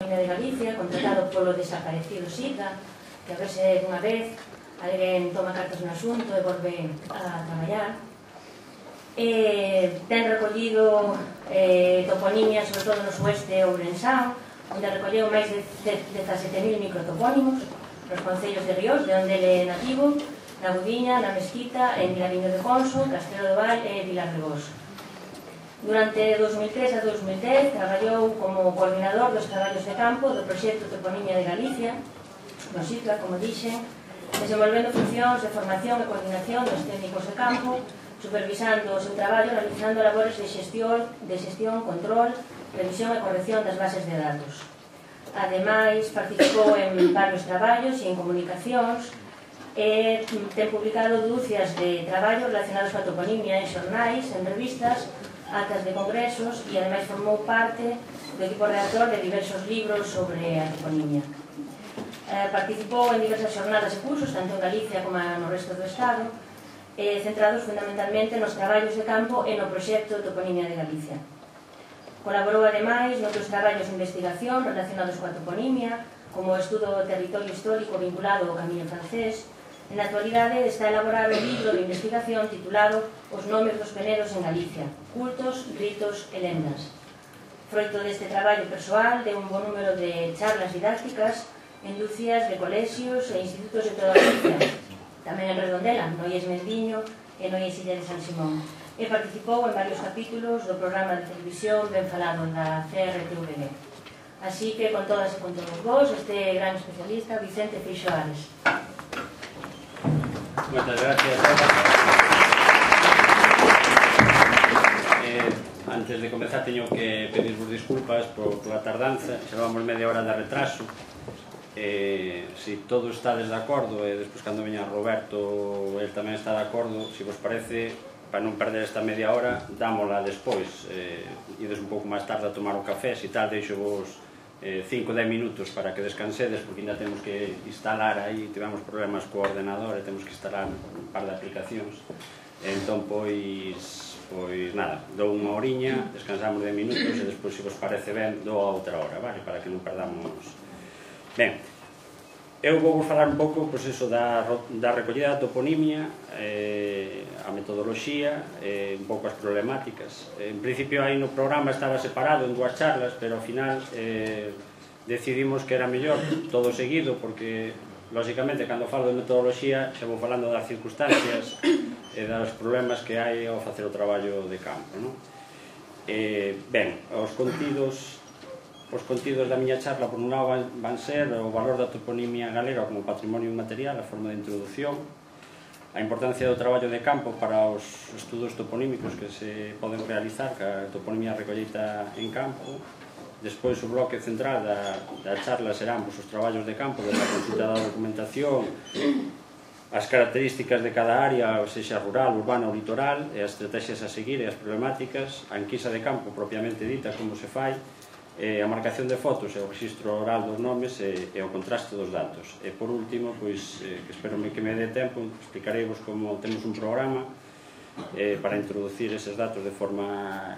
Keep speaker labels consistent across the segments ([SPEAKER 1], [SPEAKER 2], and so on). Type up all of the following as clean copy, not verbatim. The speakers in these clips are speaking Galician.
[SPEAKER 1] Toponimia de Galicia, contratado polo desaparecido SICA, que a ver se unha vez alguén toma cartas no asunto e volve a traballar. Ten recollido toponimias, sobre todo no sueste ourensán, onde recolleu máis de 17.000 microtopónimos nos concellos de Ríos, de onde ele é nativo, na Budiña, na Mesquita, en Vilariño de Conso, Castelo do Val e Vilarregoso. Durante 2003 a 2010 traballou como coordinador dos traballos de campo do proxecto Toponimia de Galicia, no SICA, como dixen, desenvolvendo funcións de formación e coordinación dos técnicos de campo, supervisando o seu traballo, realizando labores de xestión, control, revisión e corrección das bases de datos. Ademais, participou en varios traballos e en comunicacións e ten publicado dúcias de traballos relacionados coa toponimia en xornais, en revistas, actas de congresos e ademais formou parte do equipo redactor de diversos libros sobre a toponimia. Participou en diversas xornadas e cursos, tanto en Galicia como no resto do Estado, centrados fundamentalmente nos traballos de campo e no proxecto Toponimia de Galicia. Colaborou ademais noutros traballos de investigación relacionados coa toponimia, como o estudo do territorio histórico vinculado ao Camiño Francés. Na actualidade está elaborado un libro de investigación titulado Os nomes dos penedos en Galicia, cultos, ritos e lendas. Froito deste traballo persoal, de un bon número de charlas didácticas en dúcias de colexios e institutos de toda Galicia, tamén en Redondela, Noies Mendiño e Noies Illa de San Simón, e participou en varios capítulos do programa de televisión ben falado da CRTVB. Así que, con todas e con todos vos, este gran especialista, Vicente Feixóo Ares.
[SPEAKER 2] Moitas gracias. Antes de comenzar teño que pedirvos disculpas pola tardanza, xa vamos media hora de retraso. Se todos estades de acordo, e despois cando veña Roberto el tamén está de acordo, se vos parece, para non perder esta media hora, dámola despois, ides un pouco máis tarde a tomar o café, se tal deixo vos 5 10 minutos para que descansedes, porque ainda temos que instalar aí, tivemos problemas co ordenador e temos que instalar un par de aplicacións. Entón, pois nada, dou unha horiña, descansamos 10 minutos e despois, se vos parece ben, dou a outra hora, vale? Para que non perdamos. Ben, eu vou falar un pouco, pois eso, da recollida da toponimia, a metodoloxía, un pouco as problemáticas. En principio aí no programa estaba separado en dúas charlas, pero ao final decidimos que era mellor todo seguido, porque lógicamente cando falo de metodoloxía xa vou falando das circunstancias e dos problemas que hai ao facer o traballo de campo, non? Ben, os contidos da miña charla, por un lado, van ser o valor da toponimia galega como patrimonio inmaterial, a forma de introducción, a importancia do traballo de campo para os estudos toponímicos que se poden realizar, que a toponimia recolleita en campo. Despois, o bloque central da charla serán os traballos de campo, desde a consulta da documentación, as características de cada área, sexa rural, urbana ou litoral, e as estrategias a seguir e as problemáticas, a enquisa de campo propiamente dita, como se fai, a marcación de fotos e o registro oral dos nomes e o contraste dos datos. E por último, pois, que espero que me dé tempo, explicareivos como temos un programa para introducir eses datos de forma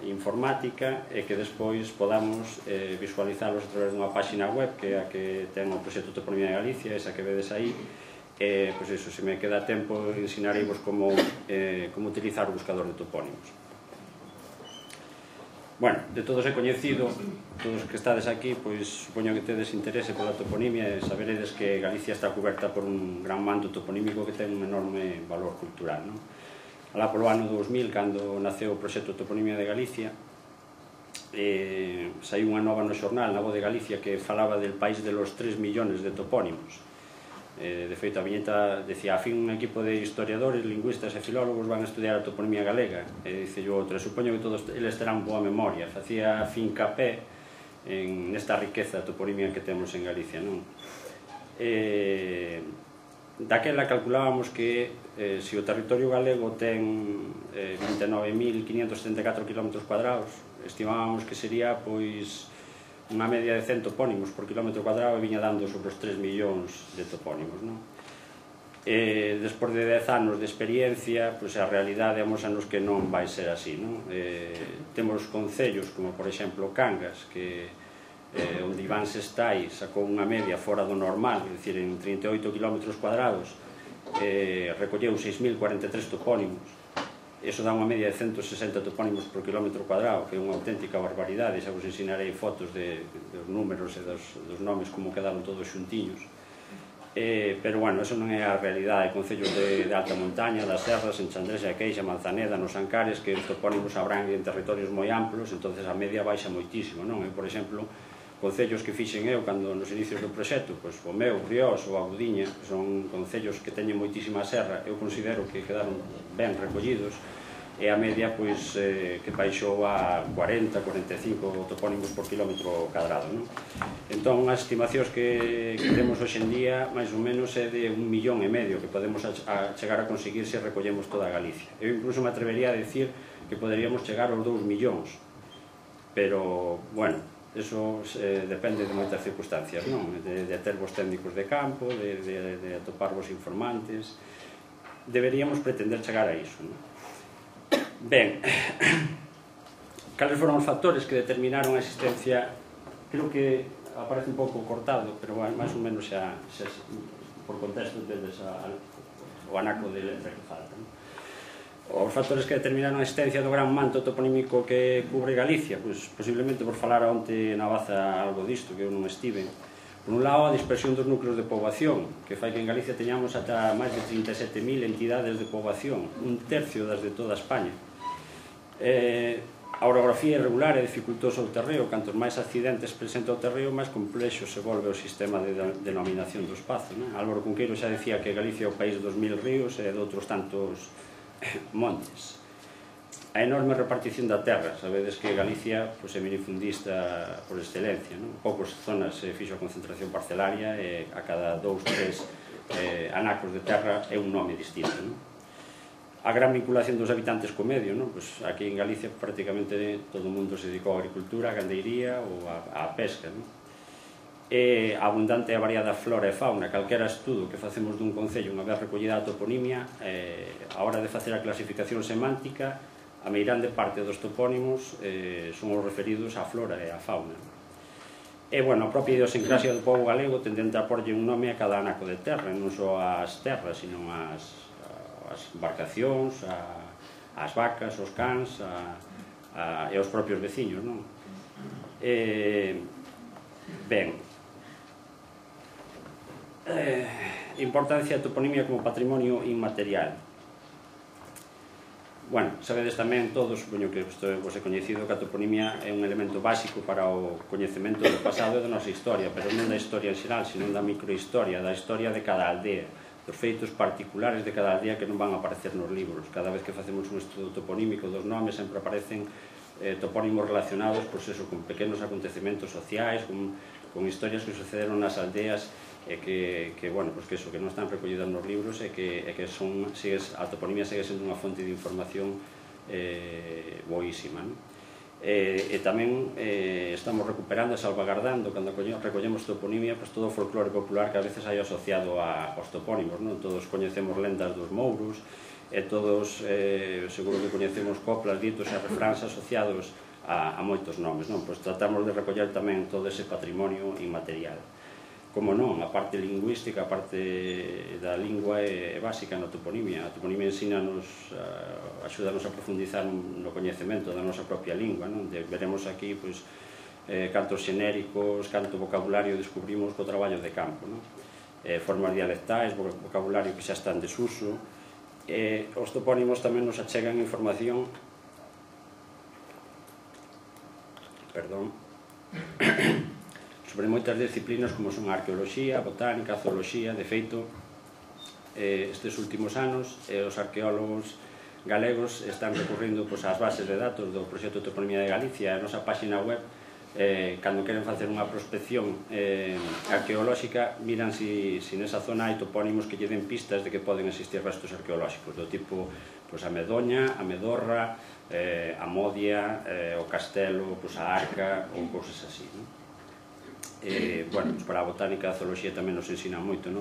[SPEAKER 2] informática e que despois podamos visualizalos a través dunha páxina web que é a que ten o proxecto Toponimia de Galicia, esa que vedes aí. Pois iso, se me queda tempo, ensinareivos como utilizar o buscador de topónimos. Bueno, de todos é coñecido, todos que estades aquí, pois supoño que tedes interese pola toponimia e saberedes que Galicia está coberta por un gran manto toponímico que ten un enorme valor cultural, non? Alá polo ano 2000, cando naceu o proxecto Toponimia de Galicia, saiu unha nova no xornal, na Voz de Galicia, que falaba del país de los 3 millones de topónimos. De feito, a viñeta decía: a fin un equipo de historiadores, lingüistas e filólogos van a estudiar a toponimia galega. E dice yo outro, supoño que todos eles terán boa memoria. Facía fincapé nesta riqueza de toponimia que temos en Galicia, non? Daquela calculábamos que se o territorio galego ten 29.574 km cuadrados, estimábamos que sería, pois, unha media de 100 topónimos por kilómetro cuadrado, e viña dando sobre os 3 millóns de topónimos, non? Despois de 10 anos de experiencia, pois a realidade amósanos que non vai ser así, non? Temos concellos como, por exemplo, Cangas, que onde Iván Sestai sacou unha media fora do normal, é dicir, en 38 km cuadrados, recolleu 6.043 topónimos. Iso dá unha media de 160 topónimos por kilómetro cuadrado, que é unha auténtica barbaridade. Xa vos ensinarei fotos dos números e dos nomes, como quedaron todos xuntiños. Pero, bueno, eso non é a realidade. Concellos de alta montaña, das serras, en Chandresa de Queixa, Manzaneda, nos Ancares, que os topónimos abranguen territorios moi amplos, entonces a media baixa moitísimo, non? Por exemplo, concellos que fixen eu cando nos inicios do proxecto, pois o meu, Riós ou a Gudiña, que son concellos que teñen moitísima serra, eu considero que quedaron ben recollidos, e a media pois que baixou a 40-45 topónimos por kilómetro cadrado, non? Entón, as estimacións que temos hoxe en día, máis ou menos, é de 1,5 millón que podemos chegar a conseguir se recollemos toda Galicia. Eu incluso me atrevería a decir que poderíamos chegar aos 2 millóns, pero, bueno, eso depende de moitas circunstancias, non? De ter vos técnicos de campo, de atopar vos informantes. Deberíamos pretender chegar a iso, non? Ben, cales foron os factores que determinaron a existencia? Creo que aparece un pouco cortado, pero máis ou menos xa por contexto tedes o anaco de letra que falta. Os factores que determinaron a existencia do gran manto toponímico que cubre Galicia, pois posiblemente por falar onte na Baza algo disto, que eu non estive. Por un lado, a dispersión dos núcleos de poboación, que fai que en Galicia teñamos ata máis de 37.000 entidades de poboación, un tercio das de toda España. A orografía irregular e dificultoso o terreo, cantos máis accidentes presenta o terreo, máis complexo se volve o sistema de denominación do espazo. Álvaro Cunqueiro xa decía que Galicia é o país dos 1000 ríos e de outros tantos montes. A enorme repartición da terra, sabedes que Galicia é minifundista por excelencia, poucas zonas se fixo a concentración parcelaria e a cada 2-3 anacos de terra é un nome distinto. A gran vinculación dos habitantes co medio, aquí en Galicia prácticamente todo o mundo se dedicou á agricultura, á gandeiría ou á pesca. E a abundante e variada flora e fauna, calquera estudo que facemos dun concello unha vez recollida a toponimia, a hora de facer a clasificación semántica, a meirande parte dos topónimos son os referidos á flora e á fauna. E, bueno, a propia idiosincrasia do pobo galego tendente a porlle un nome a cada anaco de terra, non só ás terras, sino ás embarcacións, ás vacas, aos cans e aos propios veciños, non? Ben, importancia da toponimia como patrimonio inmaterial. Bueno, sabedes tamén todos, supoño que isto vos é coñecido, que a toponimia é un elemento básico para o coñecemento do pasado e da nosa historia, pero non da historia en xeral, sino da microhistoria, da historia de cada aldea, dos feitos particulares de cada aldea que non van a aparecer nos libros. Cada vez que facemos un estudo toponímico dos nomes sempre aparecen topónimos relacionados con pequenos acontecementos sociais, con historias que sucederon nas aldeas e que non están recollidas nos libros e que a toponimia segue sendo unha fonte de información boísima. E tamén estamos recuperando e salvagardando, cando recollemos toponimia, todo o folclore popular que a veces hai asociado aos topónimos. Todos coñecemos lendas dos mouros e todos seguro que coñecemos coplas, ditos e refráns asociados a moitos nomes. Tratamos de recoller tamén todo ese patrimonio inmaterial. Como non, a parte lingüística, a parte da lingua é básica na toponimia. A toponimia axúdanos a profundizar no coñecemento da nosa propia lingua. Veremos aquí cantos xenéricos, canto vocabulario descubrimos co traballo de campo. Formas dialectais, vocabulario que xa está en desuso. Os topónimos tamén nos achegan información sobre moitas disciplinas como son a arqueoloxía, a botánica, a zooloxía. De feito, estes últimos anos os arqueólogos galegos están recurrindo ás bases de datos do proxecto de toponimia de Galicia. A nosa página web, cando queren facer unha prospección arqueolóxica, miran se nesa zona hai topónimos que lle den pistas de que poden existir restos arqueolóxicos do tipo a Medoña, a Medorra, a Modia, o Castelo, a Arca ou cousas así. Para a botánica e a zooloxía tamén nos ensina moito.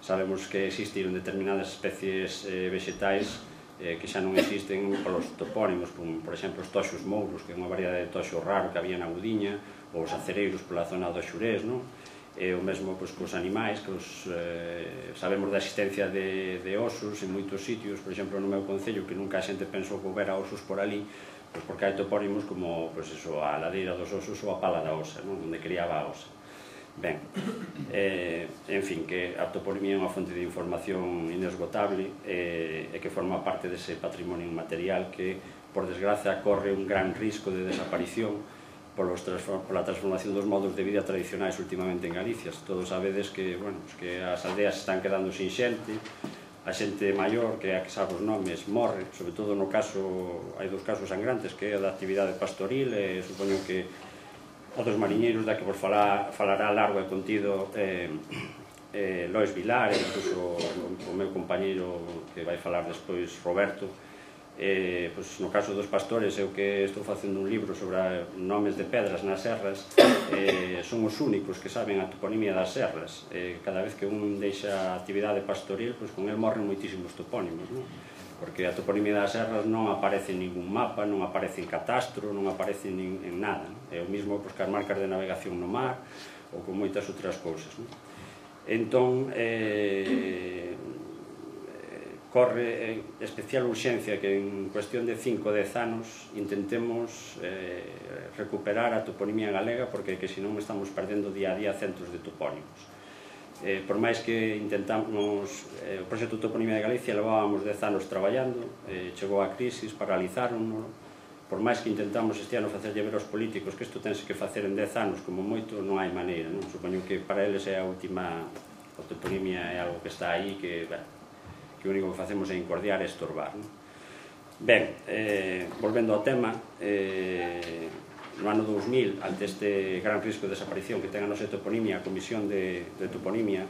[SPEAKER 2] Sabemos que existiron determinadas especies vegetais que xa non existen polos topónimos, como, por exemplo, os toxos mouros, que é unha variedade de toxo raro que había na Gudiña, ou os acereiros pola zona do Xurés, non? E o mesmo cos animais, que sabemos da existencia de osos en moitos sitios, por exemplo, no meu concello, que nunca a xente pensou que houbera osos por ali, porque hai topónimos como a ladeira dos osos ou a pala da osa, onde criaba a osa. Ben, en fin, que a toponimia é unha fonte de información inesgotable e que forma parte dese patrimonio inmaterial que, por desgracia, corre un gran risco de desaparición pola transformación dos modos de vida tradicionais últimamente en Galicia. Todos sabedes que as aldeas están quedando sin xente, a xente maior, que sabe os nomes, morre, sobre todo no caso, hai 2 casos sangrantes, que é a da actividade pastoril, e supoño que o dos mariñeiros, da que vos falará largo e contido Lois Vilar, e incluso o meu compañeiro que vai falar despois, Roberto. No caso dos pastores, eu que estou facendo un libro sobre nomes de pedras nas serras, son os únicos que saben a toponimia das serras. Cada vez que un deixa a actividade pastoril, con el morren moitísimos topónimos, porque a toponimia das serras non aparece en ningún mapa, non aparece en catastro, non aparece en nada. É o mesmo que as marcas de navegación no mar ou con moitas outras cousas. Entón, corre especial urxencia que en cuestión de 5 ou 10 anos intentemos recuperar a toponimia galega, porque senón estamos perdendo día a día centos de topónimos. Por máis que intentamos o proxecto Toponimia de Galicia, levábamos 10 anos traballando, chegou a crisis, paralizárono. Por máis que intentamos este ano facerlle ver aos políticos que isto tense que facer en 10 anos, como moito, non hai maneira. Supoño que para eles é a última, a toponimia é algo que está aí, que o único que facemos é incordiar e estorbar. Ben, volvendo ao tema, no ano 2000, ante este gran risco de desaparición que ten a nosa toponimia, a Comisión de Toponimia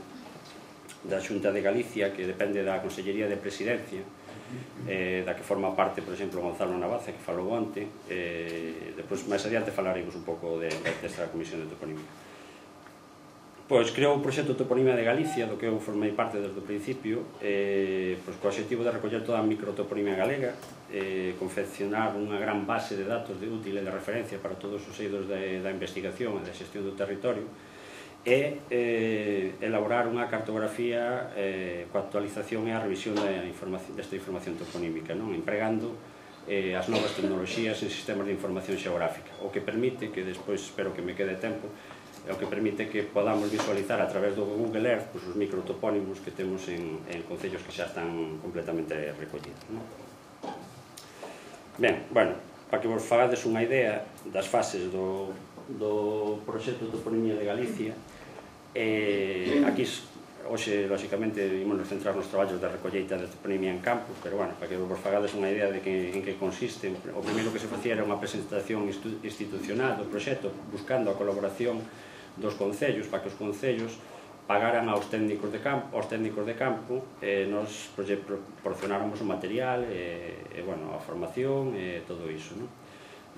[SPEAKER 2] da Xunta de Galicia, que depende da Consellería de Presidencia, da que forma parte, por exemplo, Gonzalo Navaza, que falou onte. Depois, máis adiante, falaremos un pouco desta Comisión de Toponimia. Pois creou o proxecto Toponimia de Galicia, do que eu formei parte desde o principio, co objetivo de recoller toda a microtoponimia galega, confeccionar unha gran base de datos útil e de referencia para todos os eidos da investigación e da xestión do territorio, e elaborar unha cartografía coa actualización e a revisión desta información toponímica, empregando as novas tecnoloxías en sistemas de información xeográfica, o que permite, que despois espero que me quede tempo, é o que permite que podamos visualizar a través do Google Earth os microtopónimos que temos en concellos que xa están completamente recollidos. Ben, para que vos fagades unha idea das fases do proxecto Toponimia de Galicia, aquí, hoxe, lóxicamente, imos centrar nos traballos de recolleita de toponimia en campo, pero, para que vos fagades unha idea de en que consiste, o primeiro que se facía era unha presentación institucional do proxecto, buscando a colaboración dos concellos, para que os concellos pagaran aos técnicos de campo, e nos proporcionáramos o material, a formación e todo iso.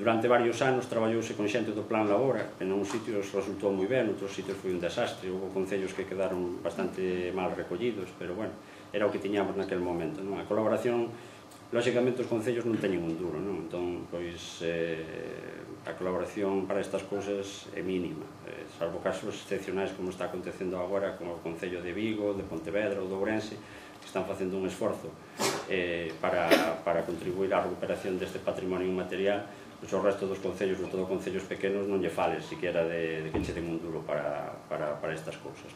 [SPEAKER 2] Durante varios anos traballouse con xente do Plan Labora, en uns sitios resultou moi ben, outros sitios foi un desastre, houve concellos que quedaron bastante mal recollidos, pero, era o que tiñamos naquel momento. A colaboración, lóxicamente, os concellos non teñen un duro, entón, pois, a colaboración para estas cousas é mínima, salvo casos excepcionais como está acontecendo agora con o Concello de Vigo, de Pontevedra ou de Ourense, que están facendo un esforzo para contribuir á recuperación deste patrimonio inmaterial. Pois o resto dos concellos, sobre todo concellos pequenos, non lle fales siquiera de que che den un duro para estas cousas.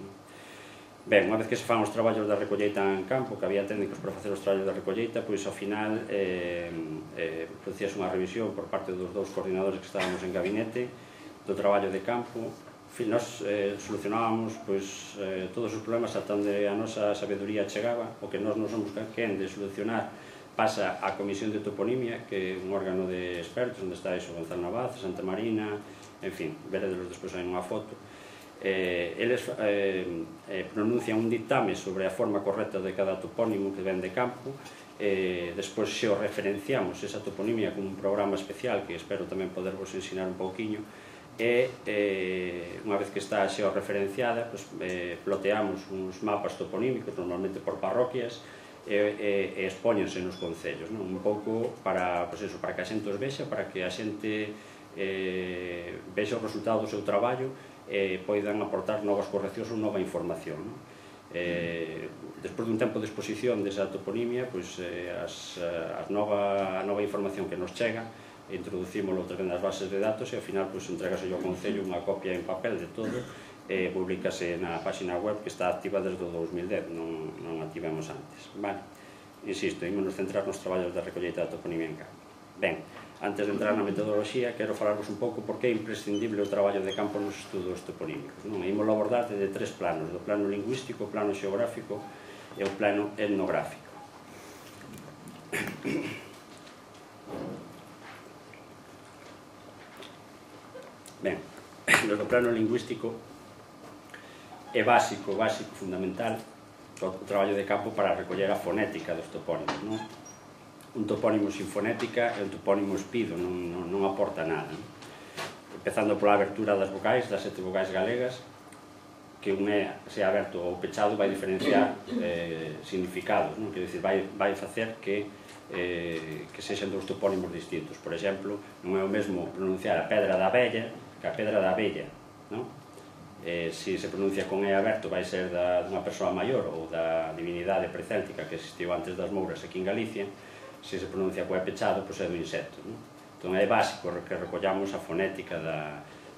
[SPEAKER 2] Ben, unha vez que se fan os traballos da recolleita en campo, que había técnicos para facer os traballos da recolleita, pois ao final producíase unha revisión por parte dos 2 coordinadores que estábamos en gabinete do traballo de campo. Nos solucionábamos todos os problemas ata onde a nosa sabedoría chegaba. O que nós non somos quen de solucionar pasa á Comisión de Toponimia, que é un órgano de expertos, onde está iso Gonzalo Navaza, Santa Marina, en fin, veredelos despois aí nunha foto. Eles pronuncian un dictame sobre a forma correcta de cada topónimo que ven de campo, despois xeorreferenciamos esa toponimia con un programa especial que espero tamén podervos ensinar un pouquiño, e unha vez que está xeorreferenciada, ploteamos uns mapas toponímicos, normalmente por parroquias, e expóñense nos concellos, un pouco para que a xente os vexa, para que a xente vexa o resultado do seu traballo e poidan aportar novas correccións ou nova información. Despois dun tempo de exposición desa toponimia, a nova información que nos chega introducímoslo outra vez nas bases de datos e ao final entregase ao Concello unha copia en papel de todo e publicase na página web que está activa desde o 2010, non a tivemos antes. Insisto, ímonos centrar nos traballos de recolleita da toponimia en campo. Ben, antes de entrar na metodoloxía, quero falarvos un pouco por que é imprescindible o traballo de campo nos estudos toponímicos. Ímolo abordar desde tres planos, do plano lingüístico, o plano xeográfico e o plano etnográfico. Ben, no plano lingüístico é básico, fundamental, o traballo de campo para recoller a fonética dos topónimos. Un topónimo sin fonética é un topónimo espido, non aporta nada. Empezando pola abertura das vocais, das 7 vocais galegas, que un é, se aberto ou pechado, vai diferenciar significados, quer dizer, vai facer que sexan dous topónimos distintos. Por exemplo, non é o mesmo pronunciar a pedra da Bella que a pedra da Bella. Se se pronuncia con E aberto vai ser dunha persoa maior ou da divinidade precéltica que existiu antes das Mouras aquí en Galicia. Se se pronuncia con E pechado, é do insecto. Entón é básico que recollamos a fonética.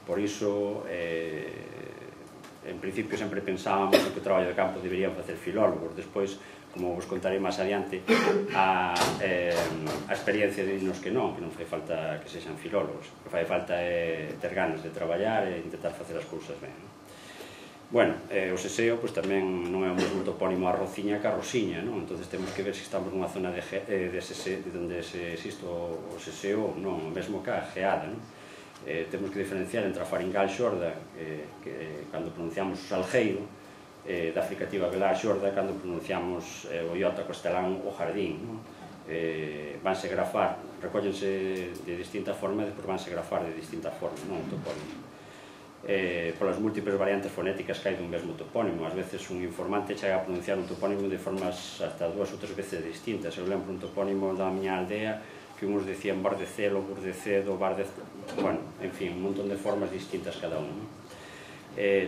[SPEAKER 2] Por iso, en principio sempre pensábamos que o traballo de campo deberían facer filólogos. Despois, como vos contarei máis adiante, a experiencia de dinos que non fai falta que sexan filólogos. O que fai falta é ter ganas de traballar e intentar facer as cousas ben. Bueno, o seseo tamén non é o mesmo topónimo a Rociña que a Rosiña, entón temos que ver se estamos nunha zona onde existe o seseo ou non, o mesmo que a geada. Temos que diferenciar entre a faringal xorda, que cando pronunciamos o salgueiro, da fricativa velar xorda cando pronunciamos o iota castelán o jardín. Vanse grafar, recóllense de distinta forma e despois vanse grafar de distinta forma, o topónimo. Polas múltiples variantes fonéticas que hai dun mesmo topónimo. Ás veces un informante chega a pronunciar un topónimo de formas hasta 2 ou 3 veces distintas. Eu lembro un topónimo da miña aldea que uns decían Bardecelo, Burdecedo, bueno, en fin, un montón de formas distintas cada un.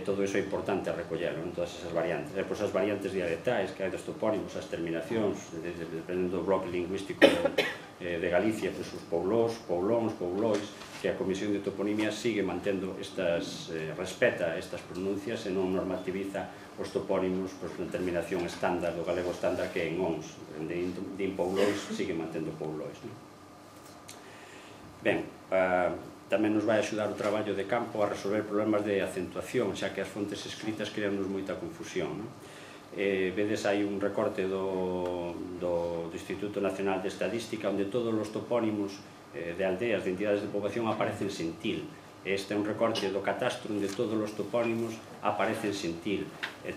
[SPEAKER 2] Todo iso é importante recollelo en todas esas variantes. Depois as variantes dialectais que hai dos topónimos, as terminacións, dependendo do bloque lingüístico de Galicia, os poulós, poulóns, poulois, que a Comisión de Toponimia sigue mantendo respeta estas pronuncias e non normativiza os topónimos na terminación estándar do galego estándar que é en ons. Din poulóis, sigue mantendo poulois. Ben, tamén nos vai axudar o traballo de campo a resolver problemas de acentuación, xa que as fontes escritas creanos moita confusión. Vedes aí un recorte do Instituto Nacional de Estadística onde todos os topónimos de aldeas, de entidades de poboación aparecen sen til. Este é un recorte do catastro onde todos os topónimos aparecen sen til.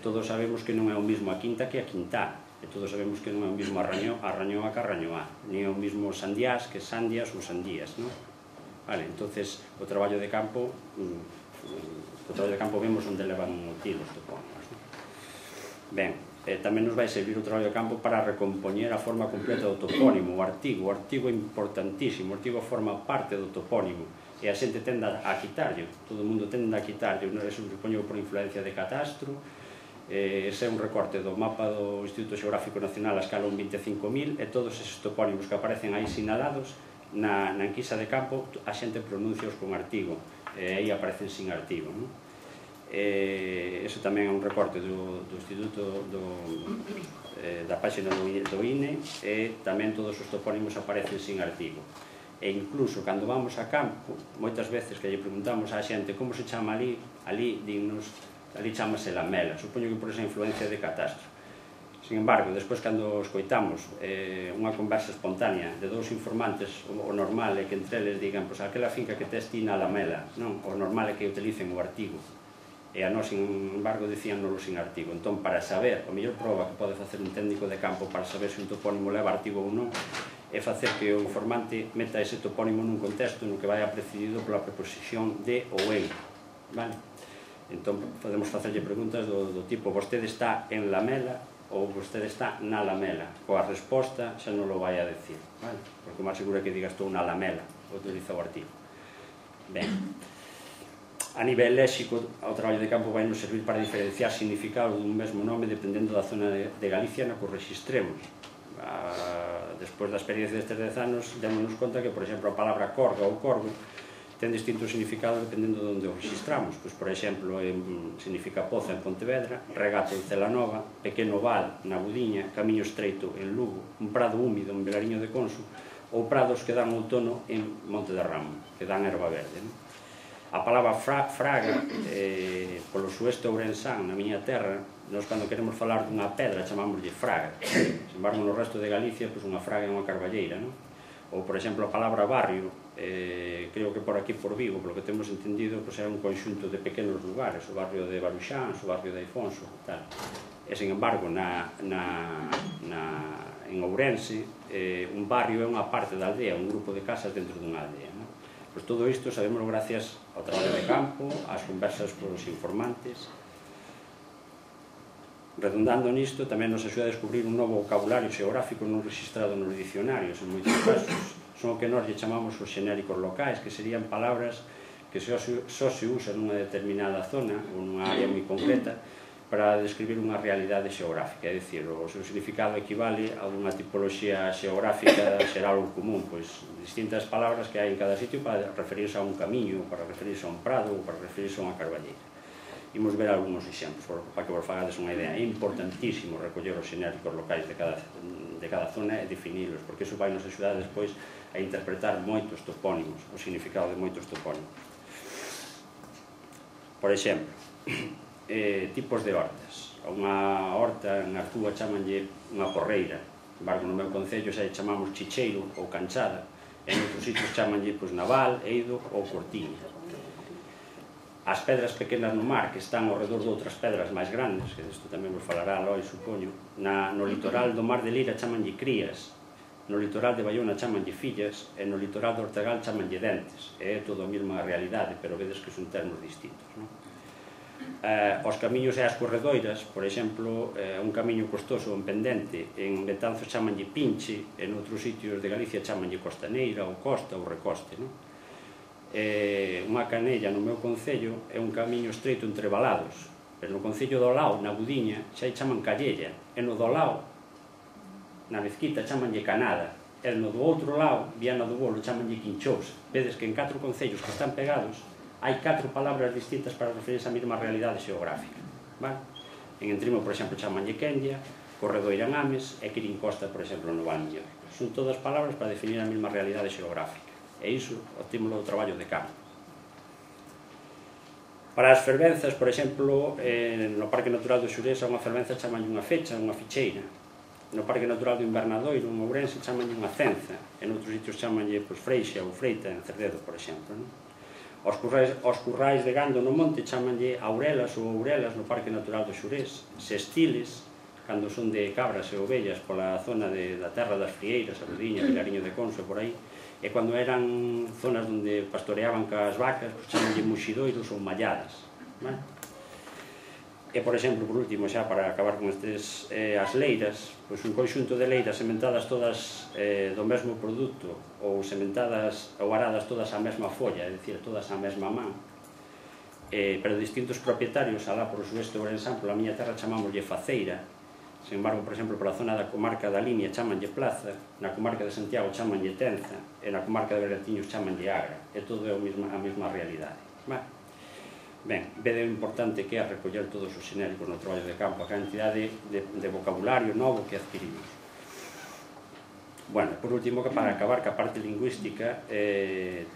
[SPEAKER 2] Todos sabemos que non é o mismo a Quinta que a Quintá. E todos sabemos que non é o mismo a Rañoa que a Rañoá. Ni é o mismo Sandiás que Sandias ou Sandías. Entonces, o traballo de campo vemos onde levan o til os topónimos. Ben, tamén nos vai servir o traballo de campo para recompoñer a forma completa do topónimo, o artigo. O artigo é importantísimo, o artigo forma parte do topónimo e a xente tende a quitarlo, todo o mundo tende a quitarlo, supoño por influencia de catastro. Ese é un recorte do mapa do Instituto Xeográfico Nacional a escala 25.000 e todos esos topónimos que aparecen aí sinalados na enquisa de campo a xente pronunciaos con artigo e aí aparecen sin artigo. Eso tamén é un recorte do Instituto da página do INE e tamén todos os topónimos aparecen sin artigo. E incluso cando vamos a campo, moitas veces que lle preguntamos á xente como se chama ali, dignos, ali chamase Lamela, supoño que por esa influencia de catastro. Sin embargo, despois cando escoitamos unha conversa espontánea de dous informantes, o normal é que entre eles digan aquela finca que tes ti na Lamela, o normal é que utilicen o artigo. E a nós, sin embargo, dicíanlo sin artigo. Entón, para saber, a mellor proba que pode facer un técnico de campo para saber se un topónimo leva artigo ou non, é facer que o informante meta ese topónimo nun contexto no que vai precedido pola preposición de ou en. Entón, podemos facerlle preguntas do tipo: vostede está en Lamela, ou vostede está na lamela. Coa resposta xa non lo vai a decir, porque o máis seguro é que diga estou na lamela, utiliza o artigo. Ben, a nivel léxico, o traballo de campo vai nos servir para diferenciar significado dun mesmo nome dependendo da zona de Galicia na que o registremos. Despois da experiencia destes 10 anos, démonos conta que, por exemplo, a palabra corga ou corgo ten distintos significados dependendo de onde o registramos. Pois, por exemplo, significa poza en Pontevedra, regato en Celanova, pequeno val na Budiña, camiño estreito en Lugo, un prado húmido en Velariño de Conso, ou prados que dan outono en Monte de Ramo, que dan erva verde. A palabra fraga, polo sueste ourensán, na miña terra, nós cando queremos falar dunha pedra chamámoslle fraga. Sin embargo, no resto de Galicia, unha fraga é unha carballeira, non? Ou, por exemplo, a palabra barrio, creo que por aquí, por Vigo, polo que temos entendido, é un conxunto de pequenos lugares, o barrio de Baruxáns, o barrio de Aifonso, tal. E, sin embargo, en Ourense, un barrio é unha parte da aldea, un grupo de casas dentro dunha aldea. Pois todo isto sabemos gracias ao traballo de campo, ás conversas con os informantes. Redundando nisto, tamén nos axuda a descubrir un novo vocabulario xeográfico non registrado nos dicionarios, en moitos casos. Son o que nós lle chamamos os xenéricos locais, que serían palabras que só se usan nunha determinada zona ou nunha área moi concreta para describir unha realidade xeográfica, é dicir, o seu significado equivale a unha tipoloxía xeográfica xeral ou común, pois distintas palabras que hai en cada sitio para referirse a un camiño, para referirse a un prado ou para referirse a unha carballeira. Imos ver algúns exemplos para que vos fagades unha idea. É importantísimo recoller os xenéricos locais de cada zona e definilos, porque iso vai nos axudar despois a interpretar moitos topónimos, o significado de moitos topónimos. Por exemplo, tipos de hortas. A unha horta na Artúa chamanlle unha porreira, en embargo no meu concello xa chamamos chicheiro ou canchada, e en outros sitios chamanlle naval, eido ou cortiña. As pedras pequenas no mar, que están ao redor de outras pedras máis grandes, que isto tamén vos falará Loi, supoño, no litoral do mar de Lira chamanlle crías, no litoral de Baiona chamanlle fillas, e no litoral do Ortegal chamanlle dentes. É todo a mesma realidade, pero vedes que son termos distintos. Os camiños e as corredoiras, por exemplo, un camiño costoso en pendente, en Betanzos chamanlle pinche, en outros sitios de Galicia chamanlle costaneira, ou costa, ou recoste. Unha canella no meu concello é un camiño estreito entre valados, pero no concello do Lao, na Budiña, xa chaman callella, e no do Lao, na Mezquita, chamanlle canada, e no do outro Lao, Viana do Bolo, chamanlle quinchousa. Vedes que en 4 concellos que están pegados hai 4 palabras distintas para referirse á mesma realidade xeográfica. En Entrimo, por exemplo, chamanlle Quenlla, Corredoira en Ames e Quirincosta, por exemplo, no Val Millor. Son todas palabras para definir a mesma realidade xeográfica. E iso obtímolo do traballo de campo. Para as fervenzas, por exemplo, no Parque Natural do Xurés a unha fervenza chamanlle unha fecha, unha ficheira. No Parque Natural do Invernadoiro, en Ourense, chamanlle unha cenza. En outros sitios chamanlle freixa ou freita, en Cerdedo, por exemplo. Os currais de gando no monte chamanlle aurelas ou ourelas no Parque Natural do Xurés. Sestiles, cando son de cabras e ovellas pola zona da terra das Frieiras, a Budiña, Vilariño de Conso, por aí. E cando eran zonas onde pastoreaban cas vacas, chamanlle muxidoiros ou malladas. E, por exemplo, por último, xa para acabar con estes, as leiras, un conxunto de leiras sementadas todas do mesmo produto ou sementadas ou aradas todas á mesma folla, é dicir, todas á mesma man, pero distintos propietarios, alá por o sueste ourensán, pola miña terra chamámoslle faceira. Sin embargo, por exemplo, pola zona da comarca da Limia chamanlle plaza, na comarca de Santiago chamanlle tenza, e na comarca de Bergantiños chamanlle agra. É todo a mesma realidade. Ben, vede o importante que é recoller todos os xenéricos no traballo de campo, a cantidade de vocabulario novo que adquirimos. Bueno, por último, para acabar ca parte lingüística,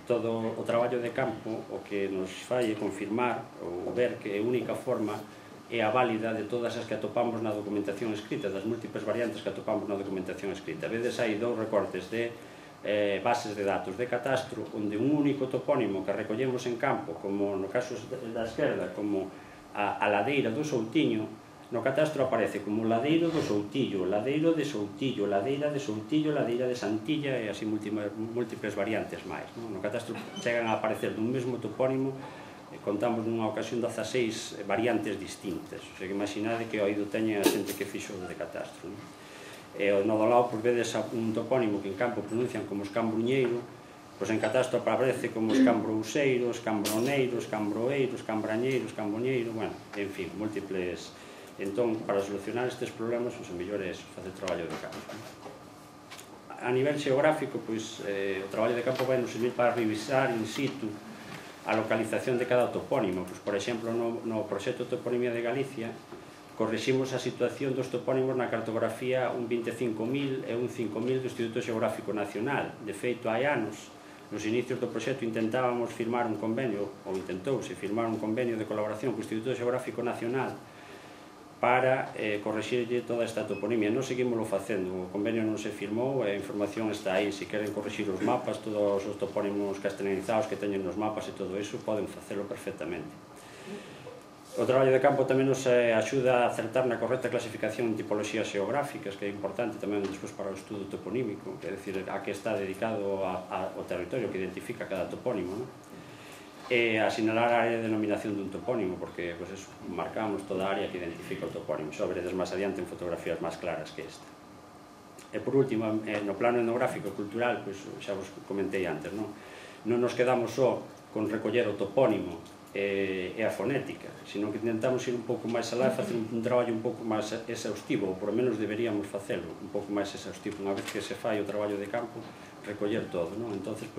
[SPEAKER 2] todo o traballo de campo o que nos fai confirmar ou ver que a única forma é a válida de todas as que atopamos na documentación escrita, das múltiples variantes que atopamos na documentación escrita. Vedes aí 2 recortes de bases de datos de catastro, onde un único topónimo que recollemos en campo, como no caso da esquerda, como a ladeira do Soutiño, no catastro aparece como ladeiro do Soutillo, ladeiro de Soutillo, ladeira de Soutillo, ladeira de Santilla e así múltiples variantes máis. No catastro chegan a aparecer dun mesmo topónimo contamos nunha ocasión 16 variantes distintas. O sea, que imaginade que oído teñen a xente que fixo de catastro. E no do lado, vedes un topónimo que en campo pronuncian como escambruñeiro, pois en catastro aparece como escambrouseiro, escambroneiro, escambroeiro, escambrañeiro, escamboñeiro, bueno, en fin, múltiples. Entón, para solucionar estes problemas, o mellor é facer traballo de campo. A nivel xeográfico, pois, o traballo de campo vai nos servir para revisar in situ a localización de cada topónimo. Pois, por exemplo, no proxecto Toponimia de Galicia, corriximos a situación dos topónimos na cartografía un 25.000 e un 5.000 do Instituto Xeográfico Nacional. De feito, hai anos, nos inicios do proxecto intentábamos firmar un convenio, ou intentouse firmar un convenio de colaboración co Instituto Xeográfico Nacional para corrixirlle toda esta toponimia. Non seguimoslo facendo, o convenio non se firmou, a información está aí. Se queren corrixir os mapas, todos os topónimos castellanizados que teñen nos mapas e todo iso, poden facelo perfectamente. O traballo de campo tamén nos axuda a acertar na correcta clasificación en tipologías xeográficas, que é importante tamén despois para o estudo toponímico, que é dicir, a que está dedicado ao territorio que identifica cada topónimo, e a sinalar a área de denominación dun topónimo, porque marcamos toda a área que identifica o topónimo. Xa veredes máis adiante en fotografías máis claras que esta. E por último, no plano etnográfico e cultural, xa vos comentei antes, non nos quedamos só con recoller o topónimo e a fonética, sino que intentamos ir un pouco máis alá e facer un traballo un pouco máis exhaustivo, ou por lo menos deberíamos facelo un pouco máis exhaustivo. Unha vez que se fai o traballo de campo, recoller todo, non? Entonces,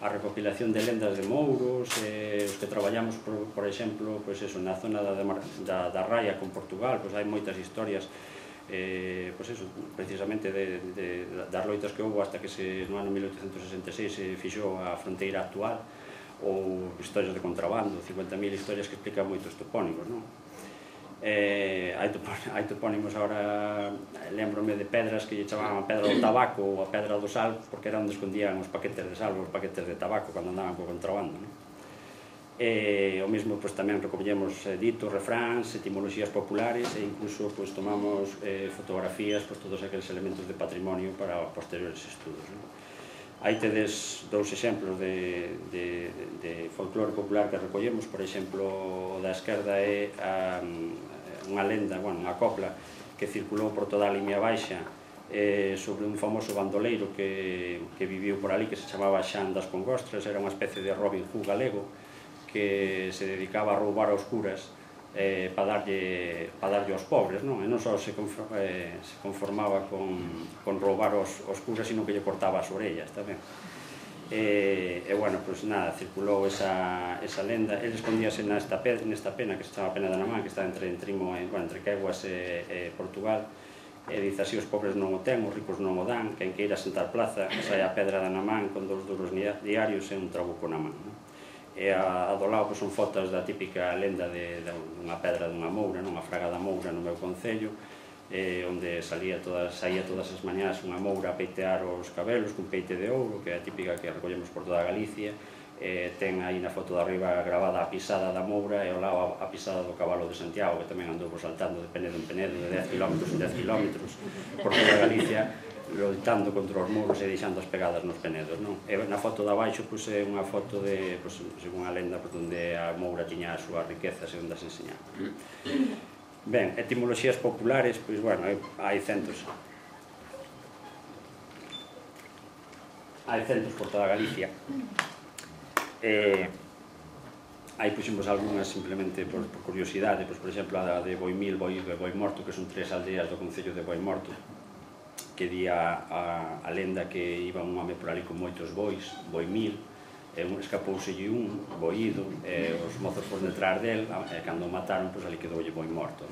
[SPEAKER 2] a recopilación de lendas de mouros, os que traballamos, por exemplo, na zona da Raia con Portugal, hai moitas historias, precisamente das loitas que houve hasta que no ano 1866 se fixou a fronteira actual, ou historias de contrabando, 50.000 historias que explican moitos topónimos, non? Hai topónimos, agora lembrome de pedras que lle chamaban a pedra do tabaco ou a pedra do sal, porque era onde escondían os paquetes de sal ou os paquetes de tabaco cando andaban co contrabando, non? O mesmo, tamén recollemos ditos, refráns, etimoloxías populares e incluso tomamos fotografías por todos aqueles elementos de patrimonio para posteriores estudos, non? Aí tedes dous exemplos de folclore popular que recollemos. Por exemplo, o da esquerda é unha lenda, unha copla que circulou por toda a Limia Baixa sobre un famoso bandoleiro que viviu por ali, que se chamaba Xan das Congostras. Era unha especie de Robin Hood galego que se dedicaba a roubar aos curas para darlle aos pobres, non? E non só se conformaba con roubar aos curas, sino que lle cortaba as orellas tamén. E, bueno, nada, circulou esa lenda. Ele escondíase nesta pena que se chama Pena de Namán, que está entre Queguas e Portugal, e dice así: os pobres non o ten, os ricos non o dan, quen queira sentar plaza, sai a pedra de Namán con 2 duros diarios e un trabuco na man. E a do lado son fotos da típica lenda dunha pedra dunha moura, unha fraga da moura no meu concello, onde saía todas as mañás unha moura a peitear os cabelos cun peite de ouro, que é a típica que recollemos por toda Galicia. Ten aí na foto de arriba gravada a pisada da moura e ao lado a pisada do cabalo de Santiago, que tamén andou saltando de penedo en penedo de 10 km en 10 km por toda Galicia, loitando contra os muros e deixando as pegadas nos penedos, non? E na foto de abaixo é unha foto de, según a lenda, onde a moura tiña as súas riquezas e onde as enseñaba. Ben, etimoloxías populares, hai centros. Hai centros por toda Galicia. Aí puxemos algunhas simplemente por curiosidade, por exemplo, a de Boimil, Boído e Boimorto, que son 3 aldeas do concello de Boimorto, que di a lenda que iba un home por ali con moitos bois, Boimil, escapouselle Boído, os mozos foron detrás del, e cando o mataron, ali quedoulle Boimorto.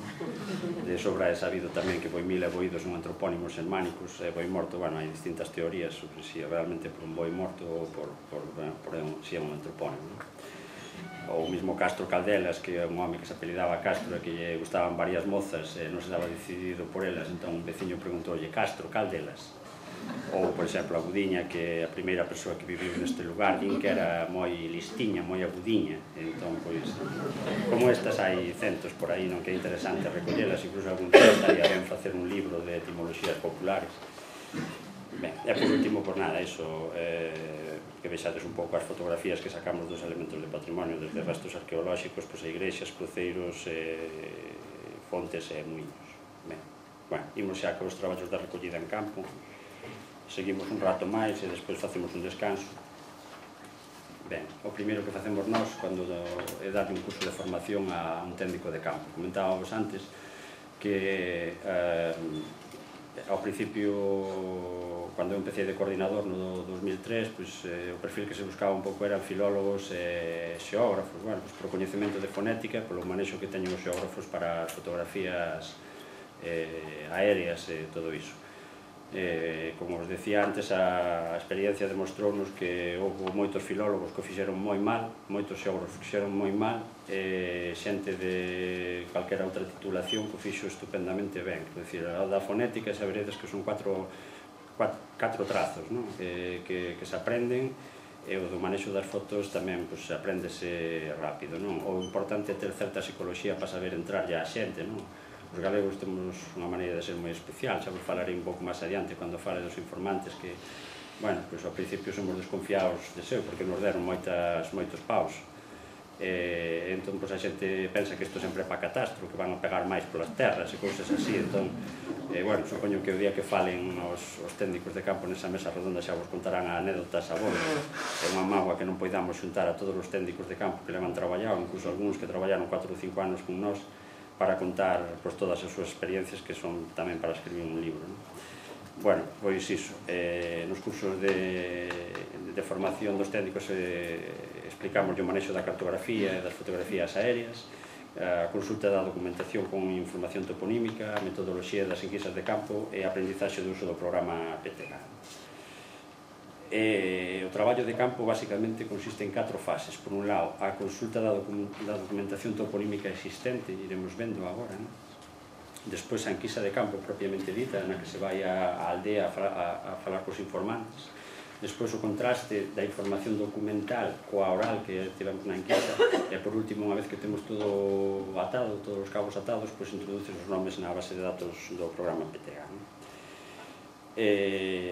[SPEAKER 2] De sobra é sabido tamén que Boimil e Boído son antropónimos germánicos, e Boimorto, hai distintas teorías sobre si realmente por un boi morto ou si é un antropónimo. O mismo Castro Caldelas, que é un home que se apelidaba Castro e que lle gustaban varias mozas e non se daba decidido por elas, entón un veciño preguntoulle: Castro Caldelas? Ou, por exemplo, a Budiña, que é a primeira persoa que viviu neste lugar, din que era moi listiña, moi agudiña. Entón, como estas hai centos por aí, non, que é interesante recollelas, incluso algún día estaría ben facer un libro de etimoloxías populares. Ben, e por último, iso, que vexades un pouco as fotografías que sacamos dos elementos de patrimonio, desde restos arqueolóxicos, a igrexas, cruceiros, fontes e muiños. Bueno, imos xa cos traballos da recollida en campo, seguimos un rato máis e despois facemos un descanso. Ben, o primeiro que facemos nós cando é darle un curso de formación a un técnico de campo. Comentábamos antes que ao principio, cando eu empecé de coordinador no 2003, o perfil que se buscaba un pouco eran filólogos e xeógrafos, por coñecemento de fonética, polo manexo que teñen os xeógrafos para as fotografías aéreas e todo iso. Como os decía antes, a experiencia demostrounos que houve moitos filólogos que o fixeron moi mal, moitos xeógrafos que fixeron moi mal, xente de calquera outra titulación que o fixo estupendamente ben. Quer dicir, a da fonética saberedes que son 4 trazos que se aprenden, e o do manexo das fotos tamén apréndese rápido. O importante é ter certa psicoloxía para saber entrar a xente. Os galegos temos unha maneira de ser moi especial, xa vos falarei un pouco máis adiante cando fale dos informantes que, bueno, ao principio somos desconfiados de seu porque nos deron moitos paus. Entón, a xente pensa que isto sempre é para catastro, que van a pegar máis polas terras e cousas así. Entón, bueno, supoño que o día que falen os técnicos de campo nesa mesa redonda xa vos contarán anécdotas a vos. É unha mágoa que non poidamos xuntar a todos os técnicos de campo que levan traballado, incluso algúns que traballaron 4 ou 5 anos con nós, para contar todas as súas experiencias que son tamén para escribir un libro. Bueno, pois iso, nos cursos de formación dos técnicos explicamos o manexo da cartografía e das fotografías aéreas, a consulta da documentación con información toponímica, a metodoloxía das enquisas de campo e a aprendizaxe do uso do programa PTG. O traballo de campo basicamente consiste en 4 fases. Por un lado, a consulta da documentación toponímica existente, iremos vendo agora. Despois, a enquisa de campo propiamente dita, na que se vai á aldea a falar cos informantes. Despois, o contraste da información documental coa oral que tivemos na enquisa. E, por último, unha vez que temos todo atado, todos os cabos atados, introduces os nomes na base de datos do programa PTG.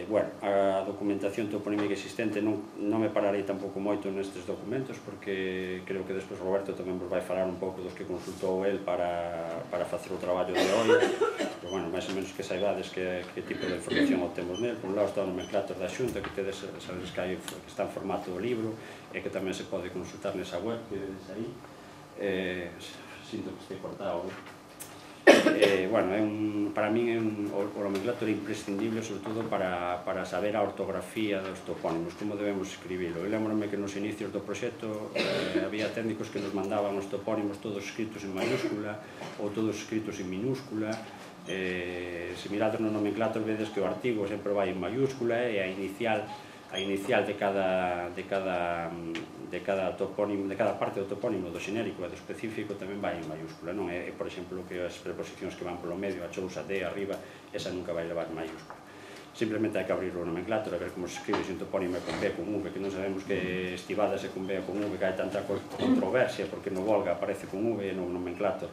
[SPEAKER 2] Bueno, a documentación toponímica existente non me pararei tampouco moito nestes documentos porque creo que despois Roberto tamén vos vai falar un pouco dos que consultou el para facer o traballo de hoy, pero bueno, máis ou menos que saibades que tipo de información obtemos nel. Por un lado está o nomenclator da Xunta, que tedes, sabedes que está en formato do libro e que tamén se pode consultar nesa web que vedes aí. Sinto que este cortado. Bueno, para min o nomenclator é imprescindible, sobre todo para saber a ortografía dos topónimos, como debemos escribilo. Eu lembro-me que nos inicios do proxecto había técnicos que nos mandaban os topónimos todos escritos en mayúscula ou todos escritos en minúscula. Se mirades no nomenclator vedes que o artigo sempre vai en mayúscula e a inicial de cada topónimo, de cada parte do topónimo, do xenérico e do específico, tamén vai en mayúscula, non? É, por exemplo, que as preposicións que van polo medio, a chousa, de, arriba, esa nunca vai levar mayúscula. Simplemente hai que abrir o nomenclator a ver como se escribe se un topónimo é con B, con V, que non sabemos que Estivadas é con B ou con V, que hai tanta controversia, porque no Volga aparece con V e no nomenclator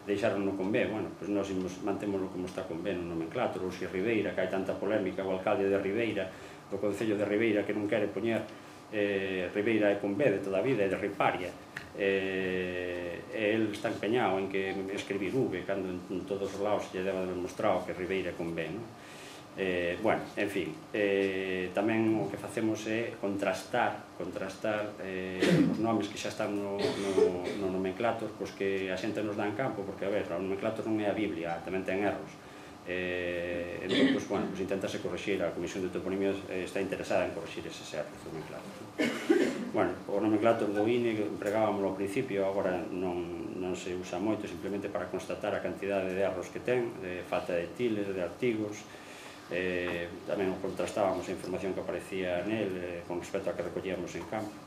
[SPEAKER 2] deixaronno con B. Bueno, pois nós mantémoslo como está con B no nomenclator. Ou se Ribeira, que hai tanta polémica, o alcalde de Ribeira, do Concello de Ribeira, que non quere poñer Ribeira é con B de toda a vida, é de Riparia, e el está empeñado en que escribir V, cando en todos os lados lle deba demostrado que Ribeira é con B, non? Bueno, en fin, tamén o que facemos é contrastar os nomes que xa están no nomenclator cos que a xente nos dá en campo, porque, a ver, o nomenclator non é a Biblia, tamén ten erros. Entón, bueno, intentase corrixir, a Comisión de Toponimia está interesada en corrixir eses erros do nomenclator. Bueno, o nomenclator do INE empregábamoslo ao principio, agora non se usa moito, simplemente para constatar a cantidade de erros que ten, de falta de tiles, de artigos. Tamén contrastábamos a información que aparecía nel con respecto a que recollíamos en campo.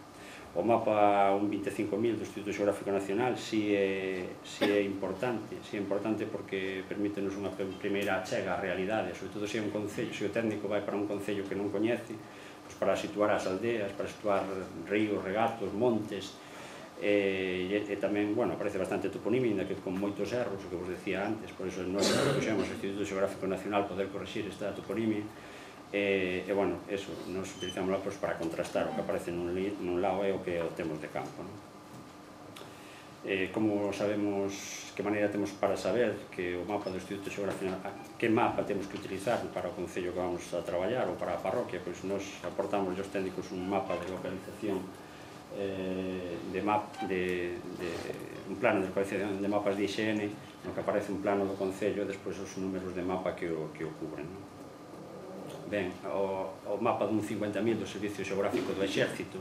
[SPEAKER 2] O mapa 25.000 do Instituto Xeográfico Nacional si é importante porque permítenos unha primeira achega á realidade, sobre todo se é un concello, se o técnico vai para un concello que non coñece, para situar as aldeas, para situar ríos, regatos, montes, e tamén, bueno, aparece bastante toponimia, ainda que con moitos erros, o que vos decía antes, por iso nós puxemos o Instituto Xeográfico Nacional poder corrixir esta toponimia. e, bueno, eso, nos utilizamos para contrastar o que aparece nun lado e o que temos de campo, non? Como sabemos, que maneira temos para saber que o mapa do Instituto de Xeografía, que mapa temos que utilizar para o concello que vamos a traballar ou para a parroquia? Pois nos aportamos aos técnicos un mapa de localización, un plano de localización de mapas de IXN, no que aparece un plano do concello e despois os números de mapa que o cubren. Ben, o mapa dun 50.000 do Servicio Xeográfico do Exército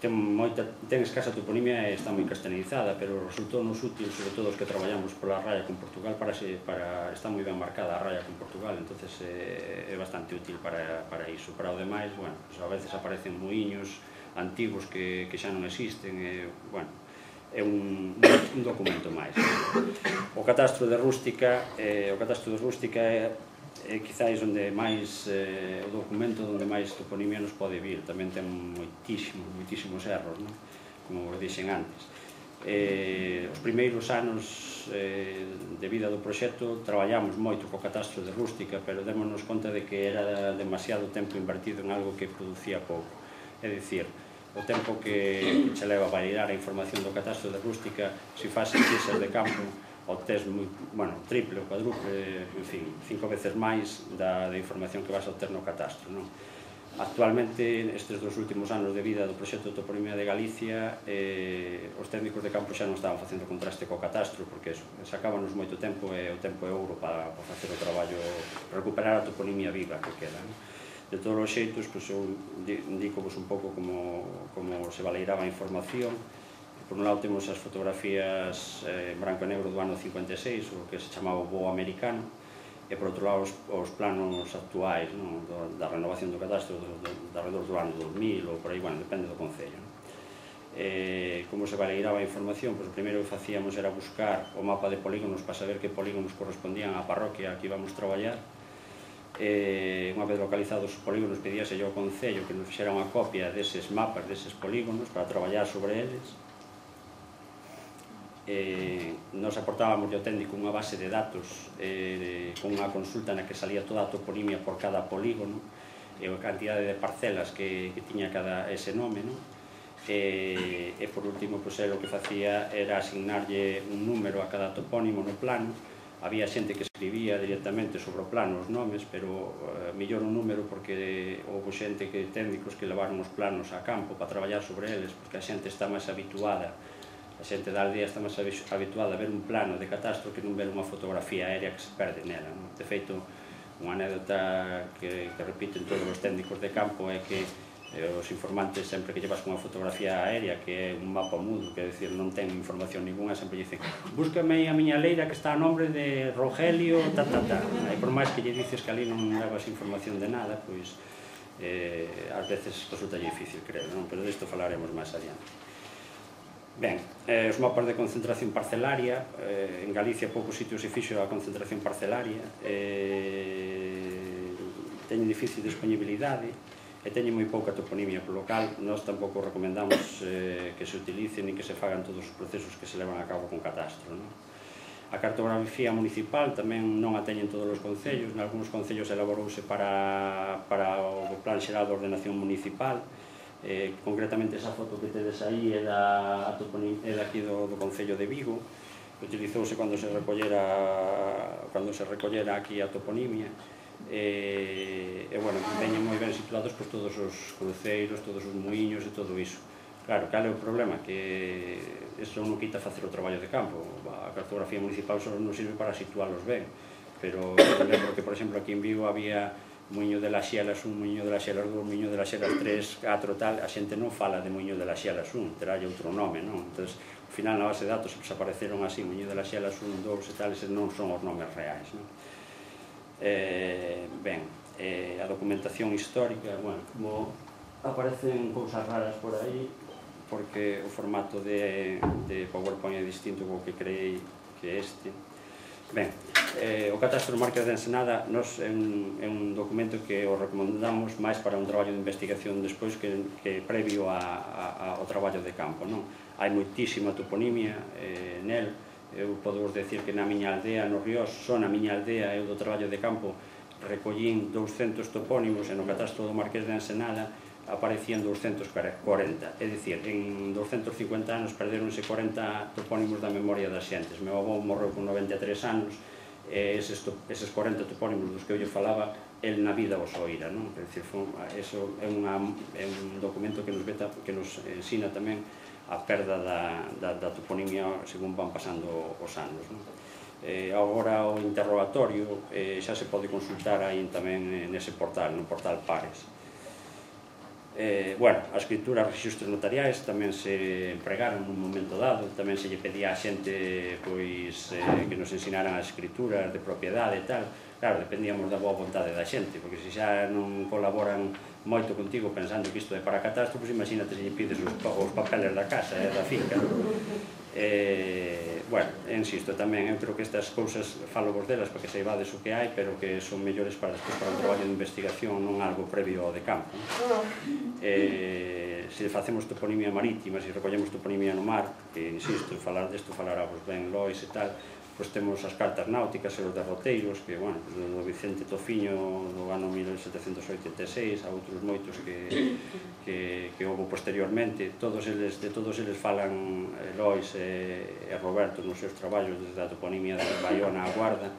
[SPEAKER 2] ten escasa toponimia e está moi castellanizada, pero resultou-nos útil, sobre todo os que traballamos pola raya con Portugal, está moi ben marcada a raya con Portugal, entonces é bastante útil para iso. Para o demais, bueno, a veces aparecen muiños antigos que xa non existen, bueno, é un documento máis. O catastro de rústica é quizáis onde máis o documento onde máis toponimia nos pode vir. Tamén ten moitísimos erros, como dixen antes. Os primeiros anos de vida do proxecto traballamos moito co catastro de rústica, pero démonos conta de que era demasiado tempo invertido en algo que producía pouco. É dicir, o tempo que che leva a validar a información do catastro de rústica, se faz pesquisas de campo, obtés triple ou cuádruple, en fin, 5 veces máis da información que vas a obter no catastro. Actualmente, estes dos últimos anos de vida do proxecto de toponimia de Galicia, os técnicos de campo xa non estaban facendo contraste co catastro, porque sacábanos moito tempo e o tempo é ouro para facer o traballo, para recuperar a toponimia viva que queda. De todos os xeitos, eu indico-vos un pouco como se valeiraba a información. Por un lado temos as fotografías en branco e negro do ano 56, o que se chamaba o BOA americano, e por outro lado os planos actuais da renovación do catastro de alrededor do ano 2000 ou por aí, bueno, depende do concello. Como se valeiraba a información? Pois o primeiro que facíamos era buscar o mapa de polígonos para saber que polígonos correspondían á parroquia que íbamos traballar. Unha vez localizados os polígonos, pedíase ao concello que nos fixera unha copia deses mapas, deses polígonos, para traballar sobre eles. Nos aportábamos ao técnico unha base de datos con unha consulta na que salía toda a toponimia por cada polígono e a cantidade de parcelas que tiña cada ese nome, e por último, o que facía era asignarlle un número a cada topónimo no plano. Había xente que escribía directamente sobre o plano os nomes, pero mellor un número porque houve xente técnicos que levaron os planos a campo para traballar sobre eles, porque a xente está máis habituada, a xente da aldea está máis habituada a ver un plano de catastro que non ver unha fotografía aérea que se perde nela. De feito, unha anécdota que repiten todos os técnicos de campo é que os informantes, sempre que llevas unha fotografía aérea que é un mapa mudo, que é dicir, non ten información ninguna, sempre dicen: búscame a miña leira que está a nombre de Rogelio, e por máis que lle dices que ali non levas información de nada, pois ás veces resulta difícil creer, pero disto falaremos máis adiante. Ben, os mapas de concentración parcelaria, en Galicia poucos sitios se fixo a concentración parcelaria, teñen difícil disponibilidade e teñen moi pouca toponimia polo local. Nós tampouco recomendamos que se utilicen ni que se fagan todos os procesos que se levan a cabo con catastro. A cartografía municipal tamén non a teñen todos os concellos, en algúns concellos elaborouse para o Plan Xeral de Ordenación Municipal. Concretamente esa foto que tedes aí é daqui do Concello de Vigo, utilizouse cando se recollera aquí a toponimia. Bueno, veñen moi ben situados por todos os cruceiros, todos os muiños e todo iso. Claro, cal é o problema? Que iso non quita facer o traballo de campo. A cartografía municipal só non sirve para situálos ben, pero lembro que, por exemplo, aquí en Vigo había Muiño de las Xelas 1, Muiño de las Xelas 2, Muiño de las Xelas 3, 4, tal. A xente non fala de Muiño de las Xelas 1, terá outro nome, non? Entón, ao final, na base de datos, apareceron así, Muiño de las Xelas 1, 2 e tal, eses non son os nomes reais, non? Ben, a documentación histórica, bueno, como aparecen cousas raras por aí, porque o formato de PowerPoint é distinto co que creei que este. Ben, o catastro Marques de Ensenada é un documento que o recomendamos máis para un traballo de investigación despois que previo ao traballo de campo. Hai moitísima toponimia nel, Eu podo vos decir que na miña aldea, no Ríos, só na miña aldea, eu do traballo de campo, recollín 200 topónimos e no catastro do Marqués de Ensenada aparecían 240. É dicir, en 250 anos perderonse 40 topónimos da memoria das xentes. Meu avó morreu con 93 anos e eses 40 topónimos dos que eu lle falaba, el na vida os oíra, non? É dicir, eso é un documento que nos ensina tamén a perda da toponimia según van pasando os anos. Agora o interrogatorio xa se pode consultar aí tamén nese portal, no portal Pares. Bueno, a escritura e rexistros notariais tamén se empregaron nun momento dado, tamén se lle pedía a xente que nos ensinaran as escrituras de propiedade e tal. Claro, dependíamos da boa vontade da xente, porque se xa non colaboran moito contigo pensando que isto é para catastro, pois imagínate se lle pides os papeles da casa e da finca. Bueno, insisto, tamén eu creo que estas cousas falo vos delas porque saibades o que hai, pero que son mellores para despois para un traballo de investigación, non algo previo ao de campo. Se facemos toponimia marítima, se recollemos toponimia no mar, que insisto, falar desto falará vos ben Lois e tal, pois temos as cartas náuticas e os derroteiros, que, bueno, do Vicente Tofiño do ano 1786, a outros moitos que houve posteriormente. De todos eles falan Lois e Roberto nos seus traballos, desde a toponimia de Baiona a Guarda.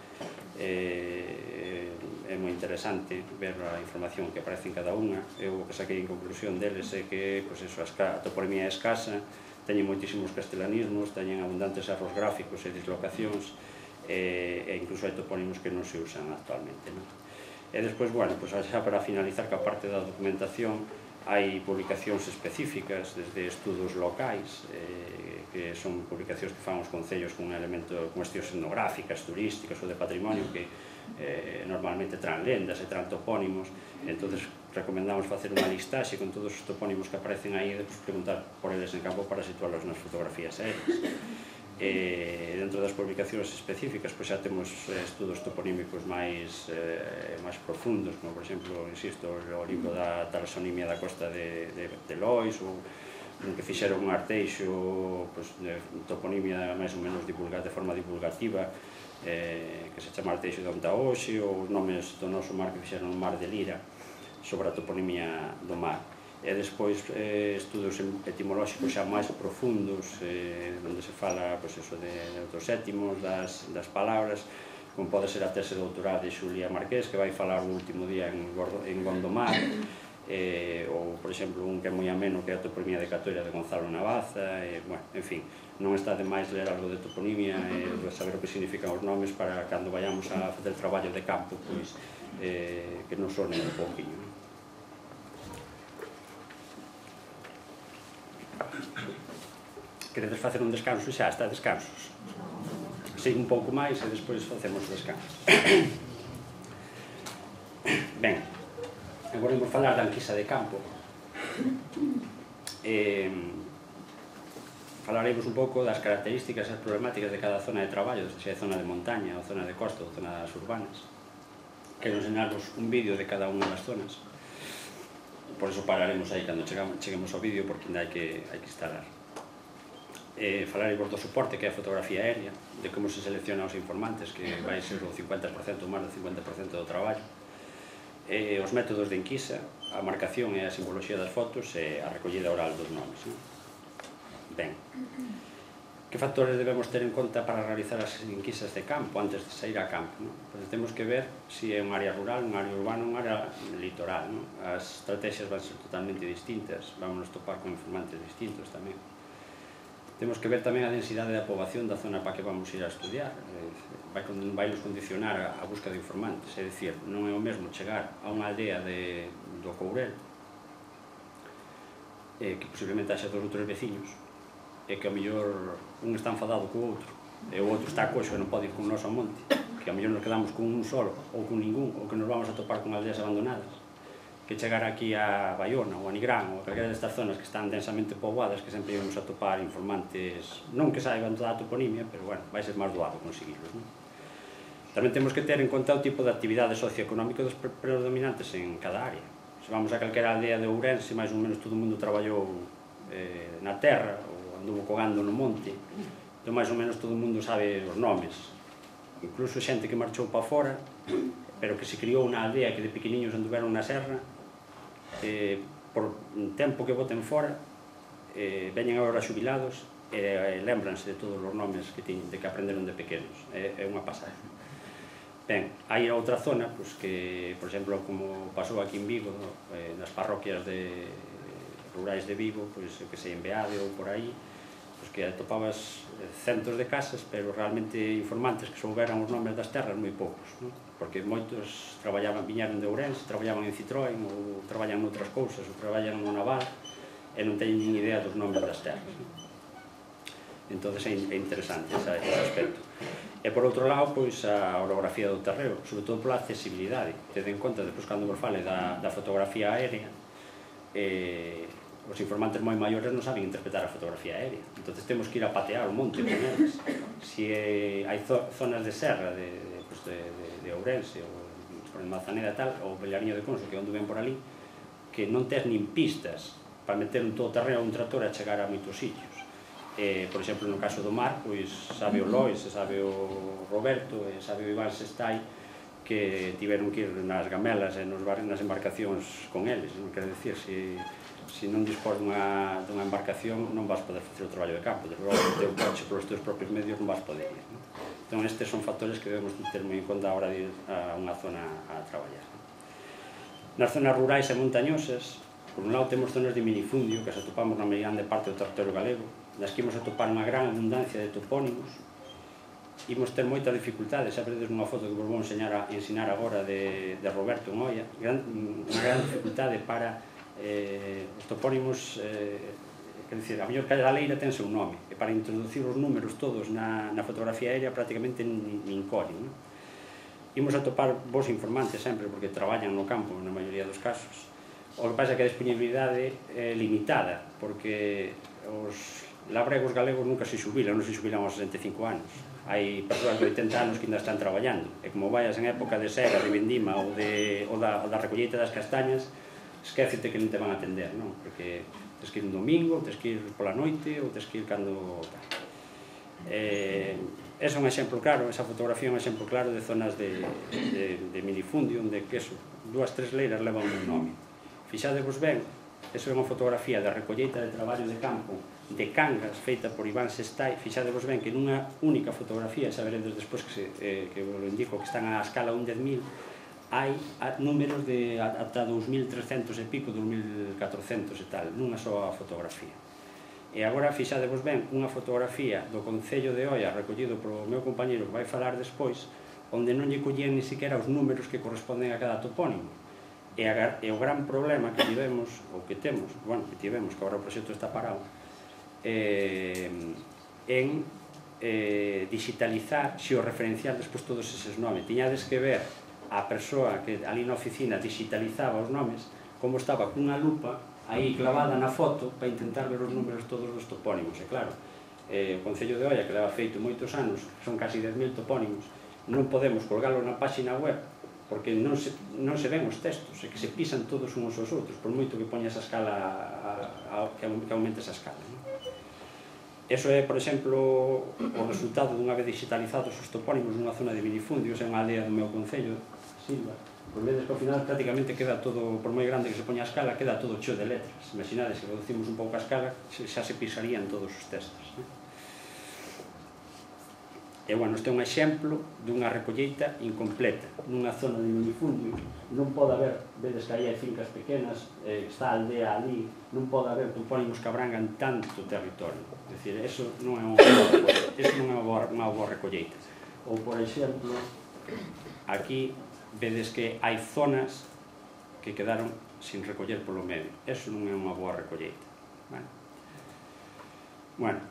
[SPEAKER 2] É moi interesante ver a información que aparece en cada unha. Eu o que saquei en conclusión deles é que a toponimia é escasa, teñen moitísimos castelanismos, teñen abundantes erros gráficos e dislocacións, e incluso hai topónimos que non se usan actualmente. E despois, bueno, xa para finalizar que a parte da documentación hai publicacións específicas, desde estudos locais, que son publicacións que fan os concellos con cuestións etnográficas, turísticas ou de patrimonio, que normalmente traen lendas e traen topónimos. Entón, recomendamos facer unha listaxe con todos os topónimos que aparecen aí e depois preguntar por eles en campo para situarlos nas fotografías aéreas. Dentro das publicacións específicas xa temos estudos toponímicos máis profundos, como por exemplo, insisto, o libro da taxonomía da costa de Lois, ou que fixeron un arteixo de toponimia máis ou menos de forma divulgativa, que se chama Arteixo de Ontaoxe, ou os nomes do noso mar que fixeron no mar de Lira, sobre a toponimia do mar. E despois estudos etimolóxicos xa máis profundos, onde se fala de outros sétimos, das palabras, como pode ser a tese doutoral de Xulia Marqués, que vai falar o último día en Gondomar, ou, por exemplo, un que é moi ameno, que é a toponimia de Catoira de Gonzalo Navaza. En fin, non está de máis ler algo de toponimia e saber o que significan os nomes para cando vayamos a facer traballo de campo, que non sonen un pouquinho. Queredes facer un descanso? Xa está, descansos. Sigo un pouco máis e despois facemos descansos. Ben, agora imos falar da enquisa de campo. Falareivos un pouco das características e as problemáticas de cada zona de traballo, se é zona de montaña, ou zona de costa, ou zonas urbanas. Quero enseñarvos un vídeo de cada unha das zonas. Por iso pararemos aí cando cheguemos ao vídeo, porque ainda hai que instalar. Falaremos do soporte, que é a fotografía aérea, de como se selecciona os informantes, que vai ser o 50% ou máis do 50% do traballo, os métodos de enquisa, a marcación e a simboloxía das fotos e a recollida oral dos nomes. Ben, que factores debemos ter en conta para realizar as enquisas de campo antes de sair a campo? Pois temos que ver se é un área rural, un área urbana, un área litoral. As estrategias van ser totalmente distintas, vamos topar con informantes distintos tamén. Temos que ver tamén a densidade da poboación da zona para que vamos ir a estudiar. Vai nos condicionar a busca de informantes, é dicir, non é o mesmo chegar a unha aldea do Courel, que posiblemente haxa dos outros veciños, e que ao mellor un está enfadado co outro, e o outro está coxo e non pode ir con nos ao monte, que ao mellor nos quedamos con un solo, ou con ningún, ou que nos vamos a topar con aldeas abandonadas, que chegar aquí a Baiona ou a Nigrán ou a calquera destas zonas que están densamente poboadas, que sempre íbamos a topar informantes, non que saiban toda a toponimia, pero, bueno, vai ser máis doado conseguirlos. Tamén temos que ter en conta o tipo de actividade socioeconómica dos predominantes en cada área. Se vamos a calquera aldea de Ourense, máis ou menos todo o mundo traballou na terra ou anduvo cogando no monte, Entón, máis ou menos, todo o mundo sabe os nomes. Incluso xente que marchou para fora, pero que se criou na aldea, que de pequeniños anduveron na serra, por un tempo que voten fora, veñen agora xubilados e lembranse de todos os nomes que aprenderon de pequenos. É unha pasada. Ben, hai outra zona que, por exemplo, como pasou aquí en Vigo, nas parroquias rurais de Vigo, que sei, en Beade ou por aí, que atopabas centos de casas, pero realmente informantes que souberan os nomes das terras moi poucos, porque moitos viñeron de Ourense, traballaban en Citroën, ou traballan noutras cousas, ou traballan no naval, e non teñen nin idea dos nomes das terras. Entón é interesante ese aspecto. E por outro lado, a orografía do terreo, sobre todo pola accesibilidade. Tede en conta, despois, cando vos fale da fotografía aérea, os informantes moi maiores non saben interpretar a fotografía aérea, entón temos que ir a patear o monte con eles. Se hai zonas de serra de Ourense, ou en Mazaneda e tal, ou Bellariño de Conso, que é onde ven por ali, que non tes nin pistas para meter un todoterreno ou un trator a chegar a moitos sitios. Por exemplo, no caso do mar, sabe o Lois, sabe o Roberto, sabe o Iván Sestai, que tiveron que ir nas gamelas e nas embarcacións con eles. Quer dicir, se non dispós dunha embarcación, non vas poder facer o traballo de campo. Desde logo, o teu coche polos teus propios medios non vas poder ir. Entón, estes son factores que debemos ter moi en conta a hora de ir a unha zona a traballar. Nas zonas rurais e montañosas, por un lado, temos zonas de minifundio, que se atopamos na grande parte do territorio galego, nas que imos atopar unha gran abundancia de topónimos. Imos ter moitas dificultades, sabedes nunha foto que vos vou ensinar agora de Roberto en Oia, unha gran dificultade para os topónimos, quer dizer, a mellor cada leira ten seu nome, e para introducir os números todos na fotografía aérea prácticamente nin collen. Imos atopar vos informantes sempre, porque traballan no campo na maioría dos casos. O que pasa é que a disponibilidade é limitada, porque os labregos galegos nunca se xubilan, non se xubilan aos 65 anos. Hai persoas de 80 anos que ainda están traballando, e como vayas en época de sega, de vendima ou da recolleita das castañas, esquécete que non te van a atender, non? Porque tens que ir un domingo, tens que ir pola noite, ou tens que ir cando... Ese é un exemplo claro, esa fotografía é un exemplo claro de zonas de minifundio, onde que eso, 2-3 leiras levan un nome. Fixadevos ben, esa é unha fotografía da recolleita de traballo de campo de Cangas, feita por Iván Sestai. Fixadevos ben que nunha única fotografía, saberedes despois que vos lo indico, que están a escala 1/10.000, hai números de ata 2.300 e pico, 2.400 e tal, nunha soa fotografía. E agora, fixadevos ben, unha fotografía do Concello de Oia, recollido polo meu compañeiro que vai falar despois, onde non lle collían ni siquiera os números que corresponden a cada topónimo. E o gran problema que tivemos, ou que temos, que agora o proxecto está parado, en digitalizar, xeorreferenciar despois todos eses nomes. Tiñades que ver a persoa que ali na oficina digitalizaba os nomes, como estaba cunha lupa aí clavada na foto para intentar ver os números todos dos topónimos. E claro, o Concello de Oia, que leva feito moitos anos, son casi 10.000 topónimos, non podemos colgalo na páxina web porque non se ven os textos, e que se pisan todos uns aos outros, por moito que poñas a escala, que aumentes a escala. Eso é, por exemplo, o resultado dunha vez digitalizados os topónimos nunha zona de minifundios, é unha aldea do meu concello, Silva. Pois vedes que ao final prácticamente queda todo, por moi grande que se poña a escala, queda todo cheo de letras. Imaginades, se reducimos un pouco a escala, xa se pisarían todos os textos. E, este é un exemplo dunha recolleita incompleta, nunha zona de minifundios. Non pode haber, vedes que aí hai fincas pequenas, está a aldea ali, non pode haber topónimos que abrangan tanto territorio. É dicir, eso non é unha boa recolleita. Ou, por exemplo, aquí vedes que hai zonas que quedaron sin recoller polo medio. Eso non é unha boa recolleita.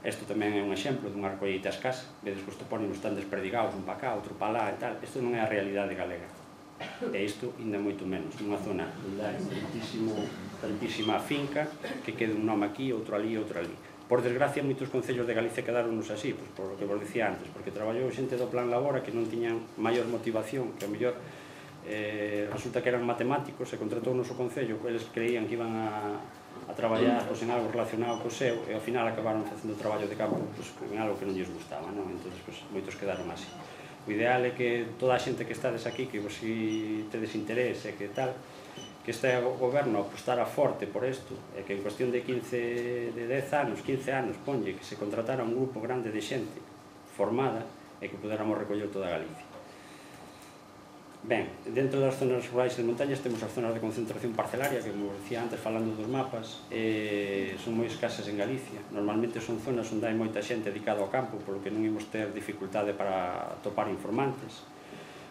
[SPEAKER 2] Isto tamén é un exemplo dunha recolleita escasa. Vedes que os topónimos están desperdigados, un pa cá, outro pa lá e tal. Isto non é a realidade galega. E isto ainda moito menos. Nunha zona onde hai tantísima finca, que quede un nome aquí, outro ali, outro ali. Por desgracia, moitos concellos de Galicia quedaronnos así, por o que vos dicía antes, porque traballou xente do Plan Labora que non tiñan maior motivación, que a mellor resulta que eran matemáticos, e contratou o noso concello, eles creían que iban a a traballar en algo relacionado co seu e ao final acabaron facendo traballo de campo en algo que non lles gustaba, non? Entón, moitos quedaron así. O ideal é que toda a xente que estades aquí, que vos si tedes interés e que tal, que este goberno apostara forte por isto, e que en cuestión de 10 anos, 15 anos, ponlle, que se contratara un grupo grande de xente formada e que pudéramos recoller toda Galicia. Ben, dentro das zonas rurais e de montañas temos as zonas de concentración parcelaria, que, como decía antes, falando dos mapas, son moi escasas en Galicia. Normalmente son zonas onde hai moita xente dedicada ao campo, polo que non imos ter dificultade para topar informantes.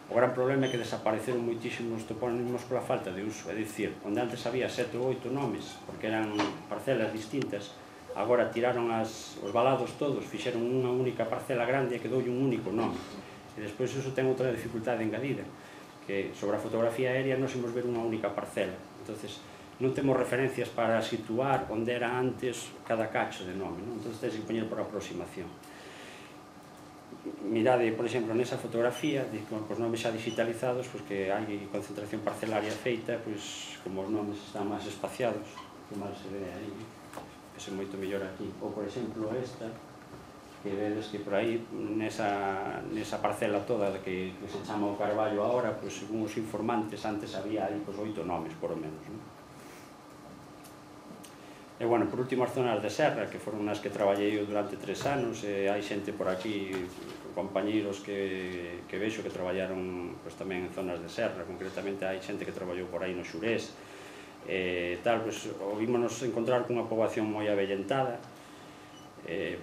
[SPEAKER 2] O gran problema é que desapareceron moitísimos topónimos pola falta de uso, é dicir, onde antes había 7 ou 8 nomes, porque eran parcelas distintas, agora tiraron os valados todos, fixeron unha única parcela grande e quedoulle un único nome. E despois iso ten outra dificultade engadida, que sobre a fotografía aérea nos imos ver unha única parcela. Entonces, non temos referencias para situar onde era antes cada cacho de nome, non? Entonces, tens que poñer por aproximación. Mirade, por exemplo, nesa fotografía, con os nomes xa digitalizados, que hai concentración parcelaria feita, como os nomes están máis espaciados, que mal se ve aí, que se moito mellor aquí. Ou, por exemplo, esta, que vedes que por aí, nesa parcela toda que se chama o Carballo agora, según os informantes, antes había aí 8 nomes, por o menos. E, bueno, por último, as zonas de serra, que foron as que traballei durante 3 anos, e hai xente por aquí, compañeiros que vexo que traballaron tamén en zonas de serra, concretamente hai xente que traballou por aí no Xurés, ovímonos encontrar cunha poboación moi avellentada,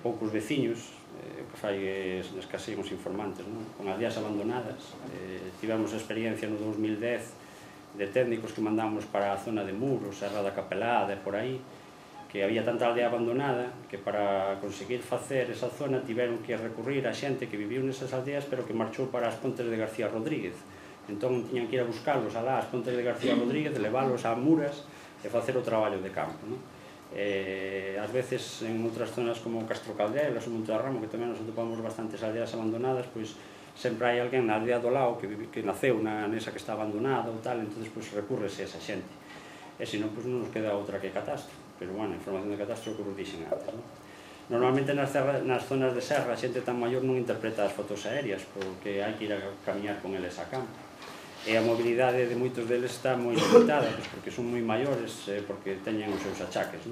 [SPEAKER 2] poucos veciños, que fai escasean os informantes, con aldeas abandonadas. Tivemos experiencia no 2010 de técnicos que mandamos para a zona de Muros, Serra da Capelada e por aí, que había tanta aldea abandonada que para conseguir facer esa zona tiveron que recurrir a xente que viviu nesas aldeas pero que marchou para as Pontes de García Rodríguez. Entón tiñan que ir a buscarlos alá as Pontes de García Rodríguez, leválos a Muras e facer o traballo de campo. Ás veces en outras zonas como Castro Caldelas ou Monte da Ramo, que tamén nos atopamos bastantes aldeas abandonadas, sempre hai alguén na aldea do lado que naceu nesa que está abandonada ou tal, entón recurrese a esa xente. E senón non nos queda outra que catastro, pero bueno, a información de catastro que vos dixen antes. Normalmente nas zonas de serra a xente tan maior non interpreta as fotos aéreas porque hai que ir a camiñar con eles a campo. E a mobilidade de moitos deles está moi limitada, porque son moi maiores, porque teñen os seus achaques.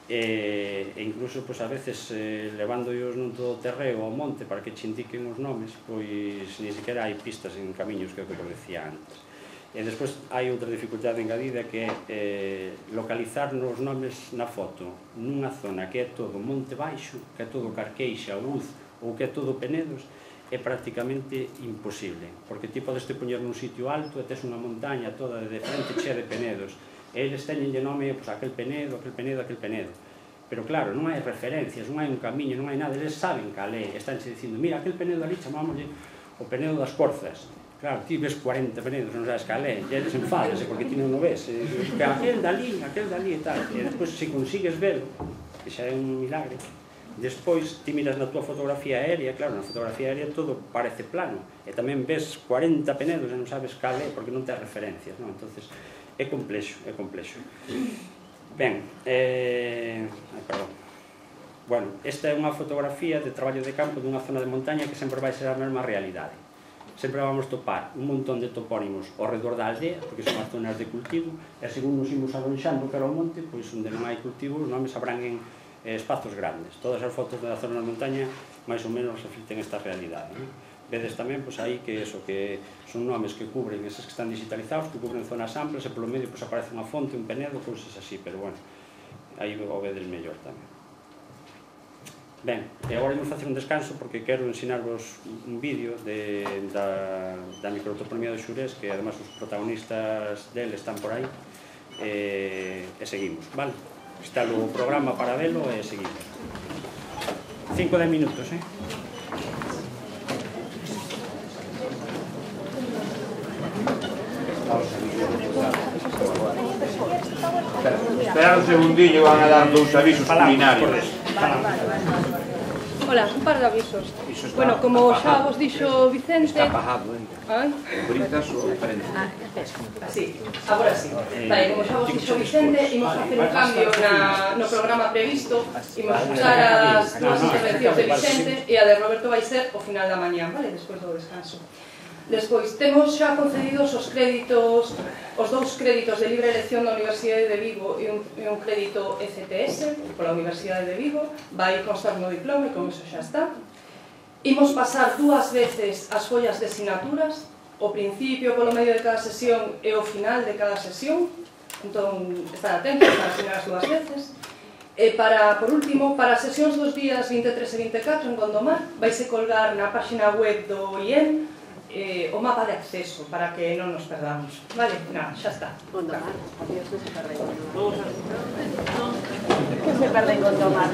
[SPEAKER 2] E incluso, a veces, levándoos nun todo terreo ao monte para que che indiquen os nomes, ni sequera hai pistas en camiños, que é o que vos decía antes. E despois hai outra dificultade engadida que é localizar os nomes na foto nunha zona que é todo monte baixo, que é todo Carqueixa, Uz, ou que é todo Penedos, é prácticamente imposible, porque ti podes te poñer nun sitio alto e tes unha montaña toda de frente chea de penedos, e eles teñenlle nome aquel penedo, aquel penedo, aquel penedo. Pero claro, non hai referencias, non hai un camiño, non hai nada, eles saben cal é, estánse dicindo, mira, aquel penedo ali chamámoslle o penedo das Corzas. Claro, ti ves 40 penedos, non sabes cal é, e eles enfádase porque ti non o ves, aquel dali e tal, e despois se consigues velo, que xa é un milagre, despois ti miras na túa fotografía aérea, claro, na fotografía aérea todo parece plano, e tamén ves 40 penedos e non sabes cal é porque non tes referencias, non? Entonces é complexo, é complexo. Ben, perdón. Bueno, esta é unha fotografía de traballo de campo dunha zona de montaña que sempre vai ser a mesma realidade. Sempre vamos topar un montón de topónimos ao redor da aldea, porque son as zonas de cultivo, e según nos imos alonxando cara ao monte, pois onde non hai cultivo, os nomes abranguen espazos grandes. Todas as fotos da zona da montaña máis ou menos reflicten esta realidade. Vedes tamén aí que son nomes que cubren eses que están digitalizados, que cubren zonas amplas e polo medio aparece unha fonte, un penedo, cousas así, pero bueno, aí o vedes mellor tamén. Ben, e agora imos facer un descanso porque quero ensinarvos un vídeo da microtoponimia do Xurés, que además os protagonistas dele están por aí, e seguimos, vale? Está o programa para velo e seguimos. 5 10 minutos, Esperar un segundillo, van a dar dous avisos culinarios.
[SPEAKER 3] Ola, un par de avisos. Bueno, como xa vos dixo Vicente...
[SPEAKER 4] Está apagado, Britas ou diferente?
[SPEAKER 3] Sí, agora sí. Vale, como xa vos dixo Vicente, imos facer un cambio no programa previsto, imos usar as dúas intervencións de Vicente e a de Roberto vai ser o final da mañá, vale, despois do descanso. Despois, temos xa concedidos os créditos, os 2 créditos de libre elección da Universidade de Vigo e un crédito ECTS pola Universidade de Vigo, vai constar no diploma e con iso xa está. Imos pasar 2 veces as follas de asignaturas, o principio polo medio de cada sesión e o final de cada sesión, entón estar atentos para asignar as 2 veces. E por último, para as sesións dos días 23 e 24 en Gondomar, vaise colgar na página web do IEM o mapa de acceso para que non nos perdamos. Vale? Nada, xa está.
[SPEAKER 5] Gondomar, adiós, non se perde en Gondomar. Que se perde en Gondomar?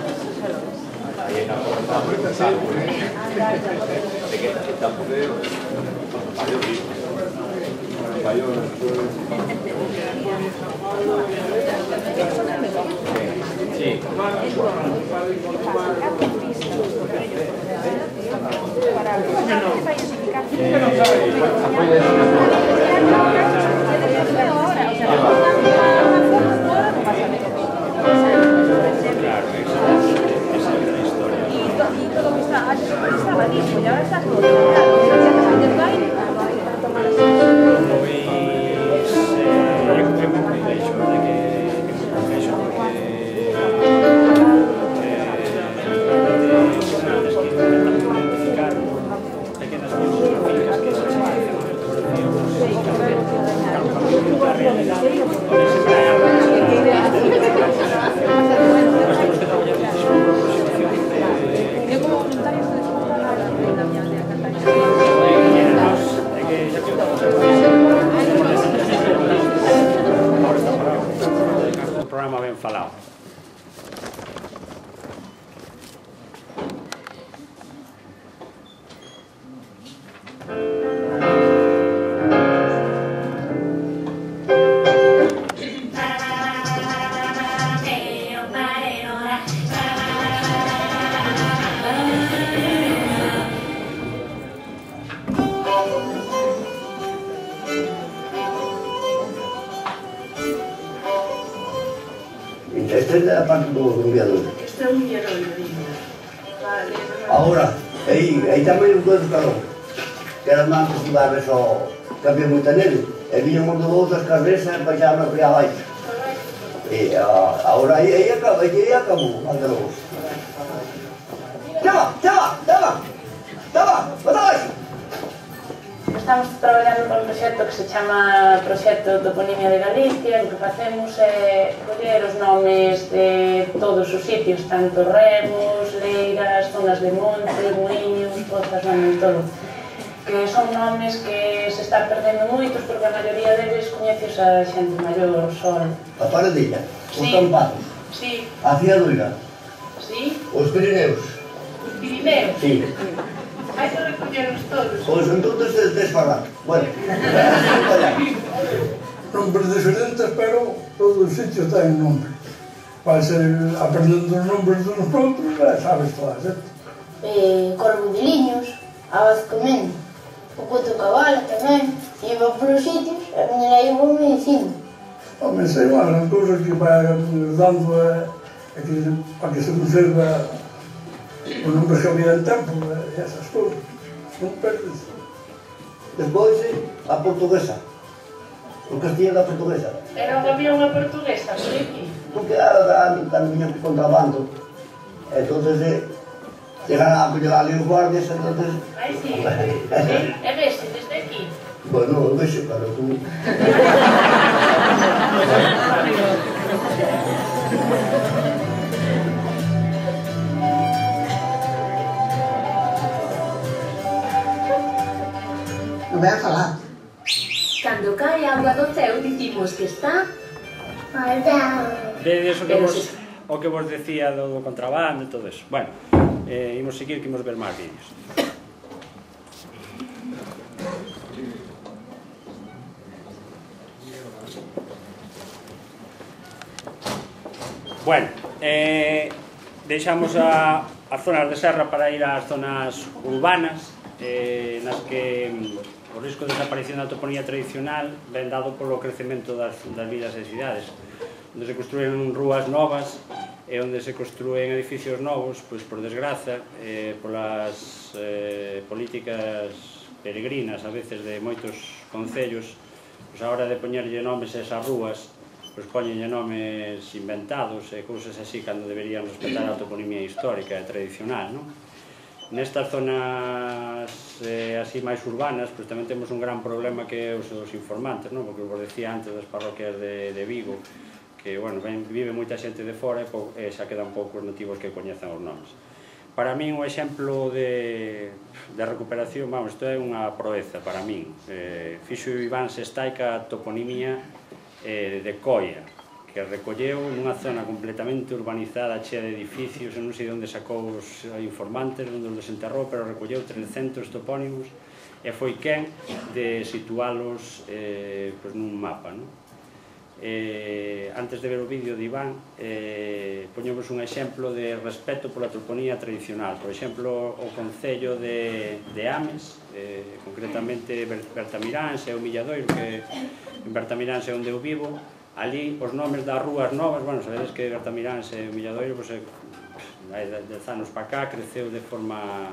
[SPEAKER 2] Un programa ben falado.
[SPEAKER 6] Esta é a parte do miadoiro.
[SPEAKER 5] Este é un miadoiro, digo.
[SPEAKER 6] Agora, aí tamén os dois calor. Que eran antes de dar só cambio moita nele. E viñan os dos das carresas e baixaban a fría abaixo. E agora aí acabou, ande logo. Chava, bota baixo!
[SPEAKER 5] Estamos traballando con un proxecto que se chama Proxecto Toponimia de Galicia. O que facemos é coller os nomes de todos os sitios, tanto remos, leiras, zonas de monte, muiños, pozas, nomes, todo. Que son nomes que se están perdendo moitos porque a maioría deles coñeces a xente maior, sol.
[SPEAKER 6] A Paradilla, os Campados, a Fiadoira, os Pirineos.
[SPEAKER 5] Os Pirineos?
[SPEAKER 6] Sí.
[SPEAKER 5] Hai que recollerlos todos.
[SPEAKER 6] Pois entonces desfalar. Bueno,
[SPEAKER 7] nombres diferentes, pero todos os sitios ten nombre. Vais aprendendo os nombres dos outros, sabes todas,
[SPEAKER 8] Corvo de Liños, a Bazcamén, o Coto Cabala tamén, iba polos sitios, a miña nai iba me dicindo.
[SPEAKER 7] Home, sei máis, a cousa que vai dando para que se conserva o nombre que había en tempo, esas cousas, non perdes.
[SPEAKER 6] Despois, a portuguesa, o castillo da portuguesa.
[SPEAKER 5] E non había unha portuguesa, por aquí?
[SPEAKER 6] Porque era da miña contrabando. Entonces, llegaban ali os guardias, entonces...
[SPEAKER 5] Ai, sí. E vese desde aquí?
[SPEAKER 6] Bueno, eu vexo, pero tú...
[SPEAKER 9] Non vai a falar.
[SPEAKER 10] Cando cae a auga do céu dicimos que está...
[SPEAKER 2] Vedes o que vos decía do contrabando e todo eso. Bueno, imos seguir que imos ver máis vídeos. Bueno, deixamos a as zonas de serra para ir ás zonas urbanas, nas que o risco de desaparición da toponía tradicional ven dado polo crecemento das vilas e cidades, onde se construen rúas novas e onde se construen edificios novos, pois por desgraza, polas políticas peregrinas a veces de moitos concellos, pois a hora de poñerlle nomes a esas rúas, pois poñenlle nomes inventados e cousas así cando deberían respetar a toponimia histórica e tradicional, non? Nestas zonas así máis urbanas, pois tamén temos un gran problema que é os informantes, non? Porque vos decía antes das parroquias de Vigo, que, bueno, vive moita xente de fora e xa quedan poucos nativos que coñezan os nomes. Para min, o exemplo de recuperación, vamos, isto é unha proeza para min. Fixo Iván Sestai ca toponimia de Coia, que recolleu nunha zona completamente urbanizada, chea de edificios, non sei onde sacou os informantes, onde os desenterrou, pero recolleu 300 topónimos e foi quen de situalos nun mapa. Antes de ver o vídeo de Iván, poñemos un exemplo de respeto pola toponía tradicional. Por exemplo, o concello de Ames, concretamente Bertamiráns e o Milladoiro, que en Bertamiráns é onde eu vivo. Ali, os nomes das rúas novas, bueno, sabedes que Bertamiráns e o Milladoiro, hai 10 anos para cá, creceu de forma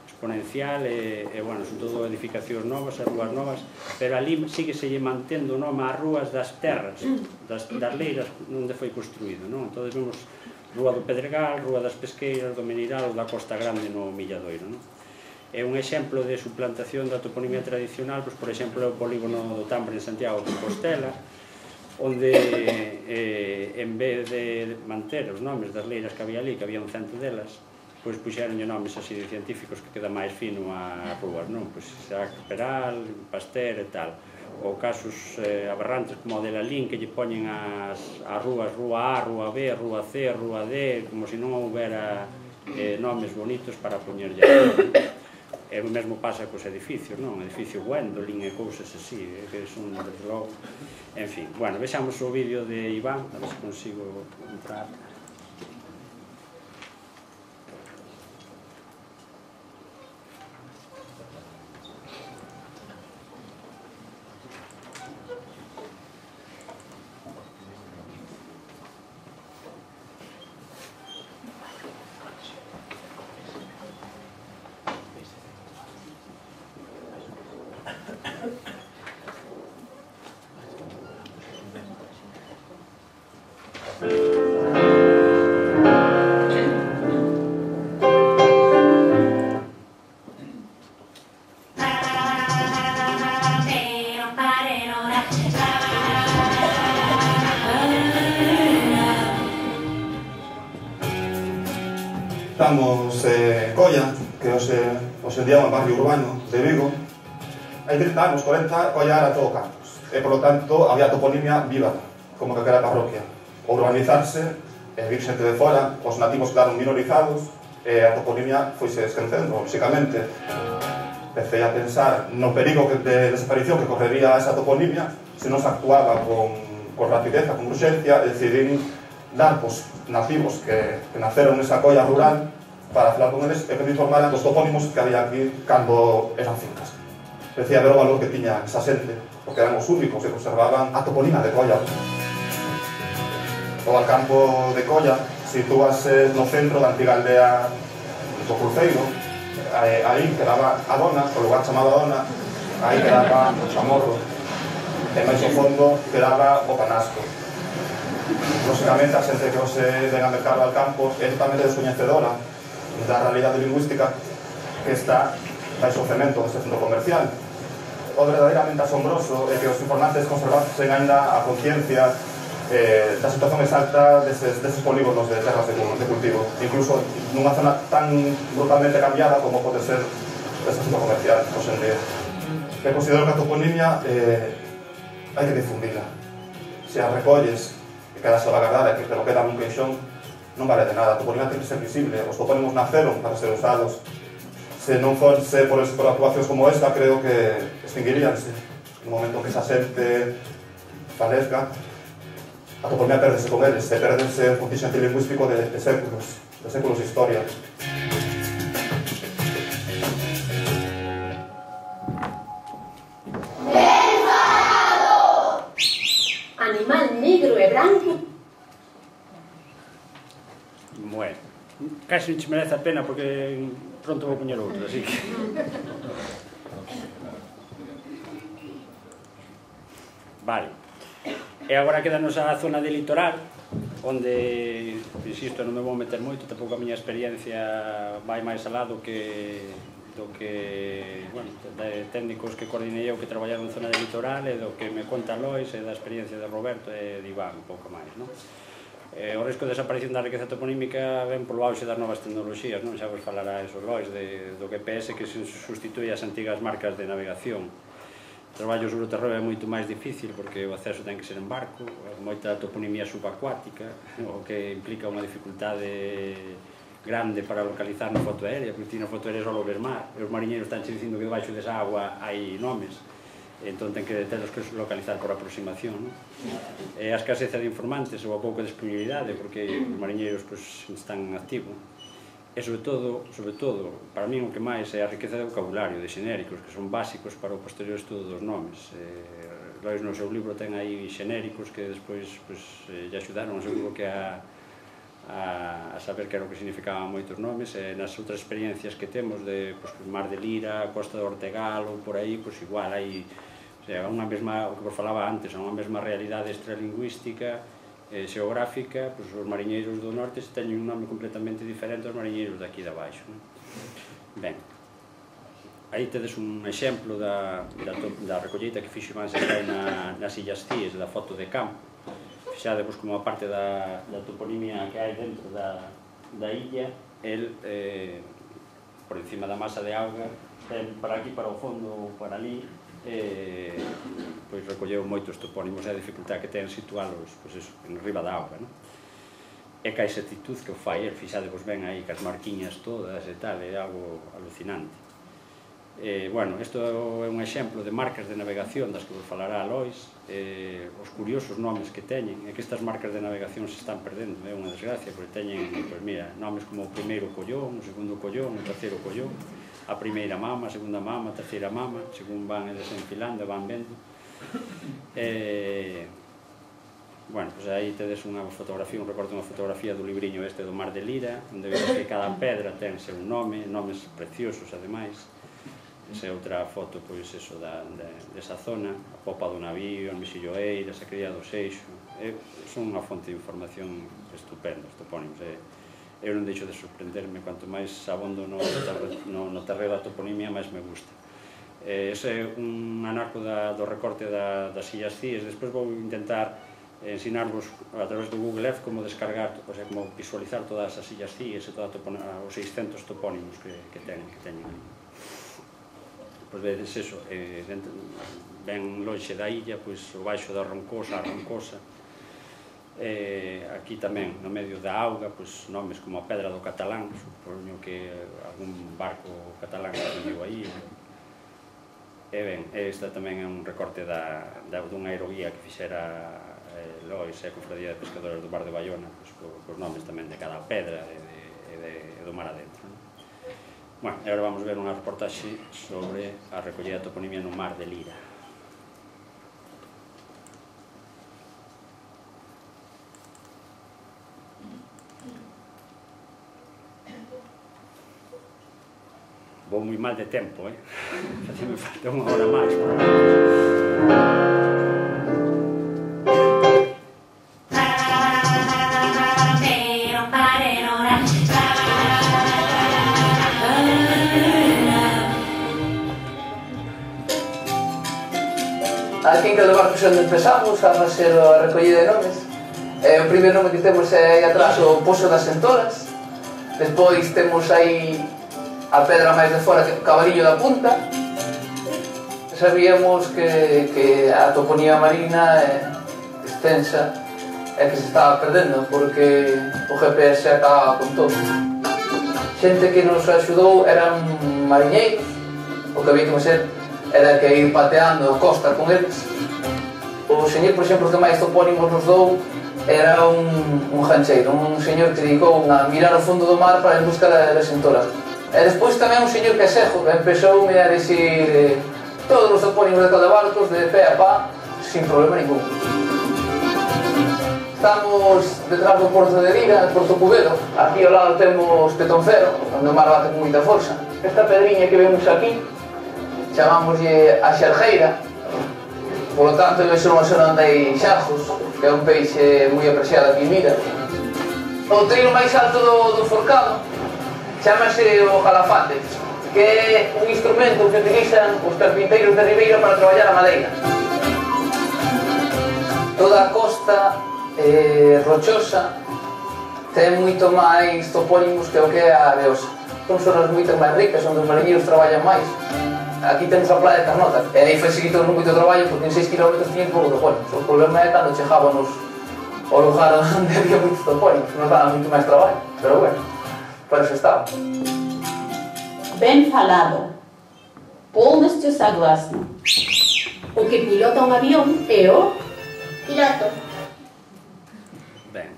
[SPEAKER 2] exponencial e, bueno, son todo edificacións novas, as rúas novas, pero ali síguese mantendo o nome ás rúas das terras, das leiras onde foi construído, non? Entón vemos Rúa do Pedregal, Rúa das Pesqueiras, do Meniral ou da Costa Grande no Milladoiro, non? É un exemplo de suplantación da toponimia tradicional, pois, por exemplo, o polígono do Tambre en Santiago de Compostela, onde en vez de manter os nomes das leiras que había ali, que había un cento delas, pois puxeronlle nomes así de científicos que queda máis fino ás rúas, non? Pois Isaac Peral, Pasteur e tal. Ou casos aberrantes como o de Lalín, que lle poñen as rúas Rúa A, Rúa B, Rúa C, Rúa D, como se non houbera nomes bonitos para poñerlle a. E o mesmo pasa cos edificios, non? O edificio Gwendolyn e cousas así, que son, desde logo, en fin. Bueno, vexamos o vídeo de Iván, a ver se consigo entrar.
[SPEAKER 11] Estamos en Coia, que hoxe en día é un barrio urbano de Vigo. Hai 30 anos, 40, Coia era todo campos. E, por lo tanto, había toponimia viva, como que era parroquia. O urbanizarse, vir xente de fora, os nativos quedaron minorizados, e a toponimia foise esquecendo, lóxicamente. Empecé a pensar no perigo de desaparición que correría esa toponimia se non se actuaba con rapidez, con urxencia, e decidín dar nativos que naceron nesa colla rural para falar con eles e que me informaran dos topónimos que había aquí cando eran fincas. Decía ver o valor que tiña esa xente, porque eran os únicos que conservaban a toponima de Coia. O campo de Coia sitúase no centro da antiga aldea do Cruceiro. Aí quedaba a Dona, o lugar chamado a Dona, aí quedaba o Chamorro, e máis ao fondo quedaba o Panasco. Lóxicamente, a xente que hoxe ven a mercado al campo é totalmente descoñecedora da realidade lingüística que está baixo o cemento deste centro comercial. O verdadeiramente asombroso é que os informantes conservasen ainda a conciencia da situación exacta deses polígonos de terras de cultivo, incluso nunha zona tan brutalmente cambiada como pode ser este centro comercial hoxe en día. Que considero que a toponimia hai que difundila. Se a recolles e queda salvaguardada e que te lo queda nun queixón, non vale de nada. A toponimia ten que ser visible. Os topónimos naceron para ser usados. Se non forse por actuacións como esta, creo que extinguiríanse. No momento que esa xente falezca, a toponimia perdese con eles, e perdese un continxente lingüístico de séculos de historia.
[SPEAKER 2] casi non merece a pena porque pronto vou poñer outro, así que... Vale. E agora quedanos a zona de litoral, onde, insisto, non me vou meter moito, tampouco a miña experiencia vai máis alá do que bueno, de técnicos que coordinei eu que traballaron en zona de litoral e do que me conta Lois e da experiencia de Roberto e de Iván, un pouco máis, non? O risco de desaparición da riqueza toponímica ven polo auxe das novas tecnoloxías, non? Xa vos falará eso Lois do GPS que se sustituye as antigas marcas de navegación. O traballo sobre o terreo é moito máis difícil porque o acceso ten que ser en barco, moita toponimia subacuática, o que implica unha dificultade grande para localizar na foto aérea, porque ti na foto aérea só lo ves mar, e os mariñeiros están dicindo que debaixo desa agua hai nomes, entón ten que telos que localizar por aproximación. E a escaseza de informantes ou a pouca disponibilidade, porque os mariñeiros están activos. E sobre todo, para mí o que máis é a riqueza de vocabulario, de xenéricos, que son básicos para o posterior estudo dos nomes. Lois no seu libro ten aí xenéricos que despois lle axudaron, seguro que a saber que era o que significaban moitos nomes, e nas outras experiencias que temos de Mar de Lira, Costa do Ortegal ou por aí, igual hai unha mesma, o que vos falaba antes, unha mesma realidade extralingüística xeográfica, os mariñeiros do norte teñen un nome completamente diferente aos mariñeiros daqui de abaixo. Ben, aí tedes un exemplo da recolleita que fixo Iván Secai nas Illas Cíes, da foto de campo. Fixadevos como a parte da toponimia que hai dentro da illa, el, por encima da masa de auga, ten para aquí, para o fondo ou para ali, pois recolleu moitos topónimos e a dificultade que ten situalos en riba da auga, e ca exactitud que o fai, fixadevos ben aí cas marquiñas todas e tal, é algo alucinante. Bueno, isto é un exemplo de marcas de navegación das que vos falará Lois, os curiosos nomes que teñen, é que estas marcas de navegación se están perdendo, é unha desgracia, porque teñen, pois mira, nomes como o primeiro collón, o segundo collón, o terceiro collón, a primeira mama, a segunda mama, a terceira mama, según van desenfilando, van vendo. Bueno, pois aí tedes unha fotografía, un recorte unha fotografía do libriño este do Mar de Lira, onde vedes que cada pedra ten seu nome, nomes preciosos, ademais. Esa é outra foto, pois, eso, desa zona, a popa do navío, as mexilloeiras, a cría do seixo. Son unha fonte de información estupenda, os topónimos. Eu non deixo de sorprenderme, cuanto máis abondo no terreo da toponimia, máis me gusta. Ese é un anarco do recorte das Illas Cíes. Despois vou intentar ensinarvos a través do Google Earth como descargar, como visualizar todas as Illas Cíes e os 600 topónimos que teñen ali. Pois vedes eso, ben lonxe da illa, pois o baixo da Roncosa, a Roncosa. Aquí tamén, no medio da auga, nomes como a Pedra do Catalán, supoño que algún barco catalán que viviu aí. E ben, esta tamén é un recorte dunha aeroguía que fixera Lois e a Cofradía de Pescadores do Bar de Bayona, cos nomes tamén de cada pedra e do mar adentro. Bueno, e agora vamos ver unha reportaxe sobre a recollida de toponimia no Mar de Lira. Vou moi mal de tempo, me falta unha hora máis.
[SPEAKER 12] Aquí en Caldebarcos onde empezamos a facer a recollida de nomes. O primeiro nome que temos é aí atrás o Pozo das Sentoras. Despois temos aí a pedra máis de fora, que é o Cabarillo da Punta. Sabíamos que a toponía marina é extensa e que se estaba perdendo porque o GPS acaba con todo. Xente que nos axudou eran mariñeiros, o que había que ser era que ir pateando costa con eles. O señor, por exemplo, que máis topónimos nos dou era un rancheiro, un señor que dedicou a mirar ao fondo do mar para ir buscar as sentoras. E despois tamén un señor que é cego, que empezou a dicir todos os topónimos de Caldebarcos de pé a pá, sin problema ningún. Estamos detrás do Porto de Lira, Porto Cubelo. Aquí ao lado temos Petoncero, onde o mar bate con moita forza. Esta pedriña que vemos aquí chamámoslle a xarjeira. Por lo tanto, debe ser unha zona onde hai xarjos, que é un peixe moi apreciado aquí en Lira. O trilo máis alto do Forcado chamase o calafate, que é un instrumento que utilizan os carpinteiros de Ribeira para traballar a madeira. Toda a costa rochosa ten moito máis topónimos que o que é a areosa. Son zonas moito máis ricas, onde os mariñeiros traballan máis. Aquí temos a playa de Carnota, e aí facilitou moito traballo porque en 6 km tiñen pouco topónimos. O problema é cando chegábamos ao lugar onde había moitos topónimos, nos daba moito máis traballo, pero bueno, para eso estaba.
[SPEAKER 13] Ben falado. Полностью согласна. O que pilota un avión é o
[SPEAKER 8] piloto.
[SPEAKER 2] Ben.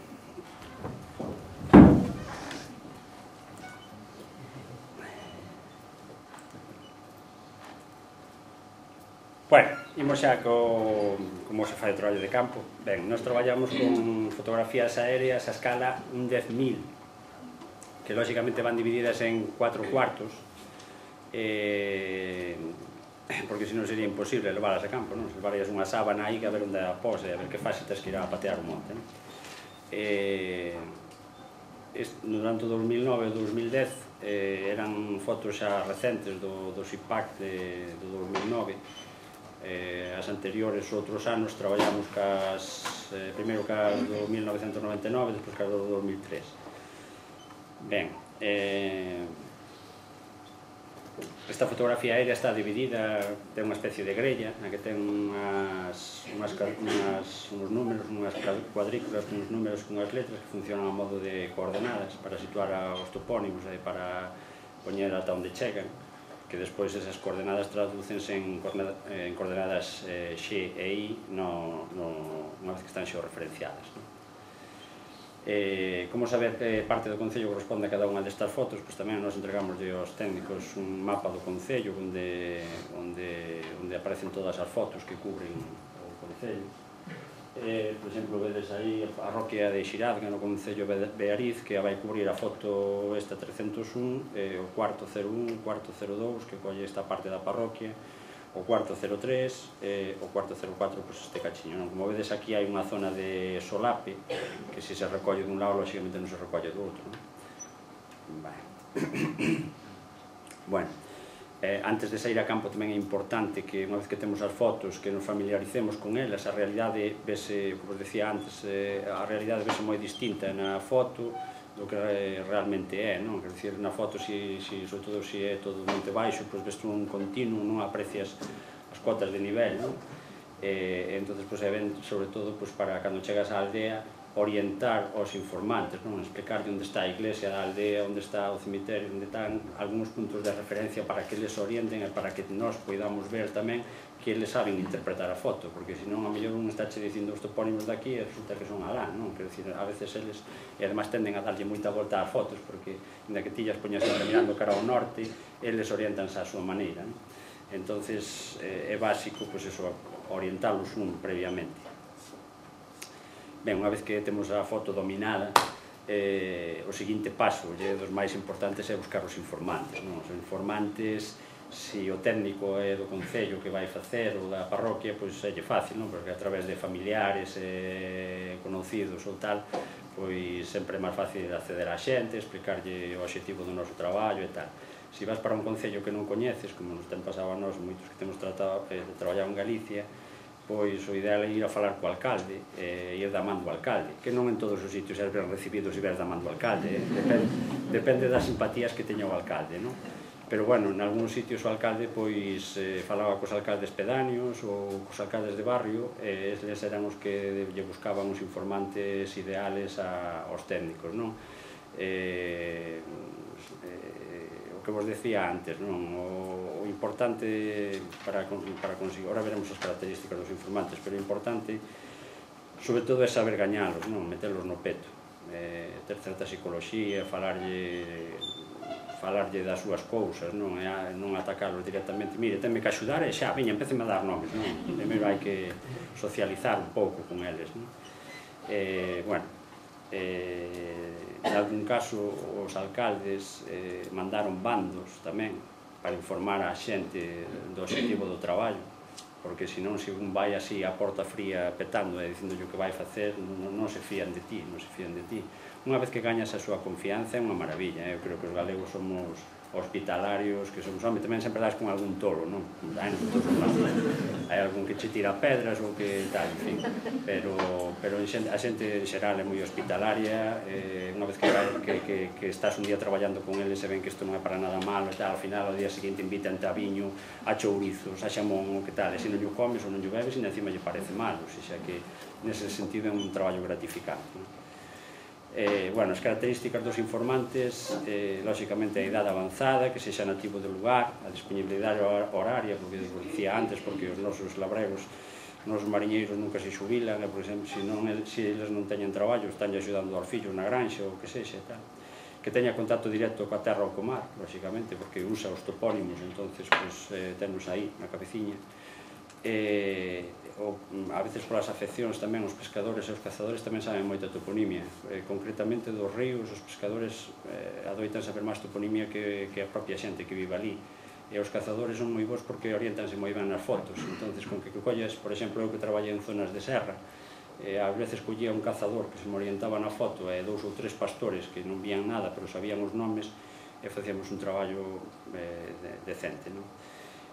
[SPEAKER 2] Bueno, imos xa como se fai o traballo de campo. Ben, nós traballamos con fotografías aéreas a escala 1/10.000, que lógicamente van divididas en 4 cuartos, porque senón sería imposible leválas a campo, non? Se levarías unha sábana aí que a ver onde a pose, a ver que faz se tes que ir a patear o monte, non? Durante o 2009 e o 2010 eran fotos xa recentes do SIPAC do 2009. As anteriores, outros anos, traballamos primeiro cas do 1999 e despois cas do 2003. Ben, esta fotografía aérea está dividida, ten unha especie de grella na que ten uns números, unhas cuadrículas con uns números, con unhas letras que funcionan a modo de coordenadas para situar os topónimos e para poñer ata onde chegan, que despois esas coordenadas tradúcense en coordenadas X e Y unha vez que están xeorreferenciadas. Como saber que parte do Concello corresponde a cada unha destas fotos, pois tamén nos entregamos aos técnicos un mapa do Concello onde aparecen todas as fotos que cubren o Concello. Por exemplo, vedes aí a parroquia de Xiradga no Concello Beariz, que vai cubrir a foto esta 301, o cuarto 01, o cuarto 02, que colle esta parte da parroquia, o cuarto 03, o cuarto 04, pois este cachiño. Como vedes, aquí hai unha zona de solape, que se recolle dun lado, lógicamente non se recolle do outro. Bueno, antes de sair a campo tamén é importante que unha vez que temos as fotos que nos familiaricemos con elas. A realidade vese, como vos decía antes, a realidade vese moi distinta na foto do que realmente é, non? Quer dicir, na foto, sobre todo se é todo monte baixo, pois ves un continuo, non aprecias as cotas de nivel, non? Entón, pois é ben, sobre todo, para cando chegas á aldea, orientar aos informantes, non? Explicarlle onde está a iglesia da aldea, onde está o cemiterio, onde están algúns puntos de referencia para que eles orienten e para que nós podamos ver tamén que eles saben interpretar a foto, porque senón a mellor un está che dicindo os topónimos daqui e resulta que son alá, non? Quer dicir, a veces eles, e además tenden a darlle moita volta ás fotos, porque inda que tillas poñas sempre mirando cara ao norte, eles orientanse á súa maneira, non? Entonces é básico, pois eso, orientalos previamente. Ben, unha vez que temos a foto dominada, o seguinte paso, dos máis importantes, é buscar os informantes. Os informantes, se o técnico é do Concello que vai facer ou da parroquia, pois é fácil, porque a través de familiares, conocidos ou tal, pois sempre é máis fácil acceder á xente, explicarlle o obxectivo do noso traballo e tal. Se vas para un Concello que non coñeces, como nos ten pasado a nós, moitos que temos tratado de traballar en Galicia, pois o ideal é ir a falar co alcalde e ir da man do alcalde, que non en todos os sitios é ben recibido se ir da man do alcalde, depende das simpatías que teña o alcalde, non? Pero, bueno, en algúns sitios o alcalde pois falaba cos alcaldes pedáneos ou cos alcaldes de barrio, e eles eran os que lle buscaban os informantes ideales aos técnicos, non? O que vos decía antes, non? O importante para conseguir, ahora veremos as características dos informantes, pero o importante, sobre todo, é saber gañalos, non? Metelos no peto, ter certa psicoloxía, falarlle das súas cousas, non atacarlos directamente. Mire, tenme que axudar e xa, veña, empeceme a dar nomes, non? Primeiro hai que socializar un pouco con eles, non? Bueno, en algún caso os alcaldes mandaron bandos tamén para informar a xente do objetivo do traballo, porque senón se un vai así a porta fría petando e dicindo o que vai facer, non se fían de ti, non se fían de ti. Unha vez que gañas a súa confianza é unha maravilla. Eu creo que os galegos somos hospitalarios, que somos, home, tamén sempre das con algún tolo, non? Hai algún que che tira pedras ou que tal, en fin, pero a xente en xeral é moi hospitalaria. Unha vez que estás un día traballando con eles e ven que isto non é para nada malo e tal, ao final, ao día seguinte invítante a viño, a chourizos, a xamón, o que tal, e se non lle comes ou non lle bebes, e encima lle parece malo, xa que nese sentido é un traballo gratificante, non? Bueno, as características dos informantes, lóxicamente a idade avanzada, que sexa nativo do lugar, a disponibilidade horaria, porque vos dicía antes, porque os nosos labregos, os nosos mariñeiros nunca se xubilan, por exemplo, se eles non teñen traballo, están axudando aos fillos na granxa ou que sexa, tal. Que teña contacto directo coa terra ou co mar, lóxicamente, porque usa os topónimos, entonces, tenos aí na cabeciña. A veces polas afeccións tamén os pescadores e os cazadores tamén saben moita toponimia, concretamente dos ríos os pescadores adoitan saber máis toponimia que a propia xente que vive ali, e os cazadores son moi bons porque orientanse moi ben nas fotos. Entonces, con que colles, por exemplo, eu que traballei en zonas de serra, ás veces collía un cazador que se me orientaba na foto e 2 ou 3 pastores que non vían nada pero sabían os nomes, e facíamos un traballo decente, non?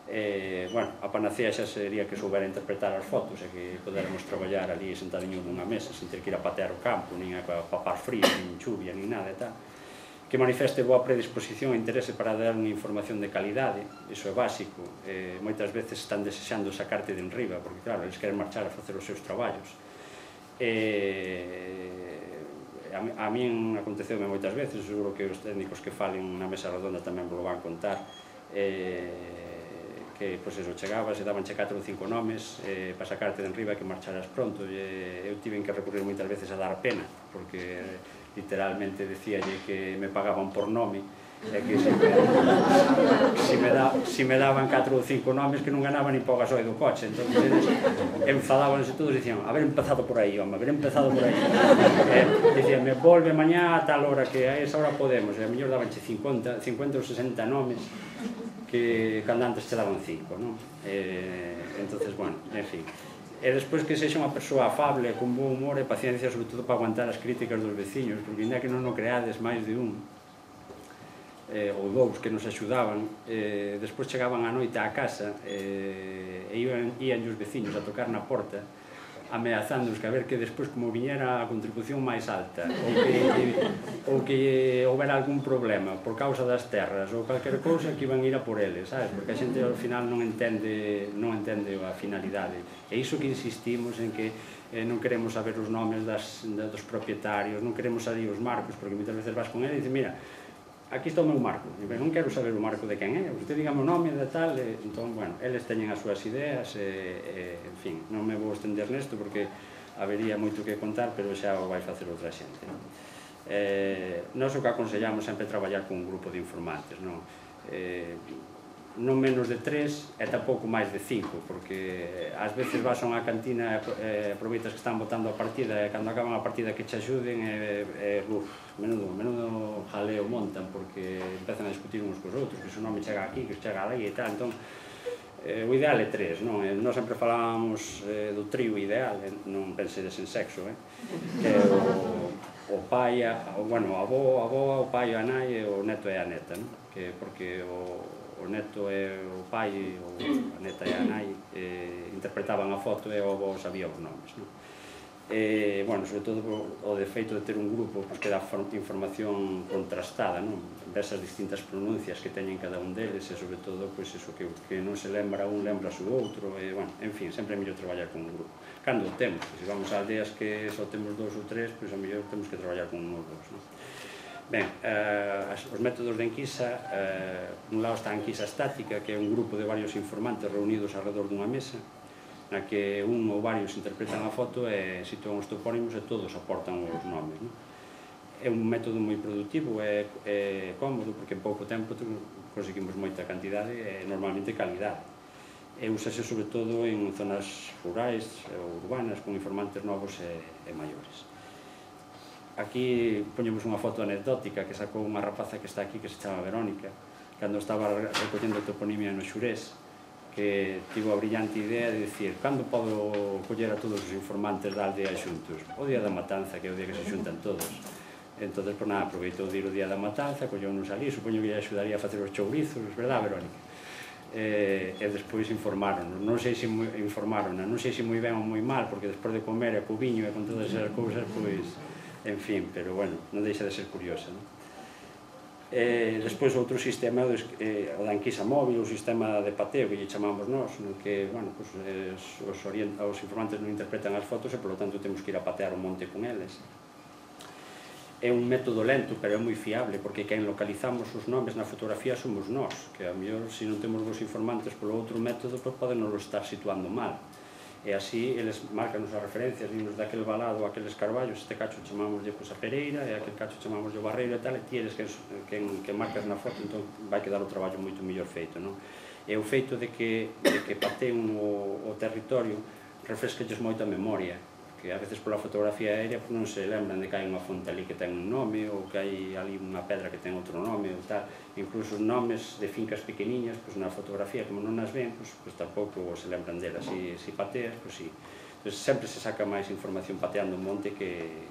[SPEAKER 2] Bueno, a panacea xa sería que soubera interpretar as fotos e que podermos traballar ali sentadiño nunha mesa sin ter que ir a patear o campo, nin a papar frío, nin chuvia, nin nada e tal. Que manifeste boa predisposición e interese para dar unha información de calidade, iso é básico. Moitas veces están desexando sacarte de enriba, porque claro, eles queren marchar a facer os seus traballos. A min aconteceume moitas veces, seguro que os técnicos que falen na mesa redonda tamén vos lo van contar, que, pois eso, chegabas e dabanche 4 ou 5 nomes para sacarte de enriba e que marcharas pronto. Eu tiven que recurrir moitas veces a dar pena, porque literalmente decíalle que me pagaban por nome, e que se me daban 4 ou 5 nomes que non ganaba ni po gasoil do coche. Entón, enfadábanse todos e dicían, haber empezado por aí, home, haber empezado por aí. Dicían, me volve mañá a tal hora, que a esa hora podemos, e a mellor dabanche 50 ou 60 nomes que cando antes che daban 5, non? Entonces, bueno, en fin. E despois que sexa unha persoa afable, con bo humor e paciencia, sobre todo para aguantar as críticas dos veciños, porque ainda que non o creades máis de un ou 2 que nos axudaban, despois chegaban a noite á casa e ian os veciños a tocar na porta ameazándonos que a ver que despois como viñera a contribución máis alta ou que houbera algún problema por causa das terras ou calquer cousa que iban ir a por eles, sabes? Porque a xente ao final non entende a finalidade, e iso que insistimos en que non queremos saber os nomes dos propietarios, non queremos saber os marcos, porque moitas veces vas con ele e dices, mira, aquí está o meu marco, non quero saber o marco de quen é, usted dígame o nome de tal, entón, bueno, eles teñen as súas ideas, en fin, non me vou estender nesto porque habería moito que contar, pero xa o vai facer outra xente. Nós o que aconsellamos sempre traballar con un grupo de informantes, non menos de 3 e tampouco máis de 5, porque ás veces vas a unha cantina e aproveitas que están botando a partida e cando acaban a partida que che axuden menudo jaleo montan, porque empezan a discutir uns cos outros, que se non me chega aquí, que chega ali e tal. Entón, o ideal é 3, non? Nós sempre falábamos do trío ideal, non pensedes en sexo, que é o pai, bueno, o avó, o pai, a nai e o neto e a neta, non? Porque o neto e o pai, a neta e a nai interpretaban a foto e o avó sabía os nomes, non? Bueno, sobre todo o defeito de ter un grupo que dá información contrastada, non? Ves as distintas pronuncias que teñen cada un deles e sobre todo que non se lembra un, lembra o outro, bueno, en fin, sempre é mellor traballar con un grupo. Cando o temos, se vamos a aldeas que só temos 2 ou 3, pois a mellor temos que traballar con un ou 2, non? Ben, os métodos de enquisa, un lado está a enquisa estática, que é un grupo de varios informantes reunidos alrededor dunha mesa, na que un ou varios interpretan a foto e sitúan os topónimos e todos aportan os nomes. É un método moi productivo e cómodo, porque en pouco tempo conseguimos moita cantidade e normalmente calidade. e úsase sobre todo en zonas rurais ou urbanas con informantes novos e maiores. Aquí poñemos unha foto anecdótica que sacou unha rapaza que está aquí que se chama Verónica cando estaba recollendo toponimia no Xurés, que tivo a brillante idea de dicir cando podo coller a todos os informantes da aldea xuntos? O día da matanza, que é o día que se xuntan todos. Entón, pues nada, aproveitou de ir o día da matanza, colleu-nos ali, supoño que lle axudaría a facer os chourizos, verdad, Verónica? E despois informaron, non sei se informaron, non sei se moi ben ou moi mal, porque despois de comer e co viño e con todas esas cousas, pois, en fin, pero bueno, non deixa de ser curiosa, non? Despois outro sistema o da enquisa móvil, o sistema de pateo que lle chamamos nós, no que, bueno, os informantes non interpretan as fotos e, por lo tanto, temos que ir a patear o monte con eles. É un método lento, pero é moi fiable, porque quen localizamos os nomes na fotografía somos nós, que a mellor, se non temos os informantes polo outro método, poden nos estar situando mal. E así, eles marcan as referencias, dinos daquel valado, aqueles carballos, este cacho chamámoslle a Pereira, e aquel cacho chamámoslle o Barreiro e tal, e ti eres que marcas na foto, entón vai quedar o traballo moito mellor feito, non? E o feito de que pateen o territorio refresquelles moito a memoria, que a veces pola fotografía aérea non se lembran de que hai unha fonte ali que ten un nome ou que hai ali unha pedra que ten outro nome ou tal, incluso nomes de fincas pequeniñas, na fotografía como non as ven, pois tampouco se lembran delas, se pateas, pois si. Entón sempre se saca máis información pateando un monte que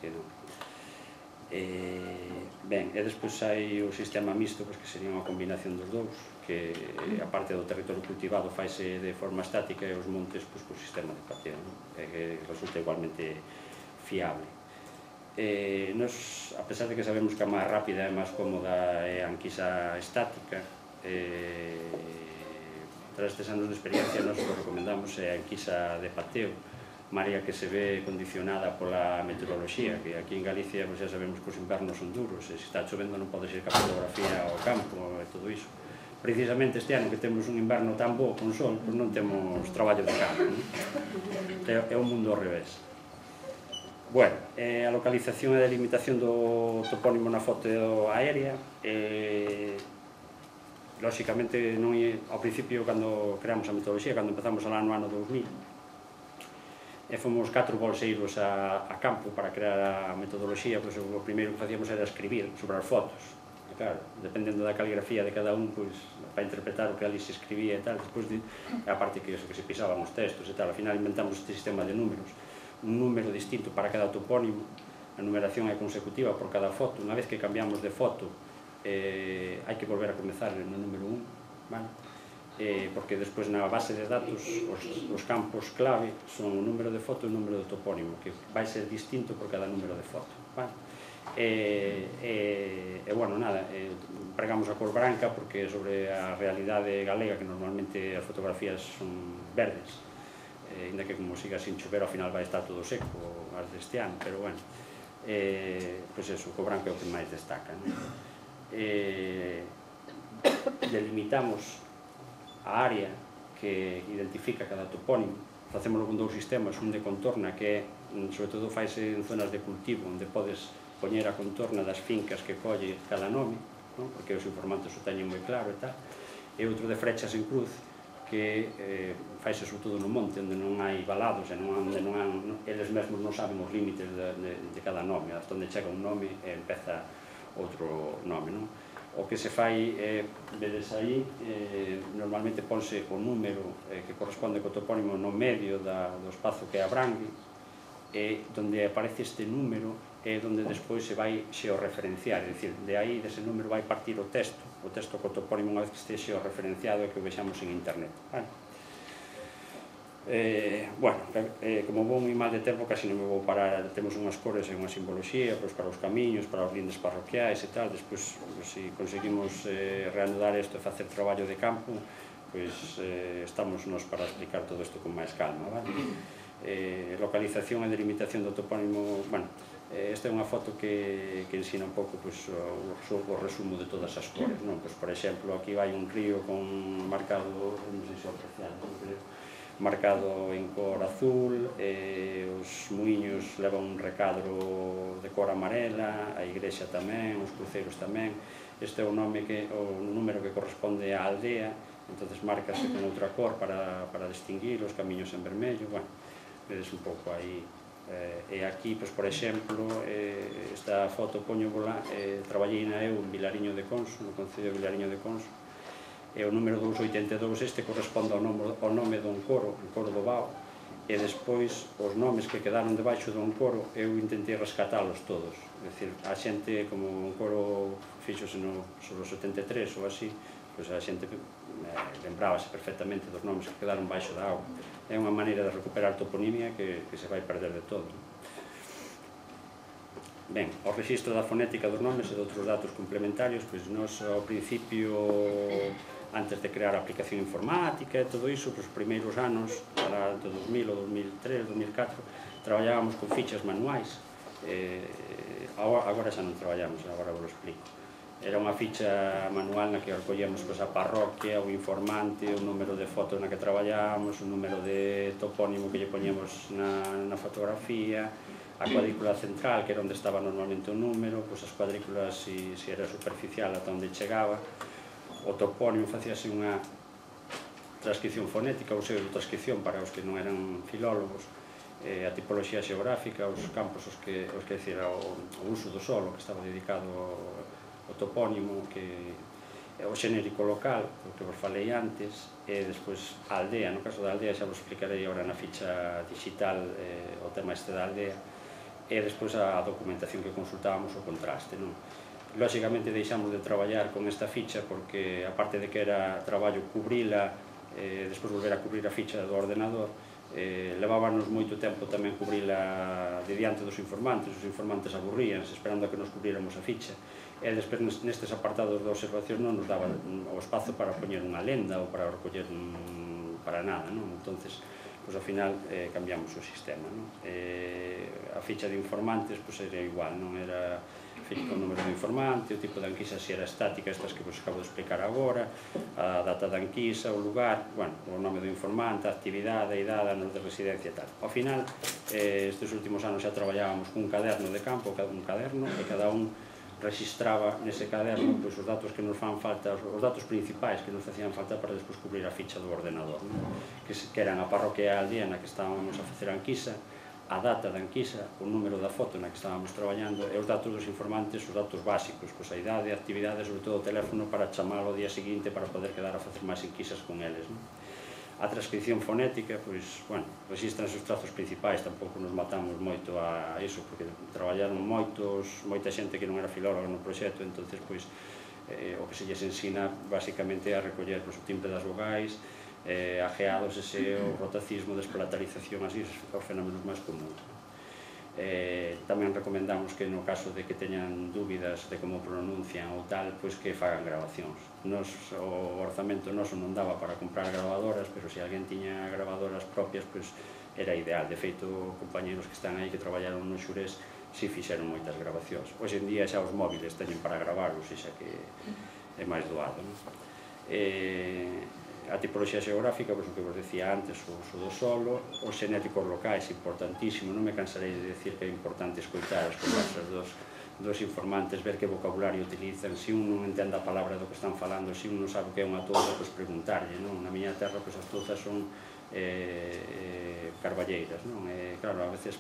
[SPEAKER 2] non. Ben, e despois hai o sistema mixto, que sería unha combinación dos dous, que a parte do territorio cultivado faise de forma estática e os montes co sistema de pateo, que resulta igualmente fiable. Nos, a pesar de que sabemos que a máis rápida e máis cómoda é a enquisa estática, tras estes anos de experiencia nos o recomendamos a enquisa de pateo, malia que se ve condicionada pola meteoroloxía, que aquí en Galicia xa sabemos que os invernos son duros, e se está chovendo non podes ir ca fotografía ao campo e todo iso. Precisamente este ano que temos un inverno tan bo con sol, pois non temos traballo de campo, é un mundo ao revés. Bueno, a localización e a delimitación do topónimo na foto aérea, lóxicamente, ao principio, cando creamos a metodoloxía, cando empezamos no ano 2000, fomos 4 bolseiros a campo para crear a metodoloxía, pois o primeiro que facíamos era escribir sobre as fotos. Claro, dependendo da caligrafía de cada un, pois, para interpretar o que ali se escribía e tal, despois, a parte que se pisaban os textos e tal, ao final inventamos este sistema de números, un número distinto para cada topónimo, a numeración é consecutiva por cada foto, unha vez que cambiamos de foto, hai que volver a comezar no número 1, vale? Porque despois na base de datos os campos clave son o número de foto e o número de topónimo, que vai ser distinto por cada número de foto, vale? Bueno, nada, pregamos a cor branca porque sobre a realidade galega, que normalmente as fotografías son verdes, ainda que como siga sin chover ao final vai estar todo seco as deste ano, pero bueno, pois eso, o cor branco é o que máis destaca, delimitamos a área que identifica cada topónimo, facémoslo con dous sistemas, un de contorna que sobre todo faise en zonas de cultivo onde podes poñer a contorna das fincas que colle cada nome, porque os informantes o teñen moi claro e tal, e outro de frechas en cruz que faise sobre todo no monte onde non hai valados e onde eles mesmos non saben os límites de cada nome, hasta onde chega un nome e empeza outro nome, non? O que se fai, vedes aí, normalmente ponse o número que corresponde co topónimo no medio do espazo que abrangue, e donde aparece este número é donde despois se vai xeorreferenciar, é dicir, de aí, dese número vai partir o texto co topónimo unha vez que este xeorreferenciado e que o vexamos en internet. Bueno, como vou moi mal de tempo, casi non me vou parar, temos unhas cores e unha simboloxía para os camiños, para os lindes parroquiais e tal, despois, se conseguimos reanudar isto e facer traballo de campo, pois estamos nos para explicar todo isto con máis calma, vale? Localización e delimitación do topónimo, bueno, esta é unha foto que ensina un pouco o resumo de todas as cores, non? Por exemplo, aquí vai un río marcado, non sei se é apreciado, marcado en cor azul, os muiños levan un recadro de cor amarela, a igrexa tamén, os cruceiros tamén. Este é o número que corresponde á aldea entonces márcase con outra cor para distinguir os camiños en vermello, bueno, vedes un pouco aí. E aquí, por exemplo, esta foto poño traballei na eu en Vilariño de Conso, no Concello de Vilariño de Conso, e o número 282 este corresponde ao nome do encoro, o encoro do Bao, e despois os nomes que quedaron debaixo do encoro eu intentei rescatalos todos, é dicir, a xente, como o encoro fixose sobre o 73 ou así, pois a xente lembrábase perfectamente dos nomes que quedaron baixo da auga. É unha maneira de recuperar toponimia que se vai perder de todo. Ben, o registro da fonética dos nomes e de outros datos complementarios, pois nós ao principio, antes de crear a aplicación informática e todo iso, os primeiros anos, de 2000 ou 2003, 2004, traballábamos con fichas manuais. Agora xa non traballamos, agora vos lo explico. Era unha ficha manual na que recollemos a parroquia, o informante, o número de fotos na que traballábamos, o número de topónimo que lle poñemos na fotografía, a cuadrícula central, que era onde estaba normalmente o número, as cuadrículas, se era superficial, ata onde chegaba, o topónimo facíase unha transcripción fonética, ou pseudotranscripción para os que non eran filólogos, a tipoloxía xeográfica, os campos, o uso do solo, que estaba dedicado o topónimo, o xenérico local, o que vos falei antes, e despois a aldea. No caso da aldea xa vos explicarei agora na ficha digital o tema este da aldea, e despois a documentación que consultábamos, o contraste. Lóxicamente deixamos de traballar con esta ficha porque, aparte de que era traballo cubrila, despois volver a cubrir a ficha do ordenador, levábanos moito tempo tamén cubrila de diante dos informantes. Os informantes aburríanse esperando a que nos cubríramos a ficha, e despois nestes apartados de observación non nos daba o espazo para poñer unha lenda ou para recoller para nada, entonces ao final cambiamos o sistema. A ficha de informantes era igual, non era feito o número do informante, o tipo de anquisa se era estática, estas que vos acabo de explicar agora, a data da anquisa, o lugar, o nome do informante, a actividade, a idade, anos de residencia e tal. Ao final, estes últimos anos xa traballábamos cun caderno de campo, un caderno, e cada un registraba nese caderno os datos que nos fan falta, os datos principais que nos facían falta para despois cubrir a ficha do ordenador, que eran a parroquia e a aldea na que estábamos a facer a anquisa, a data da anquisa, o número da foto na que estábamos traballando e os datos dos informantes, os datos básicos, a idade, a actividade, sobre todo o teléfono para chamar ao día seguinte para poder quedar a facer máis enquisas con eles. A transcripción fonética, registran os trazos principais, tampouco nos matamos moito a iso, porque traballaron moita xente que non era filóloga no proxecto, entonces o que se lles ensina basicamente é a recoller o timbre das vogais, ajeados, o rotacismo, despalatalización, así, os fenómenos máis comuns. Tamén recomendamos que no caso de que teñan dúbidas de como pronuncian ou tal, que fagan grabacións. O orzamento noso non daba para comprar gravadoras, pero se alguén tiña gravadoras propias, era ideal. De feito, compañeros que están aí que traballaron no Xurés si fixeron moitas grabacións. Hoxe en día xa os móviles teñen para gravarlos, xa que é máis doado. A tipoloxía xeográfica, o que vos decía antes, o uso do solo, os xenéticos locais, importantísimo, non me cansarei de decir que é importante escoitar as conversas dos informantes, ver que vocabulario utilizan, se un non entende a palabra do que están falando, se un non sabe o que é unha touza, preguntarlle. Na miña terra as touzas son carballeiras, claro, a veces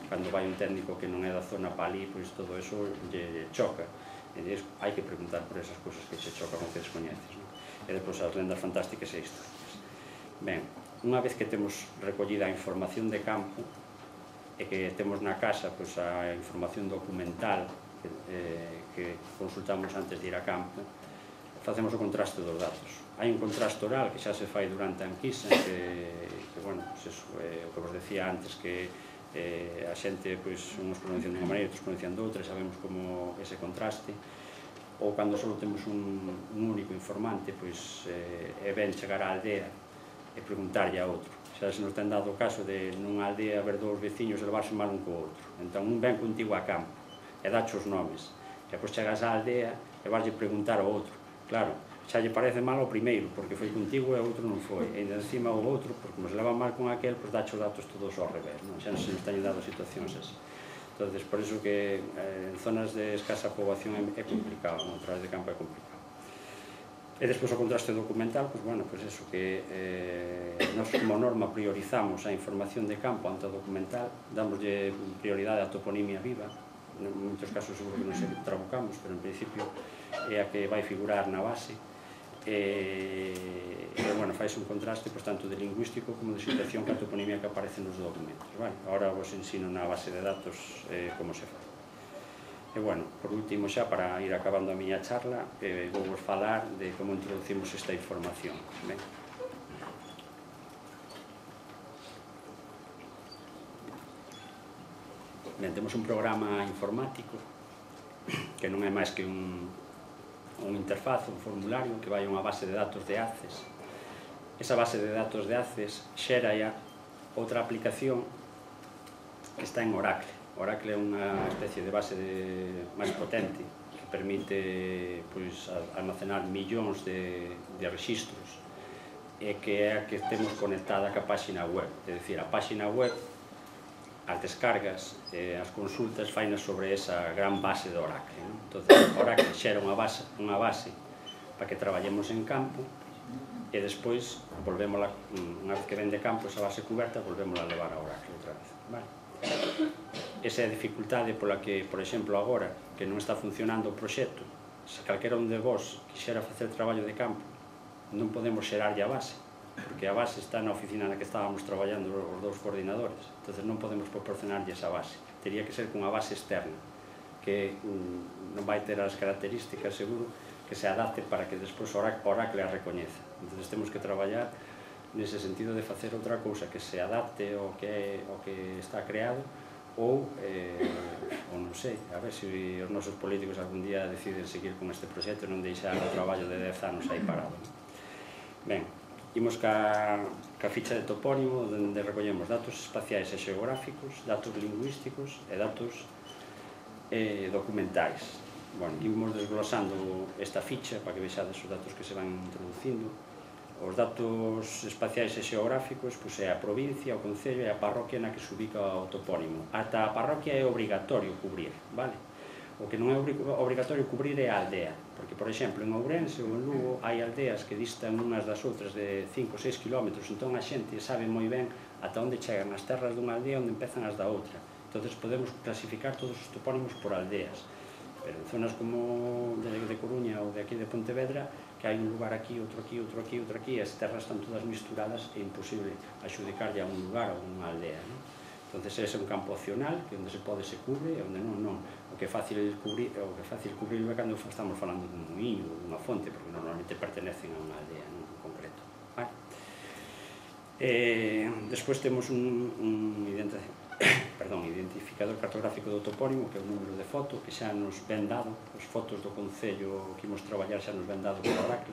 [SPEAKER 2] cando vai un técnico que non é da zona pa ali, todo eso lle choca, e hai que preguntar por esas cousas que che chocan ou que descoñeces. E depois as lendas fantásticas e históricas. Ben, unha vez que temos recollida a información de campo e que temos na casa a información documental que consultamos antes de ir a campo, facemos o contraste dos datos. Hai un contraste oral que xa se fai durante a anquisa, o que vos decía antes, que a xente uns pronuncian dunha maneira, outros pronuncian doutra, sabemos como ese contraste. Ou cando só temos un único informante, é ben chegar á aldea e preguntarlle a outro. Xa se nos ten dado o caso de nunha aldea ver dous veciños e levarse mal un co outro. Entón, un ven contigo a campo e dache os nomes. E depois chegas á aldea e vaslle preguntar ao outro. Claro, xa lle parece mal ao primeiro, porque foi contigo e o outro non foi. E ainda encima o outro, porque nos leva mal con aquel, dache os datos todos ao revés. Xa se nos teñen dado situacións así. Entón, por iso que en zonas de escasa poboación é complicado, a través de campo é complicado. E despois o contraste documental, pois bueno, pois eso, que nós como norma priorizamos a información de campo ante o documental, damoslle prioridade á toponimia viva, en moitos casos seguro que non se trabucamos, pero en principio é a que vai figurar na base, e bueno, faise un contraste tanto de lingüístico como de situación ca toponimia que aparece nos documentos. Agora vos ensino na base de datos como se fai. E bueno, por último xa, para ir acabando a miña charla, vou vos falar de como introducimos esta información. Ben, temos un programa informático que non é máis que un interfaz, un formulario que vai a unha base de datos de ACCES. Esa base de datos de ACCES xera outra aplicación que está en Oracle. Oracle é unha especie de base máis potente que permite almacenar millóns de rexistros e que é a que temos conectada ca páxina web. É dicir, a páxina web, as descargas, as consultas fainas sobre esa gran base de Oracle. Entón, Oracle xera unha base para que traballemos en campo e despois, unha vez que ven de campo esa base cuberta, volvémola a levar a Oracle outra vez. Esa é a dificultade pola que, por exemplo, agora que non está funcionando o proxecto, se calquera un de vos quixera facer traballo de campo, non podemos xerarlle a base, porque a base está na oficina na que estábamos traballando os dous coordinadores, entón non podemos proporcionarlle esa base. Tería que ser cunha base externa, que non vai ter as características, seguro, que se adapte para que despois Oracle a recoñeza. Entón temos que traballar nese sentido de facer outra cousa que se adapte ao que está creado, ou non sei, a ver se os nosos políticos algún día deciden seguir con este proxecto e non deixar o traballo de 10 anos aí parado. Ben, imos ca ficha de topónimo, onde recollemos datos espaciais e xeográficos, datos lingüísticos e datos documentais. Bueno, imos desglosando esta ficha para que vexades os datos que se van introducindo. Os datos espaciais e xeográficos é a provincia, o concello e a parroquia na que se ubica o topónimo. Ata a parroquia é obrigatorio cubrir, vale? O que non é obrigatorio cubrir é a aldea, porque, por exemplo, en Ourense ou en Lugo hai aldeas que distan unhas das outras de 5 ou 6 kilómetros, entón a xente sabe moi ben ata onde chegan as terras dunha aldea e onde empezan as da outra. Entón podemos clasificar todos os topónimos por aldeas, pero en zonas como de Coruña ou de aquí de Pontevedra, que hai un lugar aquí, outro aquí, outro aquí, outro aquí, e as terras están todas misturadas e é imposible adxudicarlle a un lugar ou unha aldea. Entón, ese é un campo opcional, que onde se pode se cubre e onde non. O que é fácil cubrir é cando estamos falando dun muiño ou dunha fonte, porque normalmente pertenecen a unha aldea en concreto. Despois temos un identificador cartográfico do topónimo, que é o número de foto, que xa nos ven dado, as fotos do concello que imos traballar xa nos ven dado por Oracle,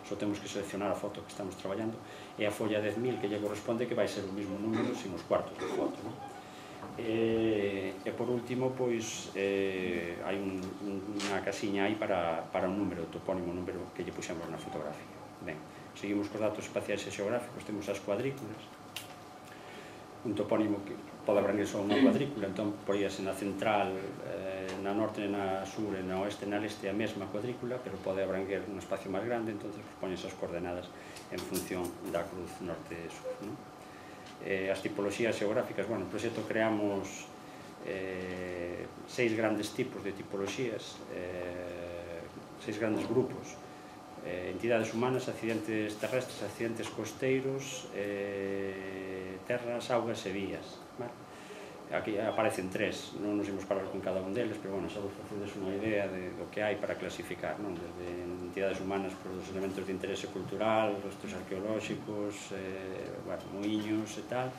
[SPEAKER 2] só temos que seleccionar a foto que estamos traballando, e a folla 10.000 que lle corresponde, que vai ser o mesmo número sin os cuartos de foto. E por último, pois, hai unha casiña aí para un número de topónimo, un número que lle puxemos na fotografía. Ben, seguimos cos datos espaciais e xeográficos, temos as cuadrículas, un topónimo que pode abranguer só unha cuadrícula, entón poríase na central, na norte, na sur, na oeste, na leste a mesma cuadrícula, pero pode abranguer un espacio máis grande, entón poñense as coordenadas en función da cruz norte-sur. As tipoloxías xeográficas, bueno, no proxecto creamos 6 grandes tipos de tipoloxías, 6 grandes grupos: entidades humanas, accidentes terrestres, accidentes costeiros, terras, augas e vías. Aquí aparecen 3, non nos imos parar con cada un deles, pero bueno, xa vos facedes unha idea do que hai para clasificar, desde entidades humanas por os elementos de interese cultural, restos arqueolóxicos, moiños e tal,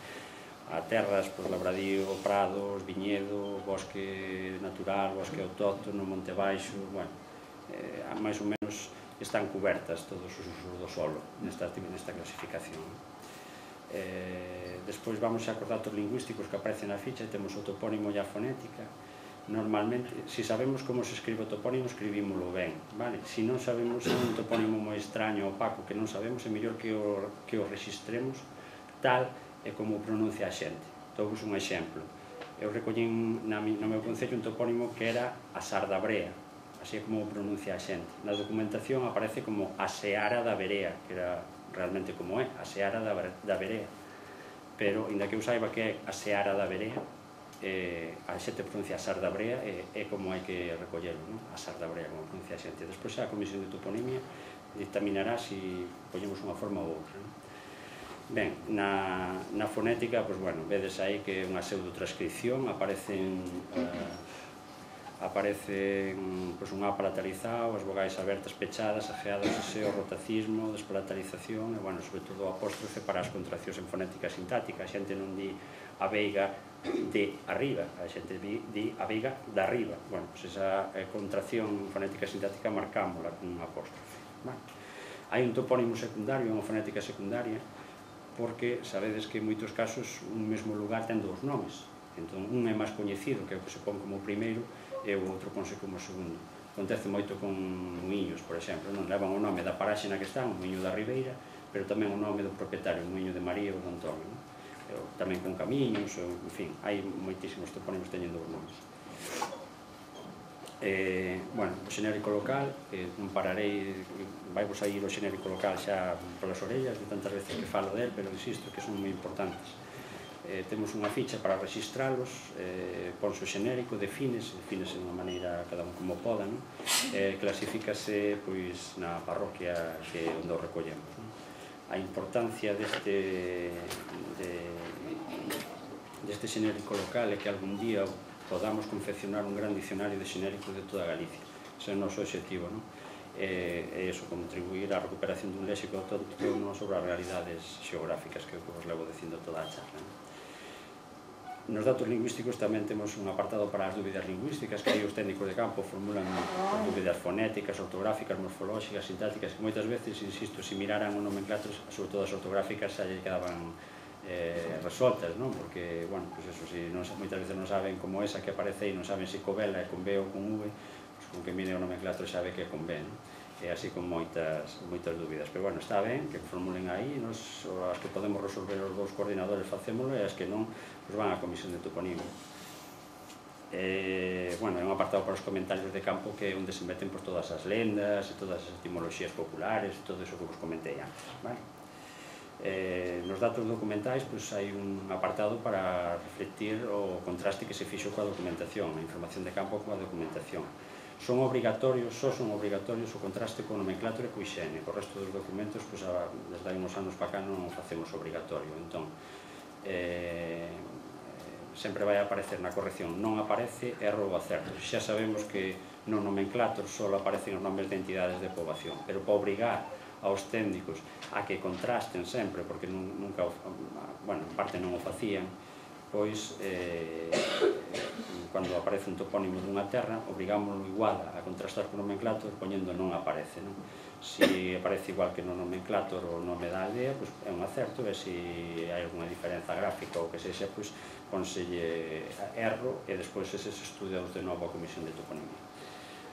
[SPEAKER 2] a terras, labradío, prados, viñedo, bosque natural, bosque autóctono, monte baixo, máis ou menos están cubertas todos os usos do solo nesta clasificación. Despois vamos xa cos datos lingüísticos que aparecen na ficha, e temos o topónimo e a fonética. Normalmente, se sabemos como se escribe o topónimo, escribímolo ben, vale? Se non sabemos, é un topónimo moi extraño, opaco, que non sabemos, é mellor que o registremos tal e como o pronuncia a xente. Dou-vos un exemplo. Eu recollín no meu concello un topónimo que era a Sardabrea. A así é como pronuncia a xente. Na documentación aparece como a Seara da Berea, que era realmente como é, a Seara da Berea. Pero, inda que eu saiba que é a Seara da Berea, a xente pronuncia a Sar da Brea, é como hai que recollelo, a Sar da Brea, como pronuncia a xente. Despois a Comisión de Toponimia dictaminará se poñemos unha forma ou outra. Ben, na fonética, vedes aí que é unha pseudotranscripción, aparecen un A palatalizado, as vogais abertas, pechadas, ajeadas, seseo, rotacismo, despalatalización, e, sobre todo o apóstrofe para as contraccións en fonética sintática. A xente non di a veiga de arriba, a xente di a veiga de arriba. Esa contracción fonética sintática marcámola con un apóstrofe. Hai un topónimo secundario, unha fonética secundaria, porque sabedes que en moitos casos un mesmo lugar ten dous nomes. Entón, un é máis coñecido, que é o que se pon como primeiro, e o outro ponse como segundo. Acontece moito con muiños, por exemplo, non levan o nome da paraxe na que están, o muiño da Ribeira, pero tamén o nome do propietario, o muiño de María ou de Antonio. Tamén con camiños, en fin, hai moitísimos topónimos teñen dous nomes. O xenérico local, non pararei, vai vos a ir o xenérico local xa polas orellas de tantas veces que falo del, pero insisto que son moi importantes. Temos unha ficha para registralos, ponse o xenérico, defínese de unha maneira cada un como poda, clasifícase na parroquia onde o recollemos. A importancia deste xenérico local é que algún día podamos confeccionar un gran dicionario de xenéricos de toda Galicia. Ese é o noso obxectivo, é iso, contribuir á recuperación dun léxico autóctono sobre as realidades xeográficas que vos levo dicindo toda a charla. Nos datos lingüísticos tamén temos un apartado para as dúbidas lingüísticas, que aí os técnicos de campo formulan dúbidas fonéticas, ortográficas, morfolóxicas, sintácticas, que moitas veces, insisto, se miraran os nomenclatros, sobre todo as ortográficas, xa lle quedaban resoltas, porque, moitas veces non saben como esa que aparece aí, non saben se covela é con B ou con V, con que mire o nomenclatro sabe que é con B, e así con moitas dúbidas, pero está ben que formulen aí, as que podemos resolver os dous coordinadores facémolo, e as que non, van á Comisión de Toponimia. É un apartado para os comentarios de campo que é onde se meten todas as lendas e todas as etimoloxías populares e todo iso que vos comentei antes. Nos datos documentais hai un apartado para reflectir o contraste que se fixo coa documentación, a información de campo coa documentación. Son obrigatorios o contraste co nomenclator e co hixiene. O resto dos documentos, desde hai uns anos para cá non o facemos obrigatorio. Entón, sempre vai aparecer na corrección, non aparece erro ou acerto. Xa sabemos que no nomenclator só aparecen os nomes de entidades de poboación, pero para obrigar aos técnicos a que contrasten sempre, porque nunca, en parte non o facían, cando aparece un topónimo dunha terra, obrigámoslo igual a contrastar co nomenclator poñendo non aparece. Se aparece igual que no nomenclator o nome da aldea, é un acerto, e se hai alguna diferenza gráfica ou que sexa, conselle erro, e despois ese se estudia de novo a Comisión de Toponimia.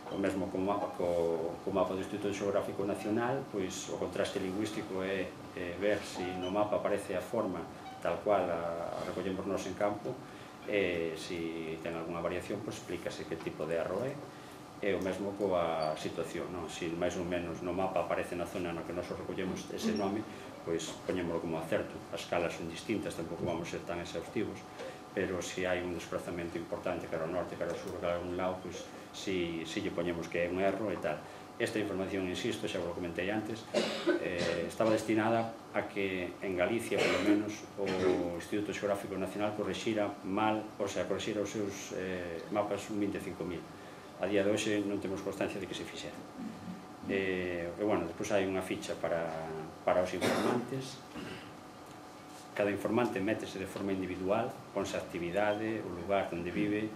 [SPEAKER 2] O mesmo co mapa do Instituto Xeográfico Nacional, o contraste lingüístico é ver se no mapa aparece a forma tal cual a recollemos nos en campo, e se ten alguna variación, explícase que tipo de erro é. É o mesmo coa situación, se máis ou menos no mapa aparece na zona na que nos recollemos ese nome, poñémolo como acerto. As escalas son distintas, tampouco vamos ser tan exhaustivos, pero se hai un desplazamento importante cara ao norte, cara ao sur, cara a un lado, si lle poñemos que é un erro e tal. Esta información, insisto, xa vos comentei antes, estaba destinada a que en Galicia, polo menos, o Instituto Xeográfico Nacional corrixira corrixira os seus mapas un 25.000. A día de hoxe non temos constancia de que se fixera. Despois hai unha ficha para os informantes. Cada informante métese de forma individual, ponse a actividade, o lugar onde vive,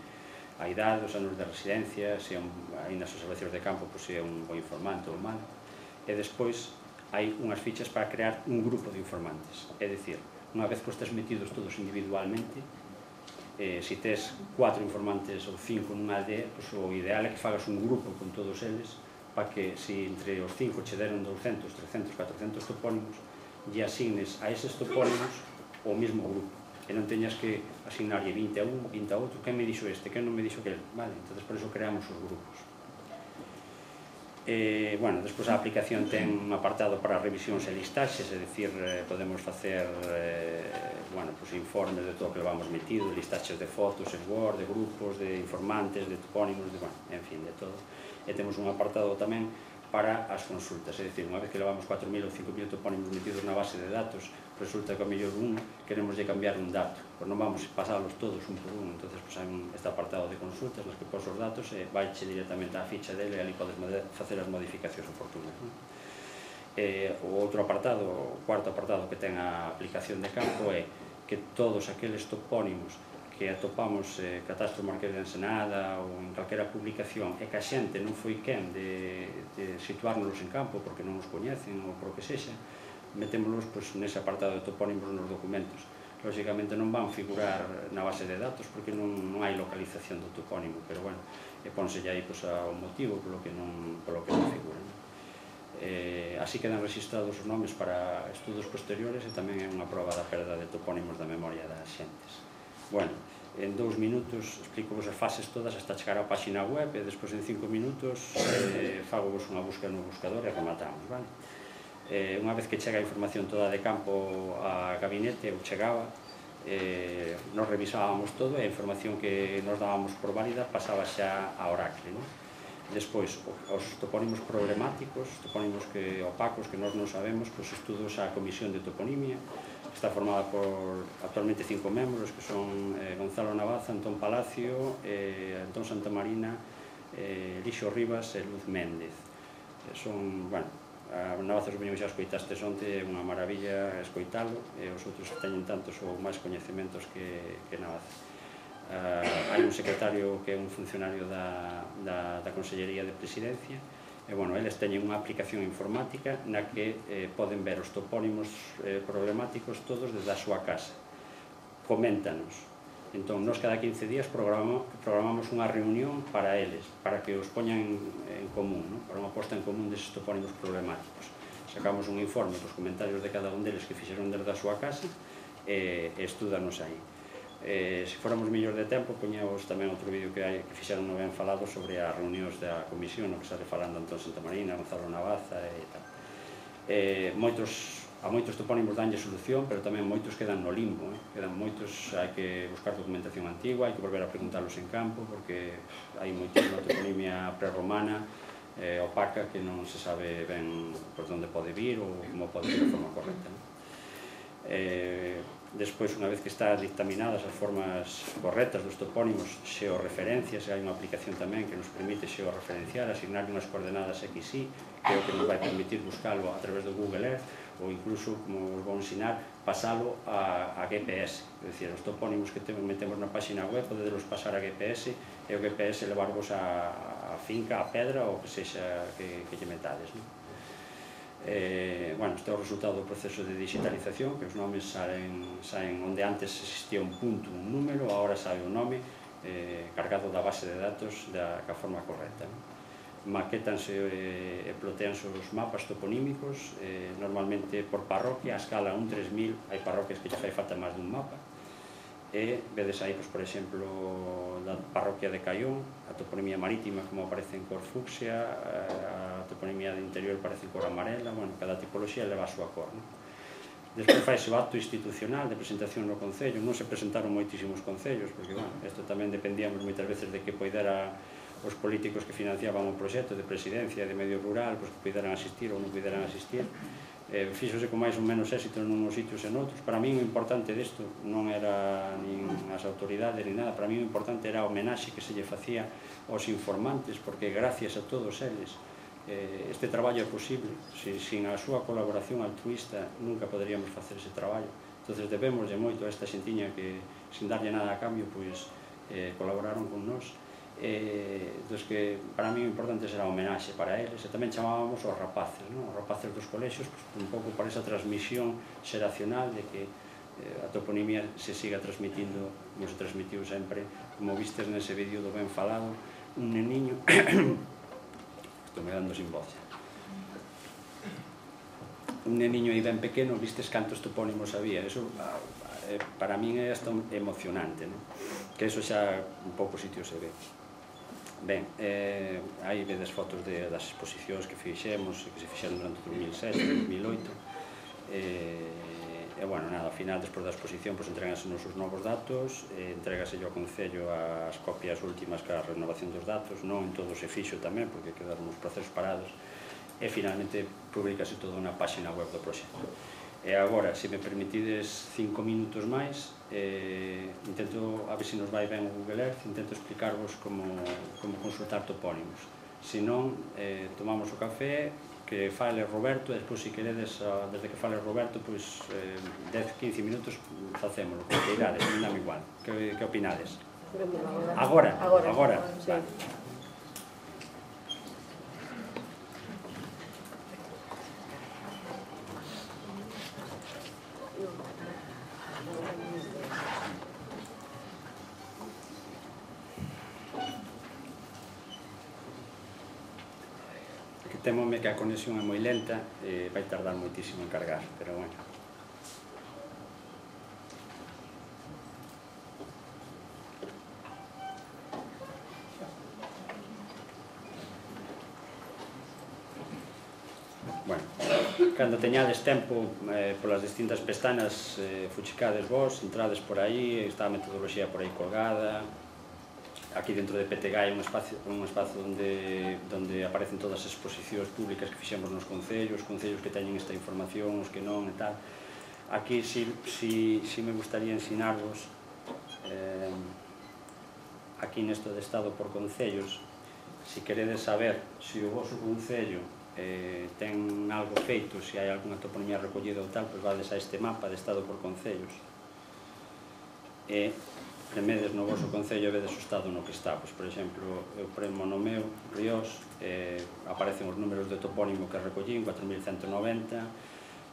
[SPEAKER 2] a idade, os anos de residencia, se hai nas observacións de campo se é un bo informante ou mal, e despois hai unhas fichas para crear un grupo de informantes. É dicir, unha vez que estes metidos todos individualmente, se tes 4 informantes ou 5 nunha aldea, o ideal é que fagas un grupo con todos eles, para que se entre os 5 che deron 200, 300, 400 topónimos, e asignes a eses topónimos o mesmo grupo, e non teñas que asignarlle 20 a un, 20 a outro, quen me dixo este, quen non me dixo aquel, entón por iso creamos os grupos. Bueno, despois a aplicación ten un apartado para revisións e listaxes, é dicir, podemos facer informes de todo o que levamos metido, listaxes de fotos en Word, de grupos, de informantes, de topónimos, en fin, de todo. E temos un apartado tamén para as consultas, é dicir, unha vez que levamos 4.000 ou 5.000 topónimos metidos na base de datos, resulta que ao mellor queremos cambiar un dato, pois non vamos pasalos todos un por un, entón hai este apartado de consultas nos que pos os datos e vaiche directamente á ficha dele e ali podes facer as modificacións oportunas. O outro apartado, o cuarto apartado que ten a aplicación de campo é que todos aqueles topónimos que atopamos Catastro Marqués de Ensenada ou en calquera publicación e que a xente non foi quen de situárnoslos en campo porque non os coñecen ou por o que sexa, metémolos nese apartado de topónimos nos documentos. Lógicamente non van figurar na base de datos porque non hai localización do topónimo, pero bueno, pónselle aí o motivo polo que non figuran. Así quedan registrados os nomes para estudos posteriores e tamén é unha proba da perda de topónimos da memoria das xentes. Bueno, en 2 minutos explico-vos as fases todas hasta chegar á página web e despois en 5 minutos fago-vos unha busca no buscador e rematamos, vale? Unha vez que chega a información toda de campo a gabinete, ou chegaba, nos revisábamos todo e a información que nos dábamos por válida pasaba xa a Oracle. Despois, os topónimos problemáticos, topónimos opacos que nós non sabemos, estudos a Comisión de Toponimia, está formada por actualmente 5 membros, que son Gonzalo Navaza, Antón Palacio, Antón Santamarina, Lixo Rivas e Luz Méndez. Son, bueno, a Navaza supoño que xa escoitastes onte, é unha maravilla escoitalo, e os outros teñen tantos ou máis coñecementos que Navaza. Hai un secretario que é un funcionario da Consellería de Presidencia e, bueno, eles teñen unha aplicación informática na que poden ver os topónimos problemáticos todos desde a súa casa. Coméntanos. Entón, nós cada 15 días programamos unha reunión para eles, para que os poñan en común, para unha posta en común deses topónimos problemáticos. Sacamos un informe cos comentarios de cada un deles que fixeron desde a súa casa e estudanos aí. Se fóramos millor de tempo, poñemos tamén outro vídeo que fixeron no ben falado sobre as reunións da comisión, no que sale falando Antón Santamarina, Gonzalo Navaza e tal. A moitos topónimos danlle solución, pero tamén moitos quedan no limbo, quedan moitos, hai que buscar documentación antigua, hai que volver a preguntarlos en campo, porque hai moitísima toponimia prerromana, opaca, que non se sabe ben por onde pode vir ou como pode vir de forma correcta. Despois, unha vez que están dictaminadas as formas correctas dos topónimos, xeorreferencias, hai unha aplicación tamén que nos permite xeorreferenciar, asignar unhas coordenadas XY, que é o que nos vai permitir buscalo a través do Google Earth, ou incluso, como os vou ensinar, pasalo a GPS. É dicir, os topónimos que metemos na página web, podedelos pasar a GPS, e o GPS levarvos a finca, a pedra, ou que sexa que lle metades. Bueno, este é o resultado do proceso de digitalización, que os nomes saen onde antes existía un punto, un número, agora sae o nome cargado da base de datos da forma correcta. Maquétanse e ploteanse os mapas toponímicos, normalmente por parroquia, a escala 1:3000, hai parroquias que xa fai falta máis dun mapa, e vedes aí, por exemplo, da parroquia de Caión, a toponimia marítima como aparece en cor fucsia, a toponimia de interior aparece en cor amarela, bueno, cada tipoloxía leva a súa cor. Despois faise o acto institucional de presentación no Concello, non se presentaron moitísimos concellos, porque, bueno, isto tamén dependíamos moitas veces de que poidera os políticos que financiaban o proxecto de presidencia de medio rural, que poideran asistir ou non poideran asistir. Fíxose con máis ou menos éxito nunos sitios e noutros. Para mí o importante desto non era nin as autoridades ni nada, para mí o importante era a homenaxe que se lle facía aos informantes, porque gracias a todos eles este traballo é posible. Sin a súa colaboración altruista nunca poderíamos facer ese traballo. Entón debemoslle moito a esta xentiña que, sin darlle nada a cambio, colaboraron con nós. Entón, que para mí o importante será a homenaxe para eles, e tamén chamábamos os rapaces dos colexios, un pouco para esa transmisión xeracional de que a toponimia se siga transmitindo como se transmitiu sempre, como vistes nese vídeo do ben falado, un neniño estou me dando sin voz xa, un neniño aí ben pequeno, vistes cantos topónimos había, eso para min é hasta emocionante, que eso xa en poucos sitios se ve. Ben, aí vedes fotos das exposicións que fixemos e que se fixeron durante 2006 e 2008. E, bueno, nada, ao final, despois da exposición, entreganse os novos datos, entregase ao Concello as copias últimas que a renovación dos datos, non en todo se fixo tamén, porque quedaron os procesos parados, e finalmente publicase toda unha páxina web do proxecto. E agora, se me permitides 5 minutos máis, intento, a ver se nos vai ben o Google Earth, intento explicarvos como consultar topónimos. Se non, tomamos o café, que fale Roberto, e despois, se queredes, desde que fale Roberto, 10-15 minutos facémoslo, porque irades, non dame igual. Que opinades? Agora? Agora? Temome que a conexión é moi lenta e vai tardar moitísimo en cargar, pero bueno. Bueno, cando teñades tempo, polas distintas pestanas, fuchicades vos, entrades por aí, está a metodoloxía por aí colgada. Aquí dentro de PTG hai un espacio onde aparecen todas as exposicións públicas que fixemos nos concellos, que teñen esta información, os que non e tal. Aquí si me gustaría ensinarvos, aquí nesto de estado por concellos, se queredes saber se o vosso concello ten algo feito, se hai algunha toponimia recollida ou tal, pois vades a este mapa de estado por concellos. Premedes no vosso concello e vedes o estado no que está. Por exemplo, eu premo no meu, Ríos, aparecen os números de topónimo que recollín, 4190,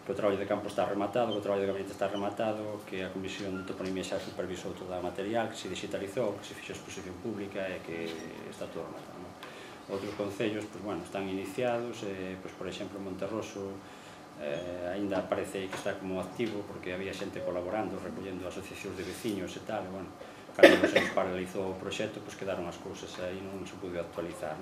[SPEAKER 2] que o traballo de campo está rematado, que o traballo de gabinete está rematado, que a Comisión de Toponimia xa supervisou toda a material, que se digitalizou, que se fixo exposición pública e que está todo rematado. Outros concellos, están iniciados, por exemplo, Monterroso, ainda parece que está como activo porque había xente colaborando, recollendo asociacións de veciños e tal, e, cando se nos paralizou o proxecto, quedaron as cousas aí, non se pude actualizar.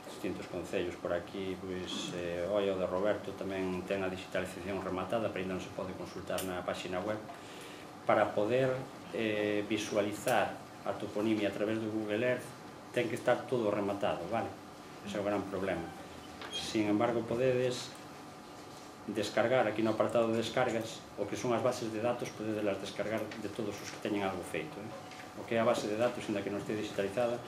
[SPEAKER 2] Distintos concellos por aquí, o de Roberto tamén ten a digitalización rematada, pero ainda non se pode consultar na páxina web. Para poder visualizar a toponimia a través do Google Earth, ten que estar todo rematado, vale? Ese é o gran problema. Sin embargo, podedes descargar aquí no apartado de descargas o que son as bases de datos, podedelas descargar de todos os que teñen algo feito. O que é a base de datos, ainda que non este digitalizada,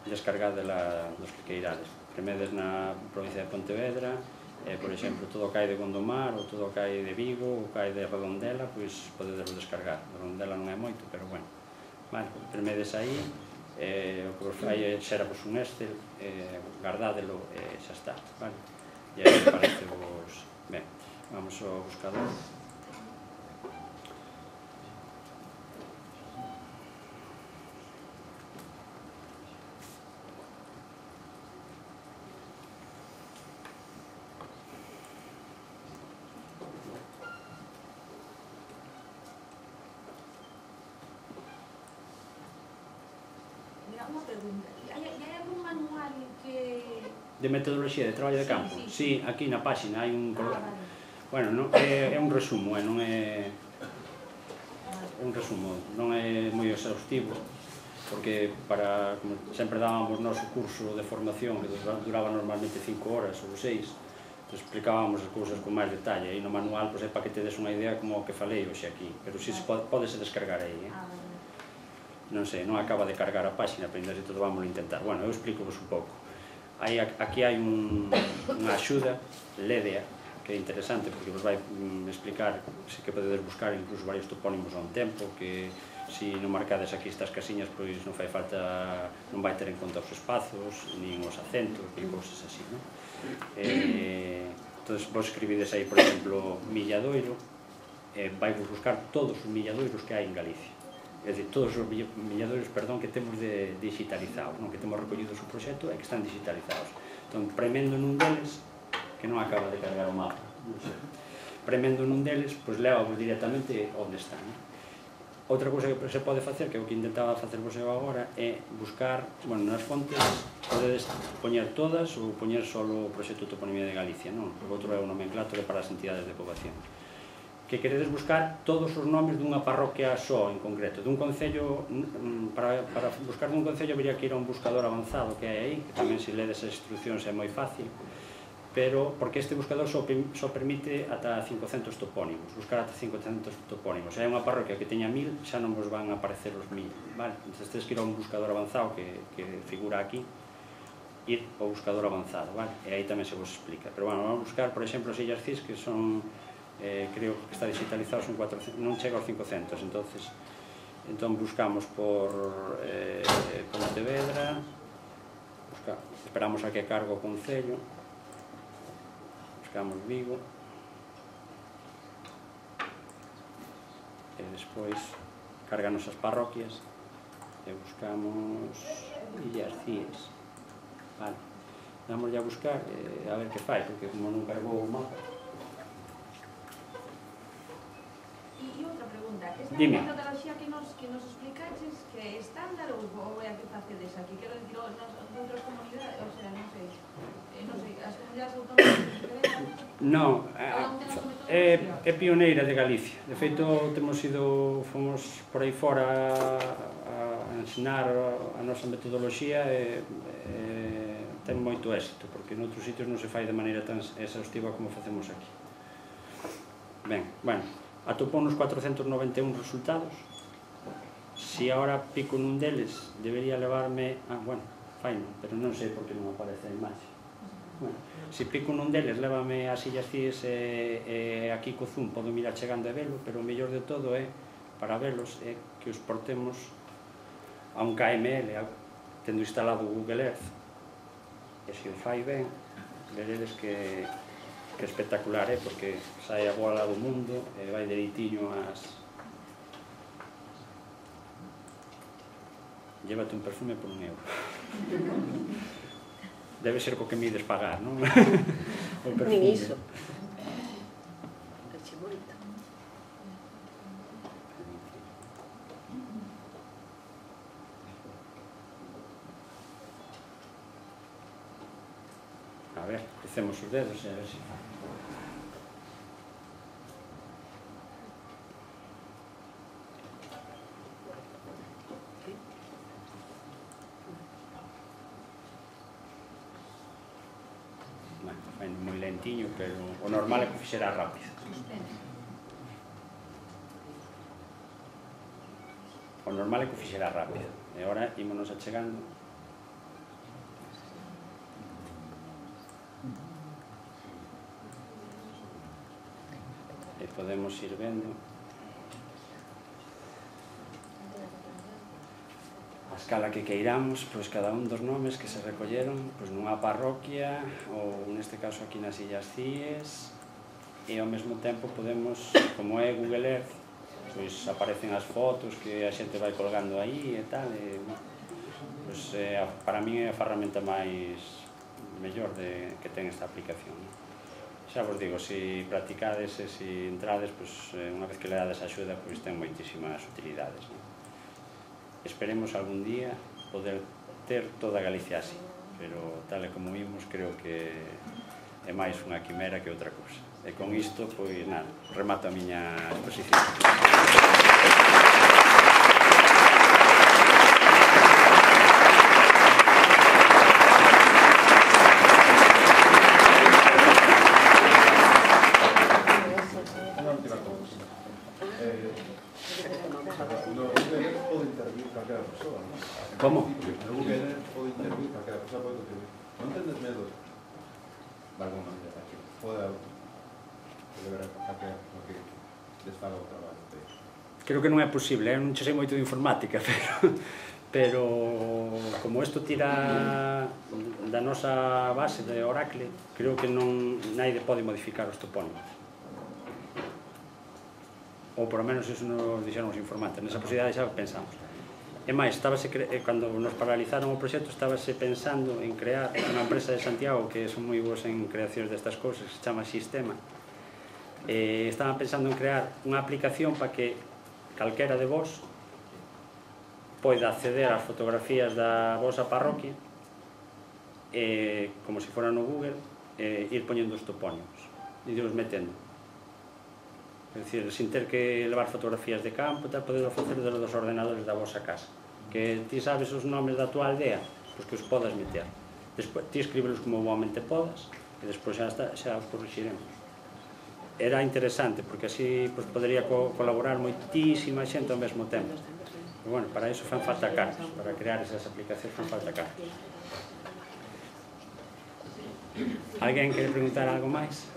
[SPEAKER 2] descargadela dos que queirades. Premedes na provincia de Pontevedra, por exemplo, todo o que hai de Gondomar, ou todo o que hai de Vigo, ou o que hai de Redondela, pois podedelo descargar. Redondela non é moito, pero bueno. Premedes aí, o que vos fai é xeravos un Excel, guardádelo e xa está. E aí aparece vos... Ben, vamos ao buscador.
[SPEAKER 14] Unha pregunta, hai algún manual que...
[SPEAKER 2] De metodoloxía de traballo de campo? Sí, aquí na páxina hai un... Bueno, é un resumo, non é... un resumo, non é moi exhaustivo, porque como sempre dábamos noso curso de formación, que duraba normalmente 5 horas ou 6, explicábamos as cousas con máis detalle, e no manual é para que tedes unha idea como o que falei hoxe aquí, pero si podese descargar aí. Non sei, non acaba de cargar a páxina, pero ainda se todo vamos a intentar. Bueno, eu explico-vos un pouco. Aquí hai unha axuda, LEDEA, que é interesante porque vos vai explicar que podedes buscar incluso varios topónimos a un tempo, que se non marcades aquí estas casiñas, pois non fai falta, non vai ter en conta os espazos, nin os acentos, nin cousas así, non? Entón, vos escribides aí, por exemplo, Milladoiro, vai vos buscar todos os milladoiros que hai en Galicia. É dicir, todos os milladoiros, que temos digitalizados, que temos recollidos o proxecto e que están digitalizados. Entón, premendo nun deles, que non acaba de cargar o mapa, premendo nun deles, pois lévavos directamente onde están. Outra cousa que se pode facer, que é o que intentaba facer vos eu agora, é buscar, bueno, nas fontes podedes poñer todas ou poñer solo o proxecto Toponimia de Galicia, non? Porque outro é o nomenclátor para as entidades de poboación. Que queredes buscar todos os nomes dunha parroquia só en concreto, dun concello, para buscar dun concello habería que ir a un buscador avanzado que hai aí, que tamén se ledes as instruccións é moi fácil, pero porque este buscador só permite ata 500 topónimos, buscar ata 500 topónimos. Se hai unha parroquia que teña 1000, xa non vos van a aparecer os 1000, vale? Entón tedes que ir a un buscador avanzado que figura aquí, ir ao buscador avanzado, vale? E aí tamén se vos explica. Pero, bueno, vamos a buscar, por exemplo, as Illas Cís, que son... creo que está digitalizado, son 400, non chega aos 500, entón buscamos por Pontevedra, esperamos a que cargue o concello, buscamos Vigo, e despois carganos as parroquias, e buscamos Illas Cíes, vale, vamos a buscar, a ver que fai, porque como non cargou o mapa.
[SPEAKER 14] Esta metodoloxía que nos explicaches, que é estándar ou é a que facedes aquí? Quero dicir, outras comunidades, o sea, non sei, as comunidades autónomas...
[SPEAKER 2] Non, é pioneira de Galicia. De feito, fomos por aí fora a ensinar a nosa metodoloxía e ten moito éxito, porque noutros sitios non se fai de maneira tan exhaustiva como facemos aquí. Ben, bueno, atopou nos 491 resultados. Si agora pico nun deles, debería levarme... bueno, faino, pero non sei por que non aparece a imaxe. Bueno, si pico nun deles, lévame as Illas Cíes e aquí co zoom podo mirar chegando a velo, pero o mellor de todo é, para velos, é que os portemos a un KML, tendo instalado Google Earth. E se o fai ben, veredes que espectacular, porque sai a bola do mundo e vai dereitiño as... Llévate un perfume por €1. Debe ser co que mides pagar, non?
[SPEAKER 13] Nin iso.
[SPEAKER 2] A ver, crucemos os dedos e a ver se... moi lentiño, pero o normal é que o fixera rápido. O normal é que o fixera rápido. E agora ímonos achegando. E podemos ir vendo a escala que queiramos, pois cada un dos nomes que se recolleron pois nunha parroquia ou neste caso aquí nas Illas Cíes, e ao mesmo tempo podemos, como é Google Earth, pois aparecen as fotos que a xente vai colgando aí e tal, e pois para min é a ferramenta máis mellor que ten esta aplicación. Xa vos digo, se practicades e se entrades, pois unha vez que le dades axuda, pois ten moitísimas utilidades. Esperemos algún día poder ter toda Galicia así, pero tal e como vimos, creo que é máis unha quimera que outra cousa. E con isto, pois nada, remato a miña exposición. Como?
[SPEAKER 15] Algún que pode intervir calquera persoa pode intervir. Non tendes medo de algún maneira que poda ver calquera que desfaga o traballo?
[SPEAKER 2] Creo que non é posible, non sei moito de informática, pero como isto tira da nosa base de Oracle, creo que non naide pode modificar os topónimos. Ou por lo menos iso nos dixeron os informantes, nesa posibilidade xa pensamos. E máis, cando nos paralizaron o proxecto, estábase pensando en crear unha empresa de Santiago que son moi boas en creacións destas cousas, que se chama Sistema. Estaban pensando en crear unha aplicación para que calquera de vos poida acceder ás fotografías da vosa parroquia como se fora no Google, ir poñendo os topónimos e irlos metendo. É dicir, sin ter que levar fotografías de campo, podelo facer dos ordenadores da vosa casa. Que ti sabes os nomes da tua aldea, pois que os podas meter. Ti escríbelos como boamente podas e despois xa os corrixiremos. Era interesante, porque así podría colaborar moitísima xente ao mesmo tempo. E, bueno, para iso fan falta cartas, para crear esas aplicacións fan falta cartas. Alguén quere preguntar algo máis?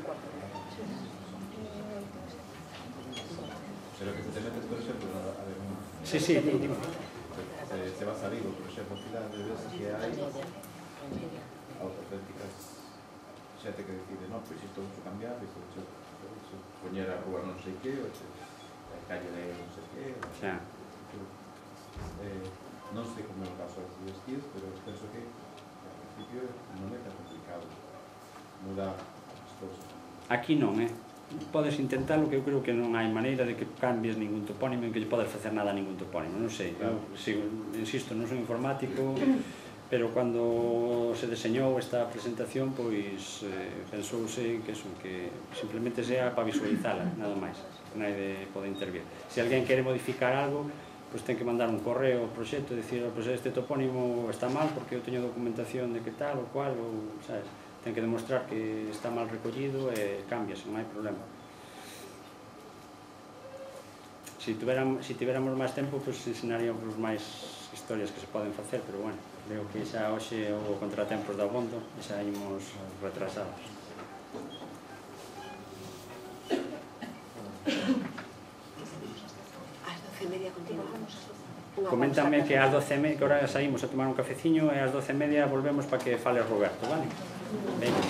[SPEAKER 15] Pero que te metes, por exemplo, a ver...
[SPEAKER 2] Sí, dime.
[SPEAKER 15] Se va a salir, por exemplo, al final de veces que hai auténticas xente que decide, non, pois isto vou cambiar, isto vou poñer a rúa non sei que, ou a calle de non sei que, non sei como é o caso dos vestidos, pero penso que ao principio non é tan complicado mudar as cousas.
[SPEAKER 2] Aquí non, podes intentalo, que eu creo que non hai maneira de que cambies ningún topónimo en que lle podes facer nada a ningún topónimo, non sei, insisto, non son informático, pero cando se deseñou esta presentación, pois pensouse que simplemente sea para visualizala, nada máis, non hai de poder intervir. Se alguén quere modificar algo, pois ten que mandar un correo ao proxecto e dicir, pois este topónimo está mal porque eu teño documentación de que tal ou cual, ou, sabes, ten que demostrar que está mal recollido e cambias, non hai problema. Se tiveramos máis tempo, pois enseñaríamos máis historias que se poden facer, pero bueno, creo que xa hoxe houve contratempos de abondo e xa imos retrasados.
[SPEAKER 10] Ás 12:30 continuamos.
[SPEAKER 2] Coméntame que ás 12:30, que ahora saímos a tomar un cafeciño e ás 12:30 volvemos para que fale Roberto, vale? Venga.